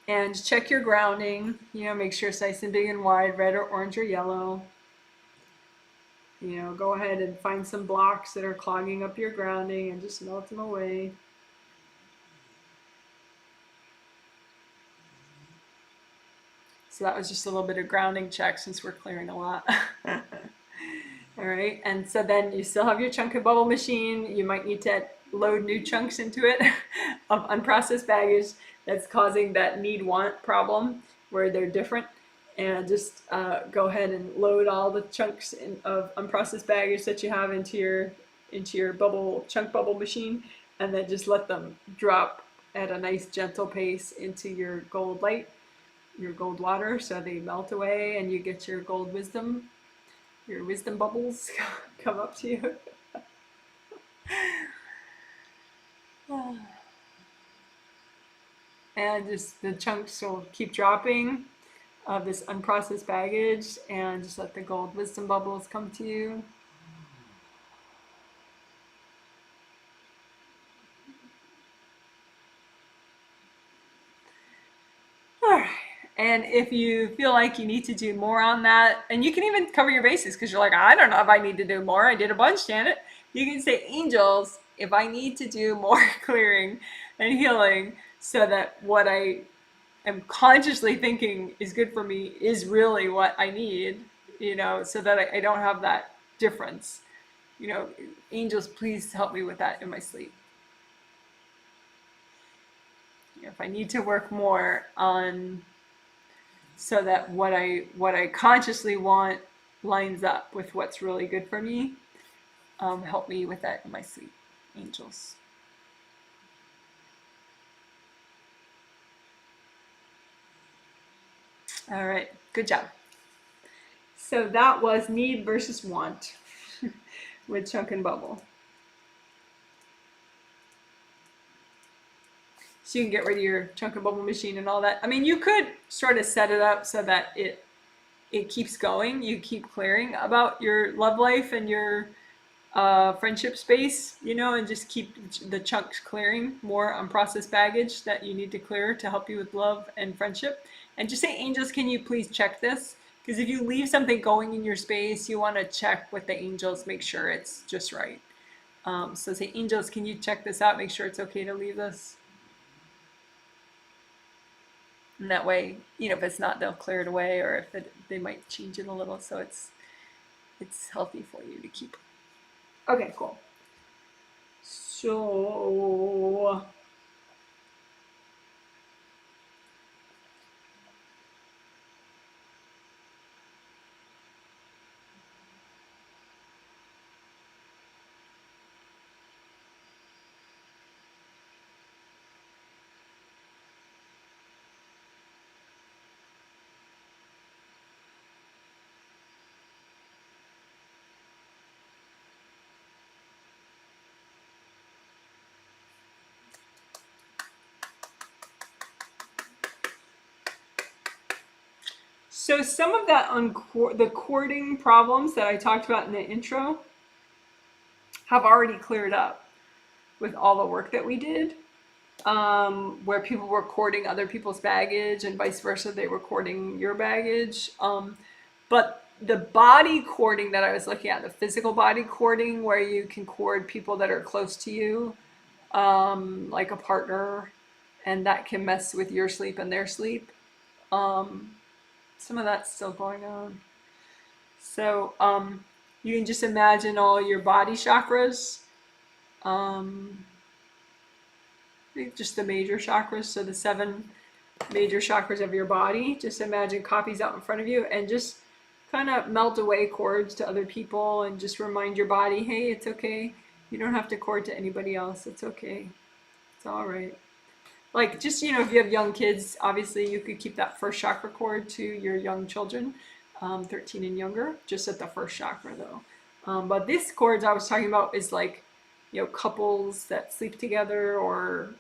And check your grounding, make sure it's nice and big and wide, red or orange or yellow. Go ahead and find some blocks that are clogging up your grounding and just melt them away. So that was just a little bit of grounding check, since we're clearing a lot. All right, and so then you still have your chunk and bubble machine. You might need to load new chunks into it of unprocessed baggage that's causing that need-want problem, where they're different. And just go ahead and load all the chunks of unprocessed baggage that you have into your chunk bubble machine, and then just let them drop at a nice gentle pace into your gold light, your gold water, so they melt away, and you get your gold wisdom. Your wisdom bubbles come up to you. And just the chunks will keep dropping of this unprocessed baggage, and just let the gold wisdom bubbles come to you. All right. And if you feel like you need to do more on that, and you can even cover your bases, because you're like, I don't know if I need to do more. I did a bunch, Janet. You can say, angels, if I need to do more clearing and healing, so that what I am consciously thinking is good for me is really what I need, so that I don't have that difference. Angels, please help me with that in my sleep. If I need to work more on, so that what I consciously want lines up with what's really good for me, help me with that in my sleep, angels. All right, good job. So that was need versus want with chunk and bubble. So you can get rid of your chunk and bubble machine and all that. I mean, you could sort of set it up so that it keeps going. You keep clearing about your love life and your friendship space, and just keep the chunks clearing, more unprocessed baggage that you need to clear to help you with love and friendship. And just say, angels, can you please check this? Because if you leave something going in your space, you want to check with the angels, make sure it's just right. So say, angels, can you check this out? Make sure it's okay to leave this. And that way, if it's not, they'll clear it away, or if they might change it a little, so it's healthy for you to keep. Okay, cool. So some of that the cording problems that I talked about in the intro have already cleared up with all the work that we did, where people were cording other people's baggage and vice versa. They were cording your baggage. But the body cording that I was looking at, the physical body cording, where you can cord people that are close to you, like a partner, and that can mess with your sleep and their sleep. Um, some of that's still going on. So you can just imagine all your body chakras, um, just the major chakras, so the 7 major chakras of your body. Just imagine copies out in front of you and just kind of melt away cords to other people and just remind your body, hey, it's okay. You don't have to cord to anybody else. It's okay. It's all right. Like, just, if you have young kids, obviously you could keep that first chakra cord to your young children, 13 and younger, just at the first chakra though. But this cords I was talking about is like, couples that sleep together, or,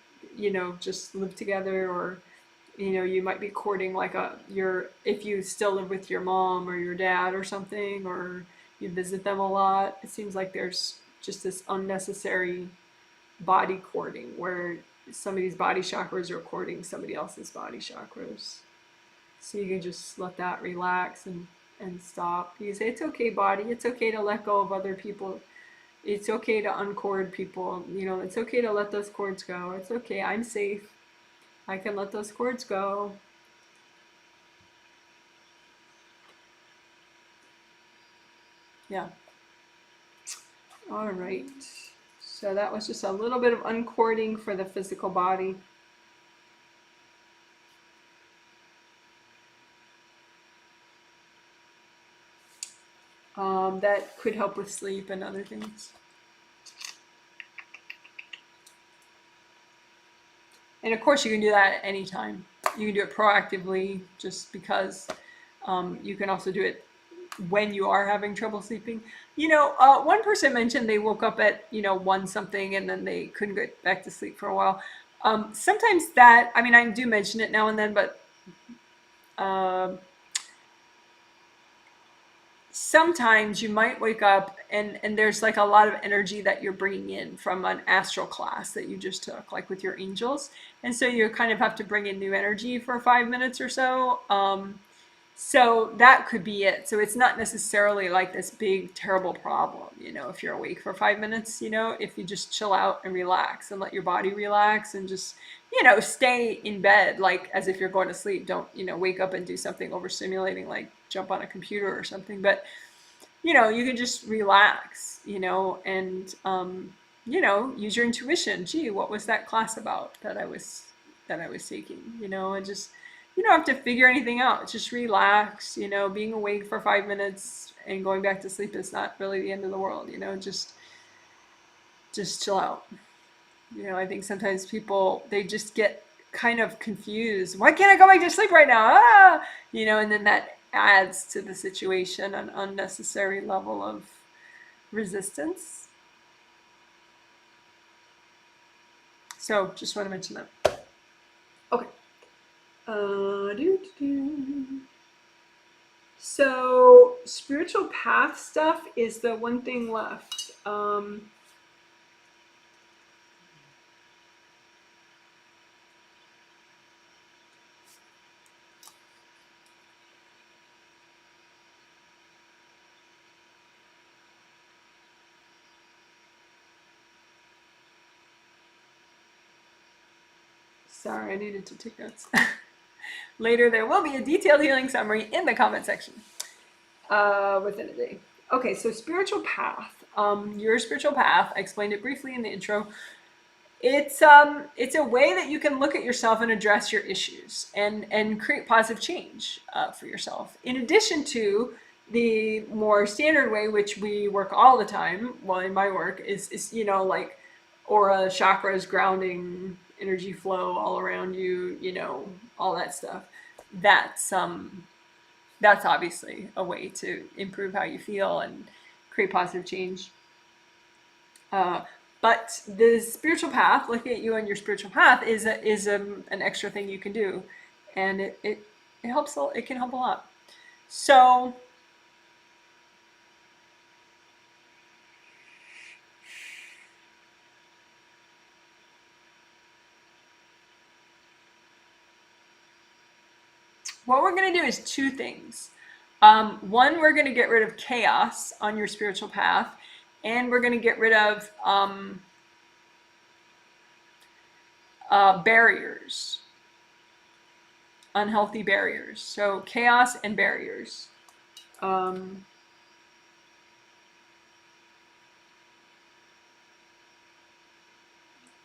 just live together, or, you might be courting like if you still live with your mom or your dad or something, or you visit them a lot. It seems like there's just this unnecessary body cording where some of these body chakras are cording somebody else's body chakras. So you can just let that relax and stop. You say, it's okay, body. It's okay to let go of other people. It's okay to uncord people. It's okay to let those cords go. It's okay. I'm safe. I can let those cords go. Yeah. All right. So that was just a little bit of uncording for the physical body. That could help with sleep and other things. And of course, you can do that at any time. You can do it proactively, just because you can also do it when you are having trouble sleeping. One person mentioned they woke up at 1 something and then they couldn't get back to sleep for a while. Sometimes that, I do mention it now and then, but sometimes you might wake up and there's like a lot of energy that you're bringing in from an astral class that you just took, like with your angels. And so you kind of have to bring in new energy for 5 minutes or so. So that could be it. So it's not necessarily like this big, terrible problem, if you're awake for 5 minutes, if you just chill out and relax and let your body relax and just, stay in bed, like as if you're going to sleep. Don't, wake up and do something overstimulating, like jump on a computer or something. But, you can just relax, and, use your intuition. Gee, what was that class about that I was taking, and just, you don't have to figure anything out. Just relax, being awake for 5 minutes and going back to sleep is not really the end of the world, just chill out. I think sometimes people, they just get kind of confused. Why can't I go back to sleep right now? Ah! And then that adds to the situation an unnecessary level of resistance. So just want to mention that. Okay. So spiritual path stuff is the one thing left. Sorry, I needed to take notes. Later, there will be a detailed healing summary in the comment section within a day. Okay, so spiritual path. Your spiritual path, I explained it briefly in the intro. It's a way that you can look at yourself and address your issues and create positive change for yourself. In addition to the more standard way, which we work all the time, well, in my work, is like aura, chakras, grounding, energy flow all around you, all that stuff. That's obviously a way to improve how you feel and create positive change. But the spiritual path, looking at you on your spiritual path, is an extra thing you can do, and it helps. It can help a lot. So what we're going to do is 2 things. One, we're going to get rid of chaos on your spiritual path, and we're going to get rid of barriers, unhealthy barriers. So chaos and barriers.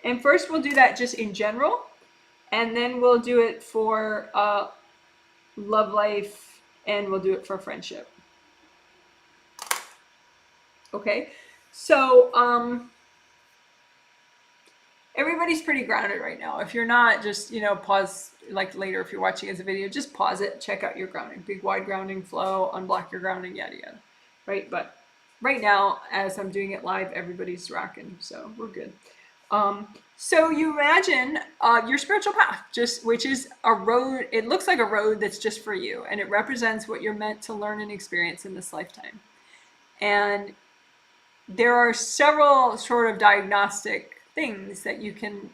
And first we'll do that just in general, and then we'll do it for love life, and we'll do it for friendship. Okay, so everybody's pretty grounded right now. If you're not, just, pause, like later if you're watching as a video, just pause it, check out your grounding, big wide grounding flow, unblock your grounding, yada yada, right? But right now, as I'm doing it live, everybody's rocking, so we're good. So you imagine your spiritual path, which is a road. It looks like a road that's just for you, and it represents what you're meant to learn and experience in this lifetime. And there are several sort of diagnostic things that you can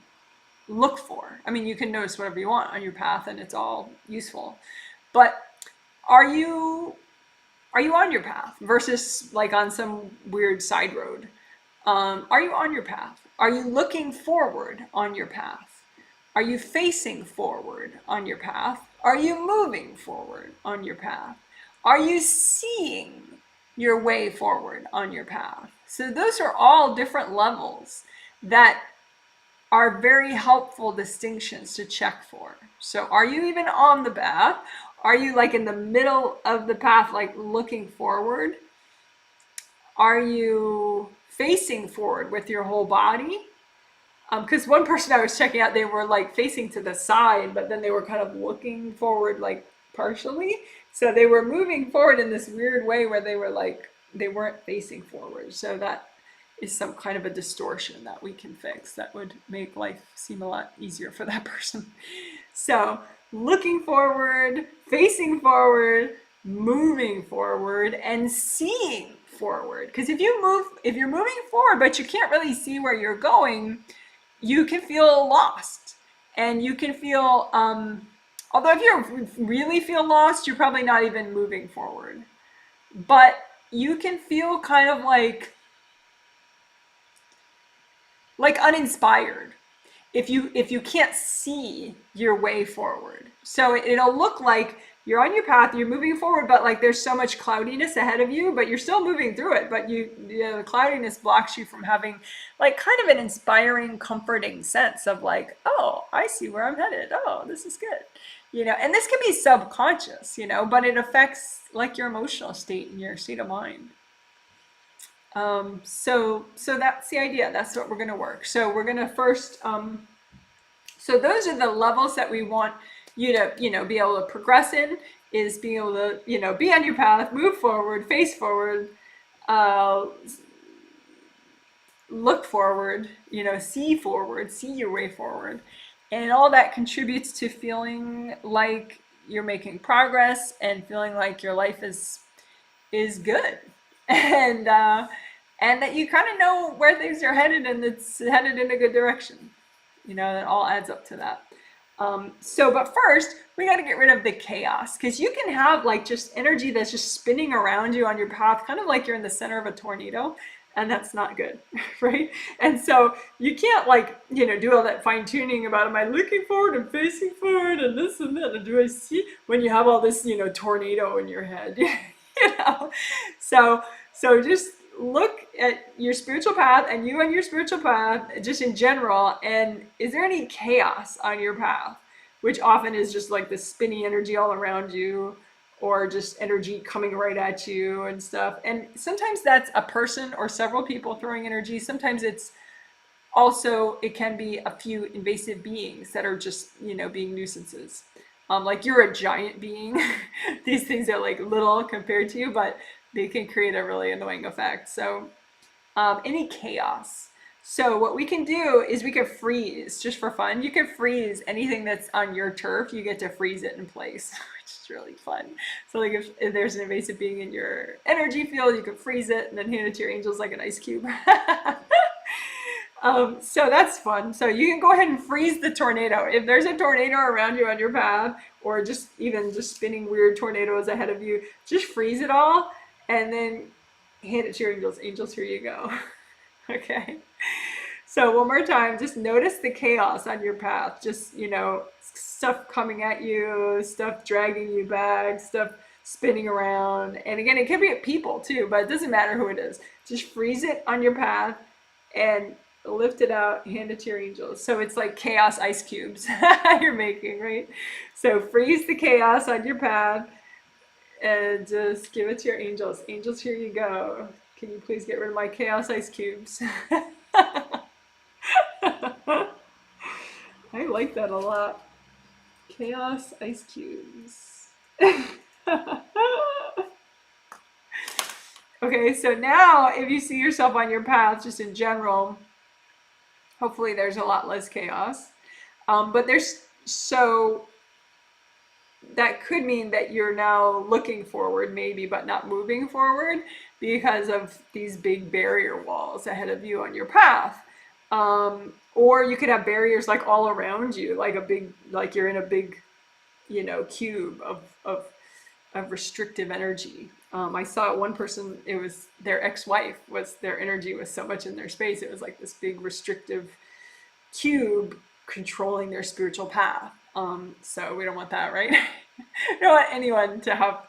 look for. I mean, you can notice whatever you want on your path, and it's all useful. But are you on your path versus like on some weird side road? Are you on your path? Are you looking forward on your path? Are you facing forward on your path? Are you moving forward on your path? Are you seeing your way forward on your path? So those are all different levels that are very helpful distinctions to check for. So are you even on the path? Are you like in the middle of the path, like looking forward? Are you facing forward with your whole body? Because one person I was checking out, they were like facing to the side, but then they were kind of looking forward like partially. So they were moving forward in this weird way where they were like, they weren't facing forward. So that is some kind of a distortion that we can fix that would make life seem a lot easier for that person. So looking forward, facing forward, moving forward, and seeing forward. Because if you're moving forward but you can't really see where you're going, you can feel lost. And you can feel although if you really feel lost, you're probably not even moving forward. But you can feel kind of like uninspired if you can't see your way forward. So it'll look like you're on your path, you're moving forward, but like there's so much cloudiness ahead of you, but you're still moving through it. But the cloudiness blocks you from having like kind of an inspiring, comforting sense of like, oh, I see where I'm headed. Oh, this is good. And this can be subconscious, but it affects like your emotional state and your state of mind. So that's the idea. That's what we're going to work. So we're going to first, so those are the levels that we want you to, be able to progress in, is being able to, be on your path, move forward, face forward, look forward, see forward, see your way forward. And all that contributes to feeling like you're making progress and feeling like your life is good. And that you kind of know where things are headed, and it's headed in a good direction. That all adds up to that. But first, we got to get rid of the chaos, because you can have like just energy that's just spinning around you on your path, kind of like you're in the center of a tornado, and that's not good, right? And so you can't like, do all that fine tuning about, am I looking forward and facing forward and this and that, and do I see, when you have all this, tornado in your head, So just look at your spiritual path and you on your spiritual path, just in general, and is there any chaos on your path, which often is just like the spinny energy all around you, or just energy coming right at you and stuff. And sometimes that's a person or several people throwing energy. Sometimes it's also, it can be a few invasive beings that are just, being nuisances. Like you're a giant being. These things are like little compared to you, but they can create a really annoying effect. So any chaos. So what we can do is we can freeze, just for fun. You can freeze anything that's on your turf. You get to freeze it in place, which is really fun. So like if there's an invasive being in your energy field, you can freeze it and then hand it to your angels like an ice cube. So that's fun. So you can go ahead and freeze the tornado. If there's a tornado around you on your path, or just even just spinning weird tornadoes ahead of you, just freeze it all and then hand it to your angels. Angels, here you go. Okay. So one more time, just notice the chaos on your path. Just, stuff coming at you, stuff dragging you back, stuff spinning around. And again, it can be people too, but it doesn't matter who it is. Just freeze it on your path and lift it out, hand it to your angels. So it's like chaos ice cubes you're making, right? So freeze the chaos on your path and just give it to your angels. Angels, here you go. Can you please get rid of my chaos ice cubes? I like that a lot. Chaos ice cubes. Okay, so now if you see yourself on your path, just in general, hopefully there's a lot less chaos. But so that could mean that you're now looking forward maybe, but not moving forward because of these big barrier walls ahead of you on your path. Or you could have barriers like all around you, like you're in a big, cube of restrictive energy. I saw one person, it was their ex-wife, their energy was so much in their space. It was like this big restrictive cube controlling their spiritual path. So we don't want that, right? We don't want anyone to have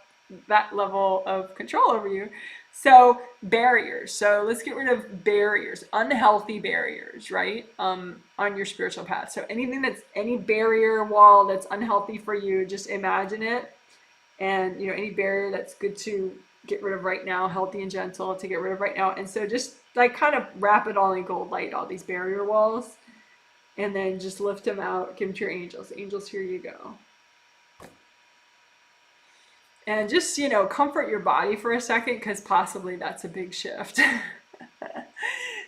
that level of control over you. So barriers. So let's get rid of barriers, unhealthy barriers, right? On your spiritual path. So any barrier wall that's unhealthy for you, just imagine it. And, any barrier that's good to get rid of right now, healthy and gentle to get rid of right now. And so just like kind of wrap it all in gold light, all these barrier walls, and then just lift them out, give them to your angels. Angels, here you go. And just, comfort your body for a second, because possibly that's a big shift.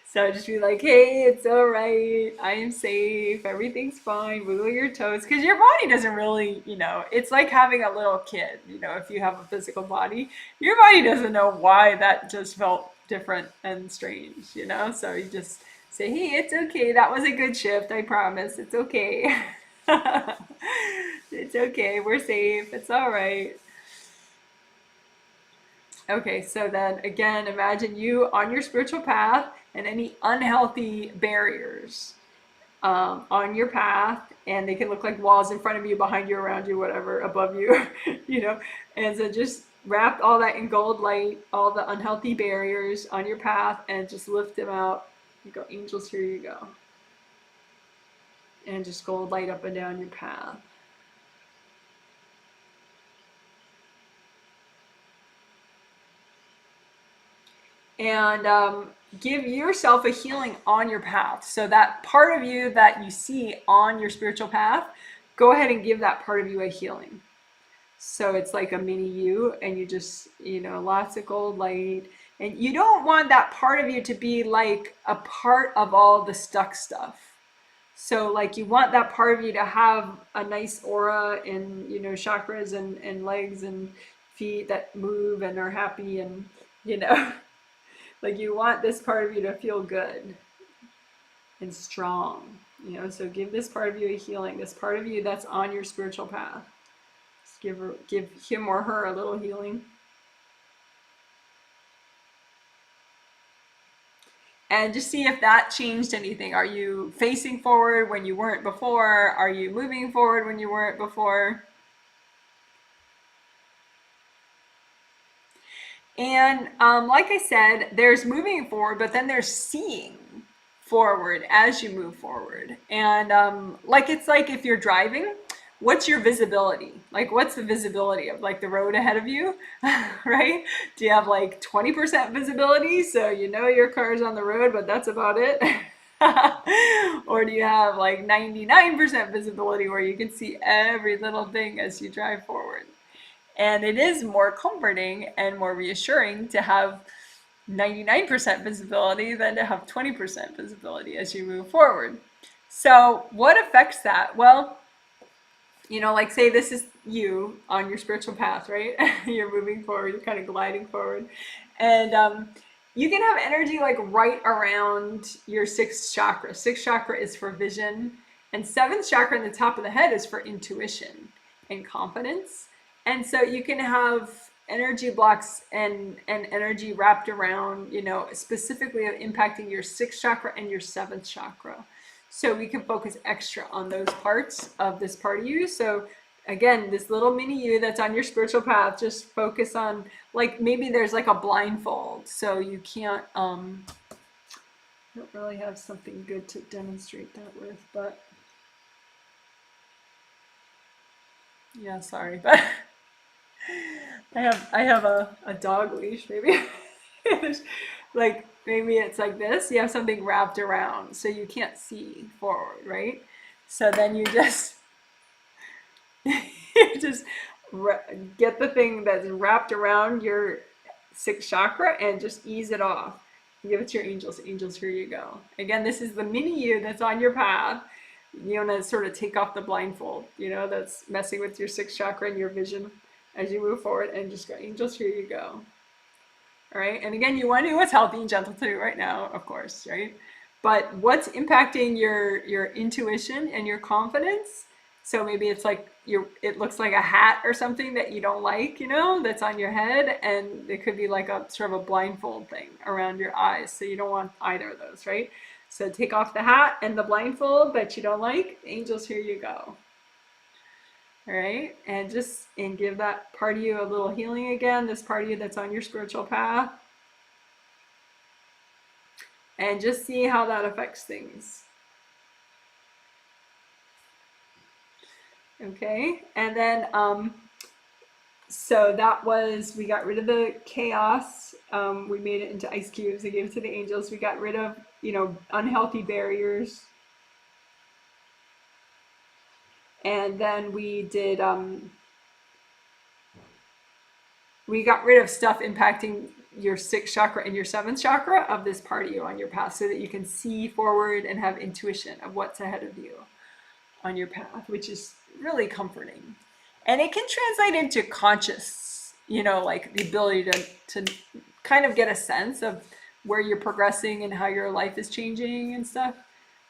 So just be like, hey, it's all right. I am safe. Everything's fine. Wiggle your toes. Because your body doesn't really, it's like having a little kid. If you have a physical body, your body doesn't know why that just felt different and strange, So you just say, hey, it's okay. That was a good shift. I promise. It's okay. It's okay. We're safe. It's all right. Okay, so then again, imagine you on your spiritual path and any unhealthy barriers on your path, and they can look like walls in front of you, behind you, around you, whatever, above you, And so just wrap all that in gold light, all the unhealthy barriers on your path, and just lift them out. You go, angels, here you go. And just gold light up and down your path. And give yourself a healing on your path. So that part of you that you see on your spiritual path, go ahead and give that part of you a healing. So it's like a mini you, and you just, lots of gold light. And you don't want that part of you to be like a part of all the stuck stuff. So like you want that part of you to have a nice aura and, chakras and legs and feet that move and are happy and, like you want this part of you to feel good and strong, so give this part of you a healing, this part of you that's on your spiritual path. Just give him or her a little healing. And just see if that changed anything. Are you facing forward when you weren't before? Are you moving forward when you weren't before? And like I said, there's moving forward, but then there's seeing forward as you move forward. And it's like if you're driving, what's your visibility? Like, what's the visibility of like the road ahead of you, right? Do you have like 20% visibility? So your car's on the road, but that's about it. Or do you have like 99% visibility where you can see every little thing as you drive forward? And it is more comforting and more reassuring to have 99% visibility than to have 20% visibility as you move forward. So what affects that? Well, like say this is you on your spiritual path, right? You're moving forward, you're kind of gliding forward. And You can have energy like right around your sixth chakra. Sixth chakra is for vision, and seventh chakra in the top of the head is for intuition and confidence. And so you can have energy blocks and energy wrapped around, you know, specifically impacting your sixth chakra and your seventh chakra. So we can focus extra on those parts of this part of you. So again, this little mini you that's on your spiritual path, just focus on, like, maybe there's like a blindfold, so you can't, I don't really have something good to demonstrate that with, but yeah, sorry, but I have a dog leash, maybe. Like, maybe it's like this, you have something wrapped around, so you can't see forward, right? So then you just, you just get the thing that's wrapped around your sixth chakra and just ease it off. Give it to your angels. Angels, here you go. Again, this is the mini you that's on your path. You want to sort of take off the blindfold, you know, that's messing with your sixth chakra and your vision as you move forward, and just go, angels, here you go. All right. And again, you want to do what's healthy and gentle to do right now, of course, right? But what's impacting your intuition and your confidence? So maybe it's like it looks like a hat or something that you don't like, you know, that's on your head, and it could be like a sort of a blindfold thing around your eyes. So you don't want either of those, right? So take off the hat and the blindfold that you don't like. Angels, here you go. All right, and give that part of you a little healing again, this part of you that's on your spiritual path. And just see how that affects things. Okay, and then so that was, we got rid of the chaos. We made it into ice cubes and gave it to the angels. We got rid of, you know, unhealthy barriers. And then we did, we got rid of stuff impacting your sixth chakra and your seventh chakra of this part of you on your path, so that you can see forward and have intuition of what's ahead of you on your path, which is really comforting. And it can translate into conscious, you know, like the ability to kind of get a sense of where you're progressing and how your life is changing and stuff.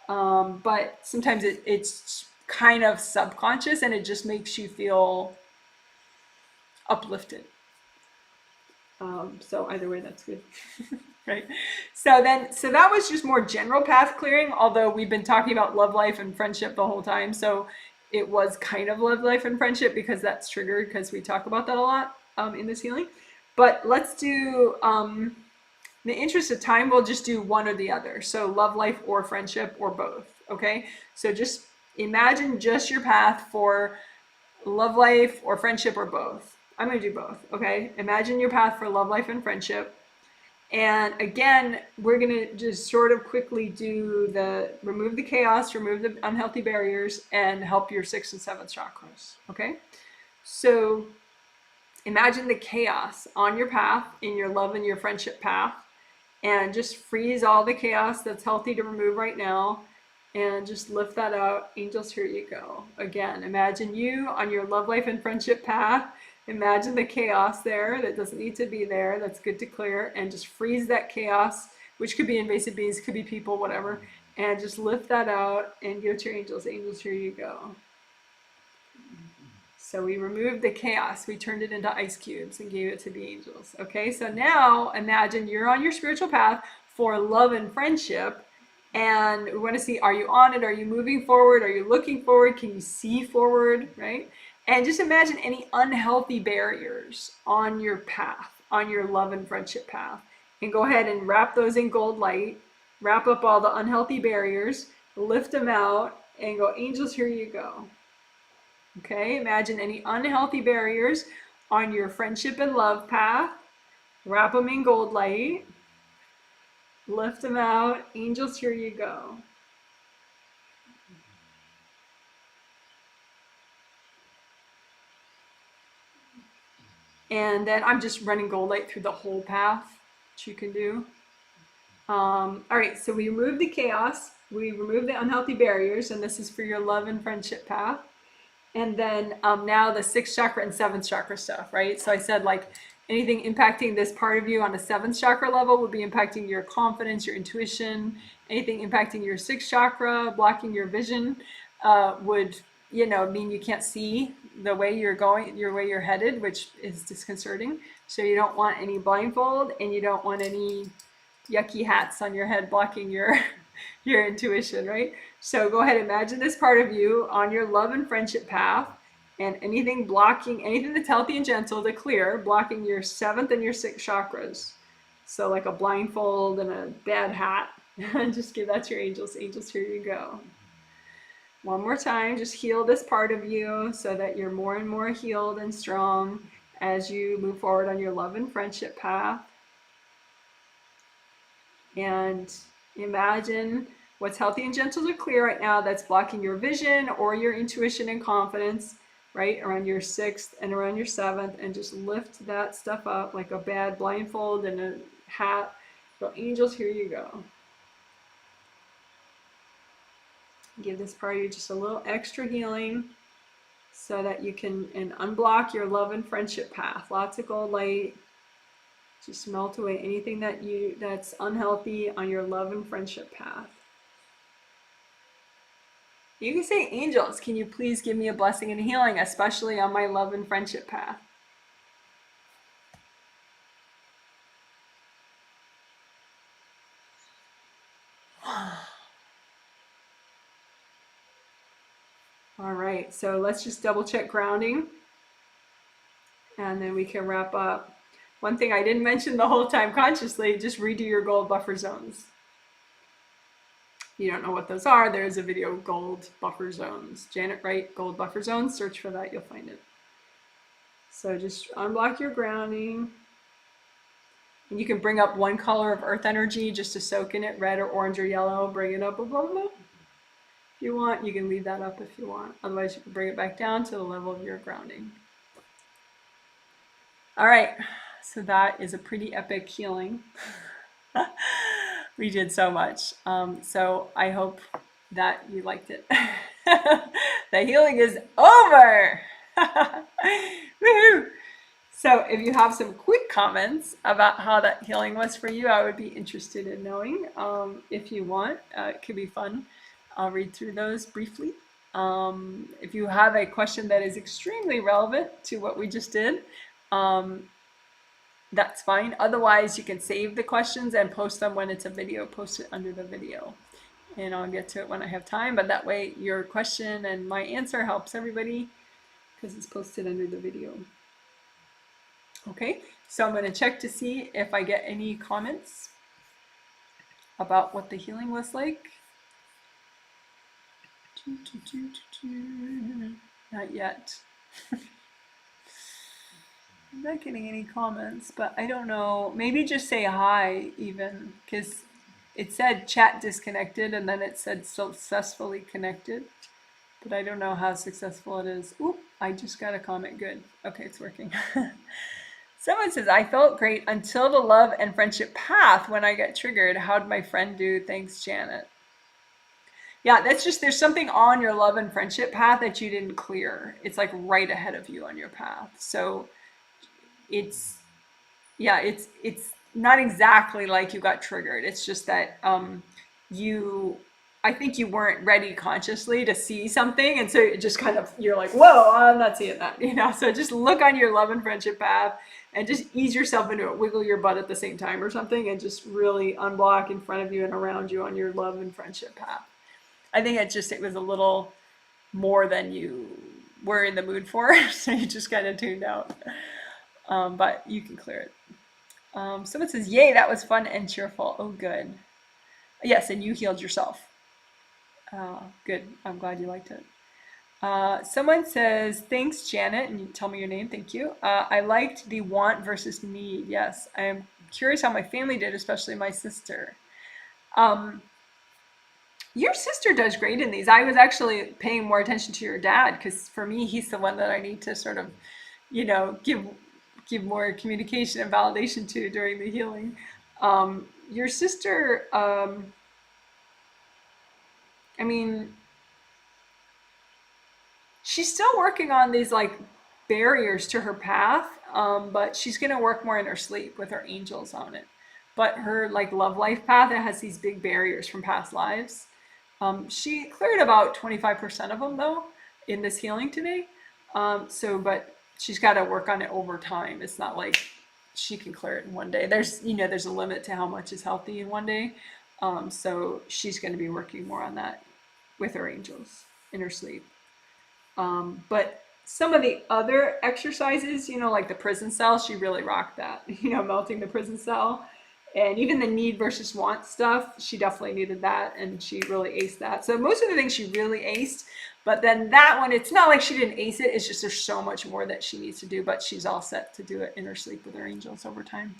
But sometimes it's kind of subconscious, and it just makes you feel uplifted. So either way, that's good. Right? So that was just more general path clearing, although we've been talking about love life and friendship the whole time. So it was kind of love life and friendship because that's triggered, because we talk about that a lot in this healing. But let's do, in the interest of time, we'll just do one or the other. So love life or friendship or both. Okay? So just imagine just your path for love life or friendship or both. I'm going to do both. Okay? Imagine your path for love life and friendship. And again, we're going to just sort of quickly do remove the chaos, remove the unhealthy barriers, and help your sixth and seventh chakras. Okay? So imagine the chaos on your path, in your love and your friendship path, and just freeze all the chaos that's healthy to remove right now, and just lift that out. Angels, here you go. Again, imagine you on your love life and friendship path. Imagine the chaos there that doesn't need to be there, that's good to clear, and just freeze that chaos, which could be invasive beings, could be people, whatever, and just lift that out and give it to your angels. Angels, here you go. So we removed the chaos, we turned it into ice cubes and gave it to the angels. Okay, so now imagine you're on your spiritual path for love and friendship, and we want to see, are you on it? Are you moving forward? Are you looking forward? Can you see forward, right? And just imagine any unhealthy barriers on your path, on your love and friendship path. And go ahead and wrap those in gold light. Wrap up all the unhealthy barriers. Lift them out and go, angels, here you go. Okay, imagine any unhealthy barriers on your friendship and love path. Wrap them in gold light. Lift them out. Angels, here you go. And then I'm just running gold light through the whole path, which you can do. All right, so we remove the chaos, we remove the unhealthy barriers, and this is for your love and friendship path. And then now the sixth chakra and seventh chakra stuff, right? So I said, like, Anything impacting this part of you on a 7th chakra level would be impacting your confidence, your intuition. Anything impacting your 6th chakra, blocking your vision, would, mean you can't see the way you're going, your way you're headed, which is disconcerting. So you don't want any blindfold, and you don't want any yucky hats on your head blocking your your intuition, right? So go ahead, imagine this part of you on your love and friendship path, and anything blocking, anything that's healthy and gentle to clear, blocking your 7th and your 6th chakras. So like a blindfold and a bad hat. Just give that to your angels. Angels, here you go. One more time, just heal this part of you so that you're more and more healed and strong as you move forward on your love and friendship path. And imagine what's healthy and gentle to clear right now that's blocking your vision or your intuition and confidence, right, around your 6th and around your 7th, and just lift that stuff up like a bad blindfold and a hat. So angels, here you go. Give this part of you just a little extra healing so that you can unblock your love and friendship path. Lots of gold light. Just melt away anything that's unhealthy on your love and friendship path. You can say, angels, can you please give me a blessing and healing, especially on my love and friendship path? All right, so let's just double check grounding, and then we can wrap up. One thing I didn't mention the whole time consciously, just redo your gold buffer zones. You don't know what those are, there's a video, gold buffer zones. Janet Wright, gold buffer zones, search for that, you'll find it. So just unblock your grounding. And you can bring up one color of earth energy just to soak in it, red or orange or yellow, bring it up above it. If you want, you can leave that up if you want. Otherwise, you can bring it back down to the level of your grounding. All right, so that is a pretty epic healing. We did so much. So I hope that you liked it. The healing is over. Woohoo! So if you have some quick comments about how that healing was for you, I would be interested in knowing. If you want, it could be fun. I'll read through those briefly. If you have a question that is extremely relevant to what we just did, that's fine. Otherwise, you can save the questions and post them when it's a video, post it under the video. And I'll get to it when I have time, but that way your question and my answer helps everybody because it's posted under the video. Okay, so I'm going to check to see if I get any comments about what the healing was like. Not yet. I'm not getting any comments, but I don't know. Maybe just say hi even, because it said chat disconnected and then it said successfully connected, but I don't know how successful it is. Oop, I just got a comment. Good. Okay, it's working. Someone says, I felt great until the love and friendship path when I got triggered. How'd my friend do? Thanks, Janet. Yeah, that's just, there's something on your love and friendship path that you didn't clear. It's like right ahead of you on your path. So it's, yeah, it's not exactly like you got triggered. It's just that I think you weren't ready consciously to see something, and so it just kind of, you're like, whoa, I'm not seeing that, so just look on your love and friendship path and just ease yourself into it, wiggle your butt at the same time or something, and just really unblock in front of you and around you on your love and friendship path. I think it was a little more than you were in the mood for, so you just kind of tuned out. But you can clear it. Someone says, yay, that was fun and cheerful. Oh, good. Yes, and you healed yourself. Good. I'm glad you liked it. Someone says, thanks, Janet, and you tell me your name. Thank you. I liked the want versus need. Yes, I am curious how my family did, especially my sister. Your sister does great in these. I was actually paying more attention to your dad because for me, he's the one that I need to sort of, give more communication and validation to during the healing. Your sister, she's still working on these like barriers to her path. but she's going to work more in her sleep with her angels on it. But her like love life path, it has these big barriers from past lives. She cleared about 25% of them though in this healing today. But she's got to work on it over time. It's not like she can clear it in one day. There's a limit to how much is healthy in one day. So she's going to be working more on that with her angels in her sleep. But some of the other exercises, like the prison cell, she really rocked that, melting the prison cell. And even the need versus want stuff, she definitely needed that, and she really aced that. So most of the things she really aced, but then that one, it's not like she didn't ace it, it's just there's so much more that she needs to do, but she's all set to do it in her sleep with her angels over time.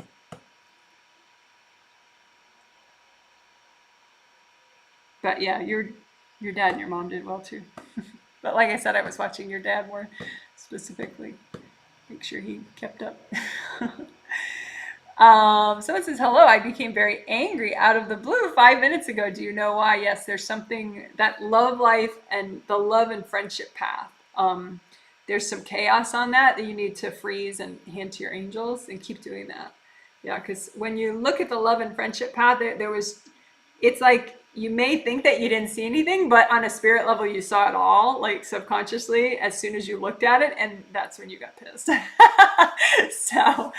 But yeah, your dad and your mom did well too. But like I said, I was watching your dad more specifically. Make sure he kept up. Someone says, hello, I became very angry out of the blue 5 minutes ago. Do you know why? Yes, there's something, that love life and the love and friendship path. There's some chaos on that you need to freeze and hand to your angels and keep doing that. Yeah, because when you look at the love and friendship path, it's like you may think that you didn't see anything, but on a spirit level, you saw it all, like subconsciously, as soon as you looked at it, and that's when you got pissed. So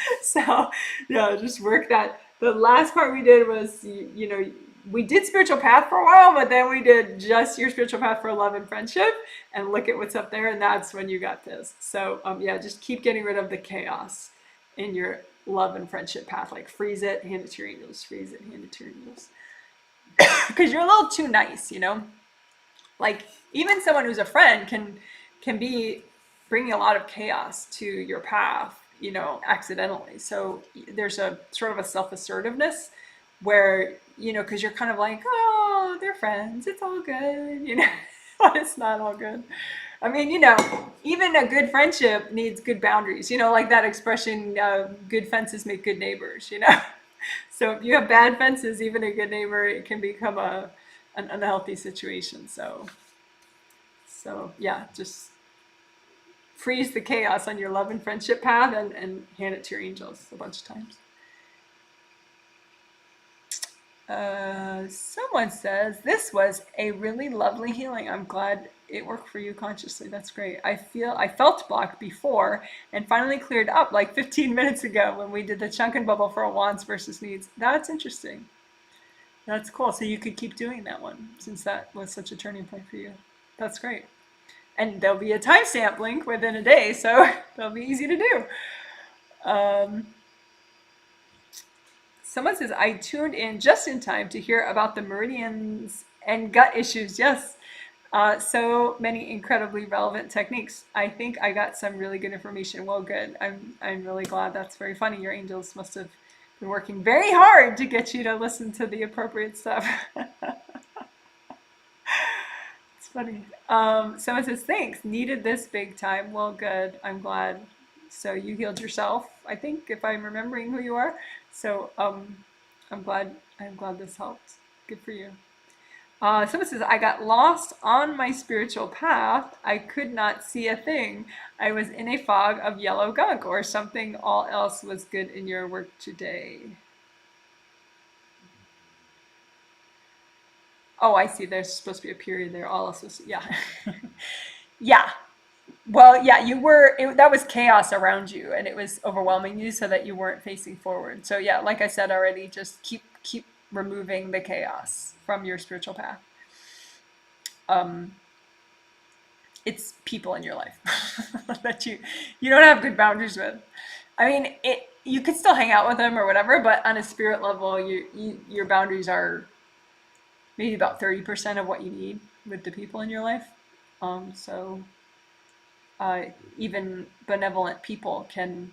yeah, just work that. The last part we did was, we did spiritual path for a while, but then we did just your spiritual path for love and friendship, and look at what's up there, and that's when you got pissed. So yeah, just keep getting rid of the chaos in your love and friendship path, like freeze it, hand it to your angels, freeze it, hand it to your angels. Because you're a little too nice, like even someone who's a friend can be bringing a lot of chaos to your path, accidentally. So there's a sort of a self-assertiveness where, because you're kind of like, oh, they're friends, it's all good, but it's not all good. I mean, even a good friendship needs good boundaries, like that expression, good fences make good neighbors, So if you have bad fences, even a good neighbor, it can become an unhealthy situation. So yeah, just freeze the chaos on your love and friendship path and hand it to your angels a bunch of times. Someone says, this was a really lovely healing. I'm glad it worked for you consciously. That's great. I felt blocked before and finally cleared up like 15 minutes ago when we did the chunk and bubble for wants versus needs. That's interesting. That's cool. So you could keep doing that one since that was such a turning point for you. That's great. And there'll be a timestamp link within a day, so that'll be easy to do. Someone says, I tuned in just in time to hear about the meridians and gut issues. Yes, so many incredibly relevant techniques. I think I got some really good information. Well, good. I'm really glad. That's very funny. Your angels must have been working very hard to get you to listen to the appropriate stuff. It's funny. Someone says, thanks. Needed this big time. Well, good. I'm glad. So you healed yourself, I think, if I'm remembering who you are. So I'm glad this helped. Good for you. Someone says, I got lost on my spiritual path. I could not see a thing. I was in a fog of yellow gunk or something. All else was good in your work today. Oh, I see. There's supposed to be a period there. All else was, yeah. Yeah. Well, yeah, that was chaos around you and it was overwhelming you so that you weren't facing forward. So yeah, like I said already, just keep removing the chaos from your spiritual path. It's people in your life that you don't have good boundaries with. I mean, you could still hang out with them or whatever, but on a spirit level, your boundaries are maybe about 30% of what you need with the people in your life. Even benevolent people can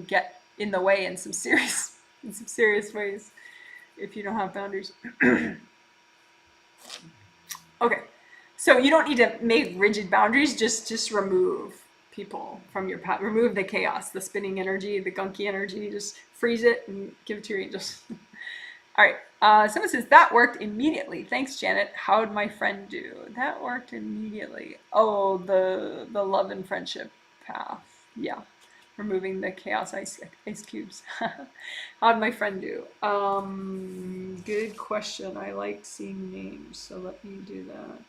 get in the way in some serious ways if you don't have boundaries. Okay, so you don't need to make rigid boundaries. Just remove people from your path. Remove the chaos, the spinning energy, the gunky energy. Just freeze it and give it to your angels. All right. Someone says, that worked immediately. Thanks, Janet. How'd my friend do? That worked immediately. Oh, the love and friendship path. Yeah, removing the chaos ice cubes. How'd my friend do? Good question. I like seeing names, so let me do that.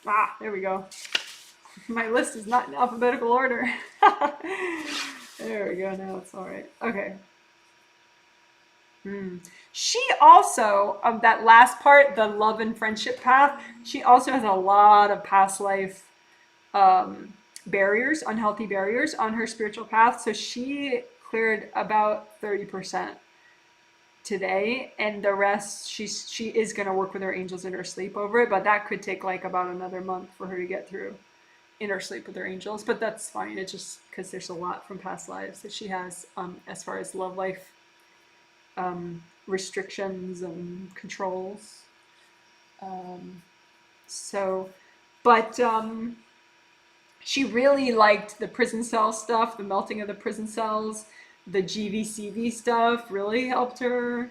Ah, there we go. My list is not in alphabetical order. There we go. Now it's all right. Okay. She also, of that last part, the love and friendship path, she also has a lot of past life barriers, unhealthy barriers on her spiritual path. So she cleared about 30% today, and the rest she is going to work with her angels in her sleep over it, but that could take like about another month for her to get through in her sleep with her angels. But that's fine. It's just because there's a lot from past lives that she has as far as love life restrictions and controls. So, but she really liked the prison cell stuff, the melting of the prison cells, the GVCV stuff really helped her.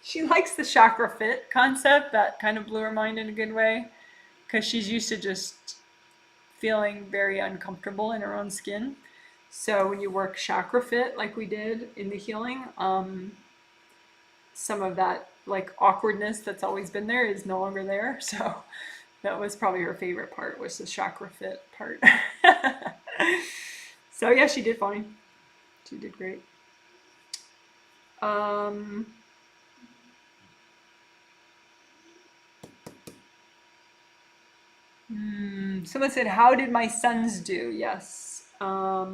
She likes the chakra fit concept. That kind of blew her mind in a good way because she's used to just feeling very uncomfortable in her own skin. So when you work chakra fit like we did in the healing, some of that like awkwardness that's always been there is no longer there. So that was probably her favorite part, was the chakra fit part. So yeah, she did fine. She did great. Someone said, how did my sons do? Yes. I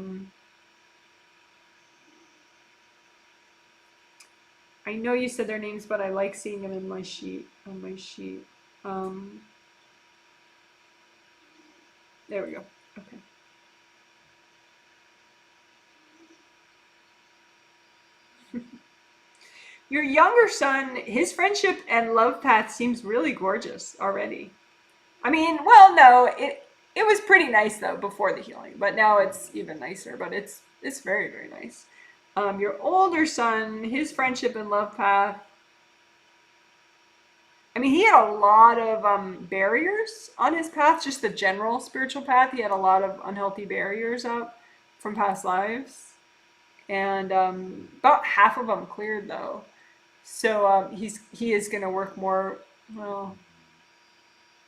know you said their names, but I like seeing them in my sheet, on my sheet. There we go. Okay. Your younger son, his friendship and love path seems really gorgeous already. I mean, well, no, it was pretty nice though before the healing, but now it's even nicer. But it's very very nice. Your older son, his friendship and love path. I mean, he had a lot of barriers on his path, just the general spiritual path. He had a lot of unhealthy barriers up from past lives, and about half of them cleared though. So he is going to work more. Well,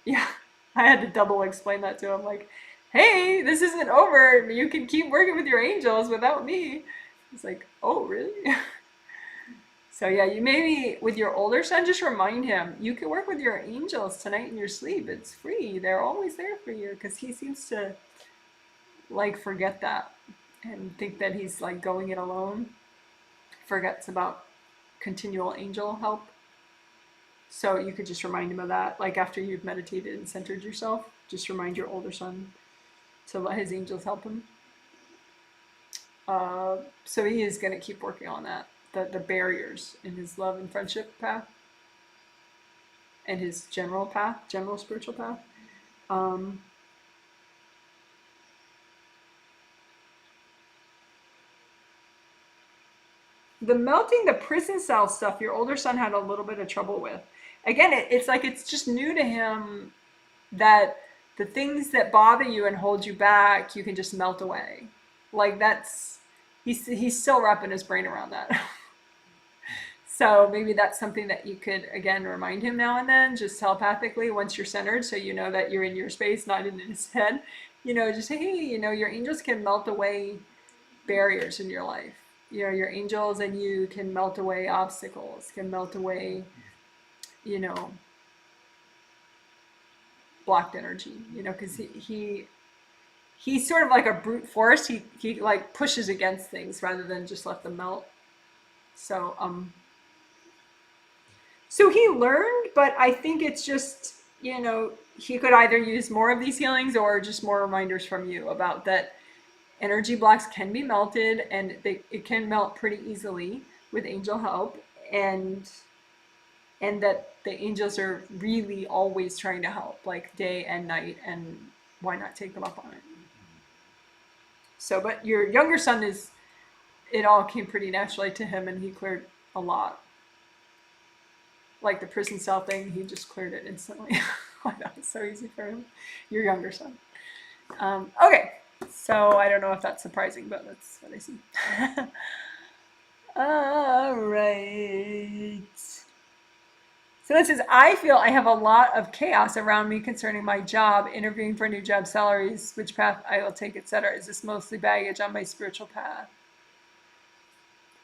yeah, I had to double explain that to him. Like, hey, this isn't over. You can keep working with your angels without me. He's like, oh, really? So yeah, you maybe with your older son, just remind him you can work with your angels tonight in your sleep. It's free. They're always there for you, because he seems to like forget that and think that he's like going it alone. Forgets about continual angel help. So you could just remind him of that. Like after you've meditated and centered yourself, just remind your older son to let his angels help him. So he is going to keep working on that. The barriers in his love and friendship path and his general path, general spiritual path. The melting the prison cell stuff, your older son had a little bit of trouble with. Again, it's like it's just new to him that the things that bother you and hold you back, you can just melt away. Like he's still wrapping his brain around that. So maybe that's something that you could, again, remind him now and then, just telepathically once you're centered, so you know that you're in your space, not in his head. Just say, hey, your angels can melt away barriers in your life. Your angels and you can melt away obstacles, can melt away, blocked energy, because he's sort of like a brute force. He like pushes against things rather than just let them melt. So he learned, but I think it's just, he could either use more of these healings or just more reminders from you about that energy blocks can be melted, and it can melt pretty easily with angel help, and that the angels are really always trying to help, like day and night, and why not take them up on it? So, but your younger son it all came pretty naturally to him, and he cleared a lot. Like the prison cell thing, he just cleared it instantly. I know, it's so easy for him. Your younger son. Okay, so I don't know if that's surprising, but that's what I see. All right. So this is, I feel I have a lot of chaos around me concerning my job, interviewing for new job salaries, which path I will take, etc. Is this mostly baggage on my spiritual path?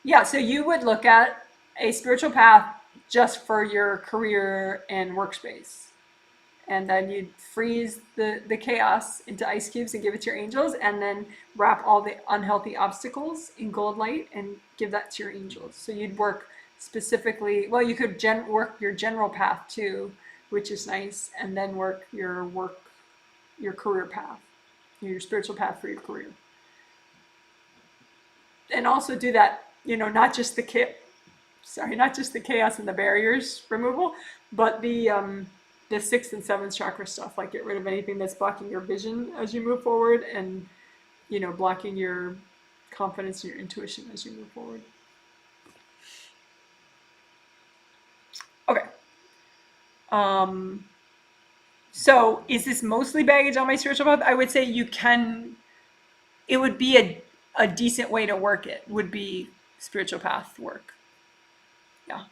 Yeah, so you would look at a spiritual path just for your career and workspace. And then you'd freeze the chaos into ice cubes and give it to your angels, and then wrap all the unhealthy obstacles in gold light and give that to your angels. So you'd work specifically, well, you could work your general path too, which is nice, and then work your career path, your spiritual path for your career. And also do that, not just the chaos and the barriers removal, but the 6th and 7th chakra stuff, like get rid of anything that's blocking your vision as you move forward, and blocking your confidence and your intuition as you move forward. Okay. So is this mostly baggage on my spiritual path? I would say it would be a decent way to work it, would be spiritual path work. Yeah.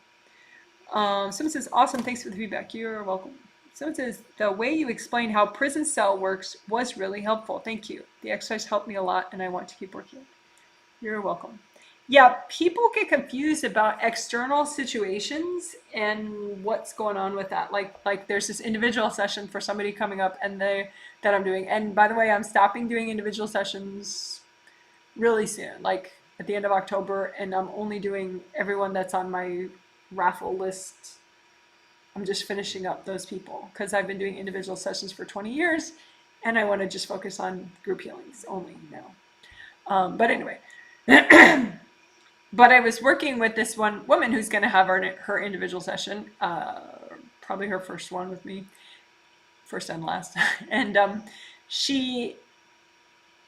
Someone says, awesome, thanks for the feedback. You're welcome. Someone says, the way you explained how prison cell works was really helpful. Thank you. The exercise helped me a lot, and I want to keep working. You're welcome. Yeah, people get confused about external situations and what's going on with that. Like there's this individual session for somebody coming up that I'm doing. And by the way, I'm stopping doing individual sessions really soon, like at the end of October, and I'm only doing everyone that's on my raffle list. I'm just finishing up those people because I've been doing individual sessions for 20 years, and I want to just focus on group healings only now. But anyway, but I was working with this one woman who's going to have her individual session, probably her first one with me, first and last. And she,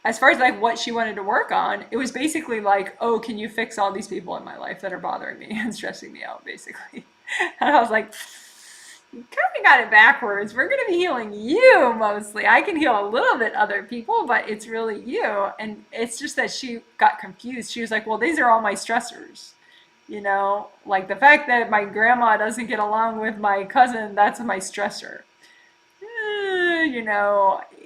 as far as like what she wanted to work on, it was basically like, oh, can you fix all these people in my life that are bothering me and stressing me out, basically. And I was like, you kind of got it backwards. We're going to be healing you mostly. I can heal a little bit other people, but it's really you. And it's just that she got confused. She was like, well, these are all my stressors. Like the fact that my grandma doesn't get along with my cousin, that's my stressor.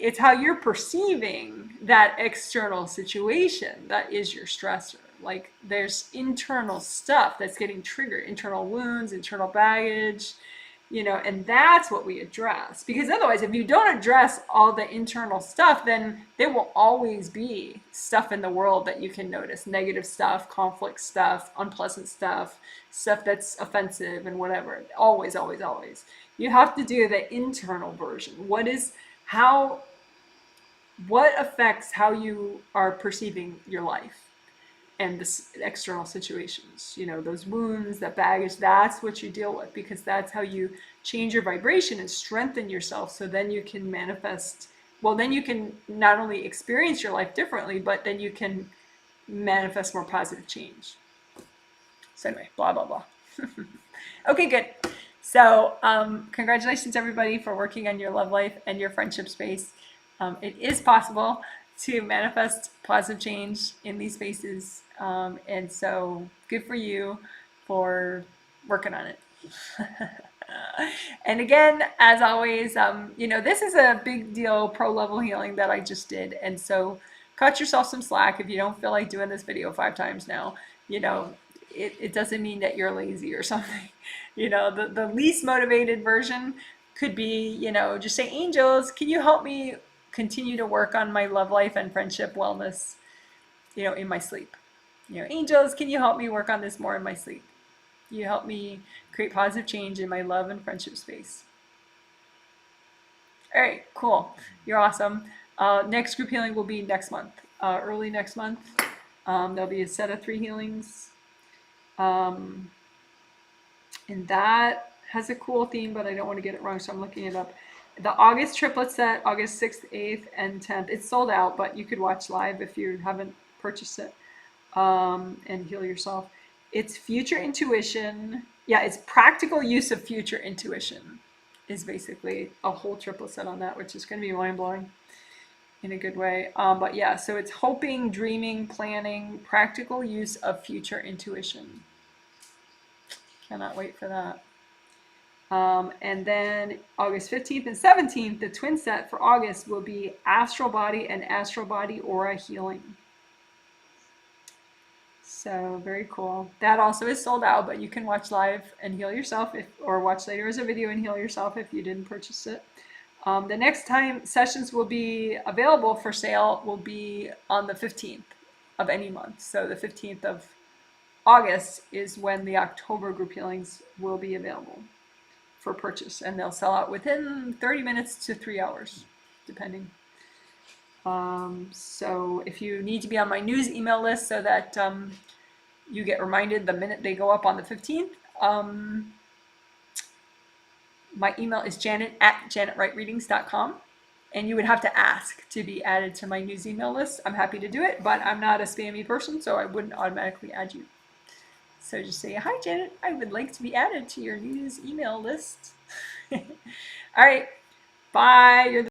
It's how you're perceiving that external situation that is your stressor. Like there's internal stuff that's getting triggered, internal wounds, internal baggage, and that's what we address. Because otherwise, if you don't address all the internal stuff, then there will always be stuff in the world that you can notice. Negative stuff, conflict stuff, unpleasant stuff, stuff that's offensive and whatever. Always, always, always. You have to do the internal version. What affects how you are perceiving your life and the external situations, those wounds, that baggage, that's what you deal with, because that's how you change your vibration and strengthen yourself. So then you can manifest, then you can not only experience your life differently, but then you can manifest more positive change. So anyway, blah, blah, blah. Okay, good. So congratulations, everybody, for working on your love life and your friendship space. It is possible to manifest positive change in these spaces. And so good for you for working on it. And again, as always, this is a big deal pro level healing that I just did. And so cut yourself some slack if you don't feel like doing this video 5 times now. It doesn't mean that you're lazy or something. The least motivated version could be, just say, angels, can you help me continue to work on my love life and friendship wellness, in my sleep? Angels, can you help me work on this more in my sleep? You help me create positive change in my love and friendship space. All right, cool. You're awesome. Next group healing will be next month, early next month. There'll be a set of 3 healings. And that has a cool theme, but I don't want to get it wrong, so I'm looking it up. the August triplet set, August 6th, 8th, and 10th. It's sold out, but you could watch live if you haven't purchased it, and heal yourself. It's future intuition. Yeah, it's practical use of future intuition is basically a whole triplet set on that, which is going to be mind-blowing in a good way. But yeah, so it's hoping, dreaming, planning, practical use of future intuition. Cannot wait for that. And then August 15th and 17th, the twin set for August will be Astral Body and Astral Body Aura Healing. So very cool. That also is sold out, but you can watch live and heal yourself, or watch later as a video and heal yourself if you didn't purchase it. The next time sessions will be available for sale will be on the 15th of any month. So the 15th of August is when the October group healings will be available for purchase, and they'll sell out within 30 minutes to 3 hours, depending. So if you need to be on my news email list so that you get reminded the minute they go up on the 15th, my email is janet@janetwrightreadings.com, and you would have to ask to be added to my news email list. I'm happy to do it, but I'm not a spammy person, so I wouldn't automatically add you. So just say, hi, Janet, I would like to be added to your news email list. All right, bye. You're the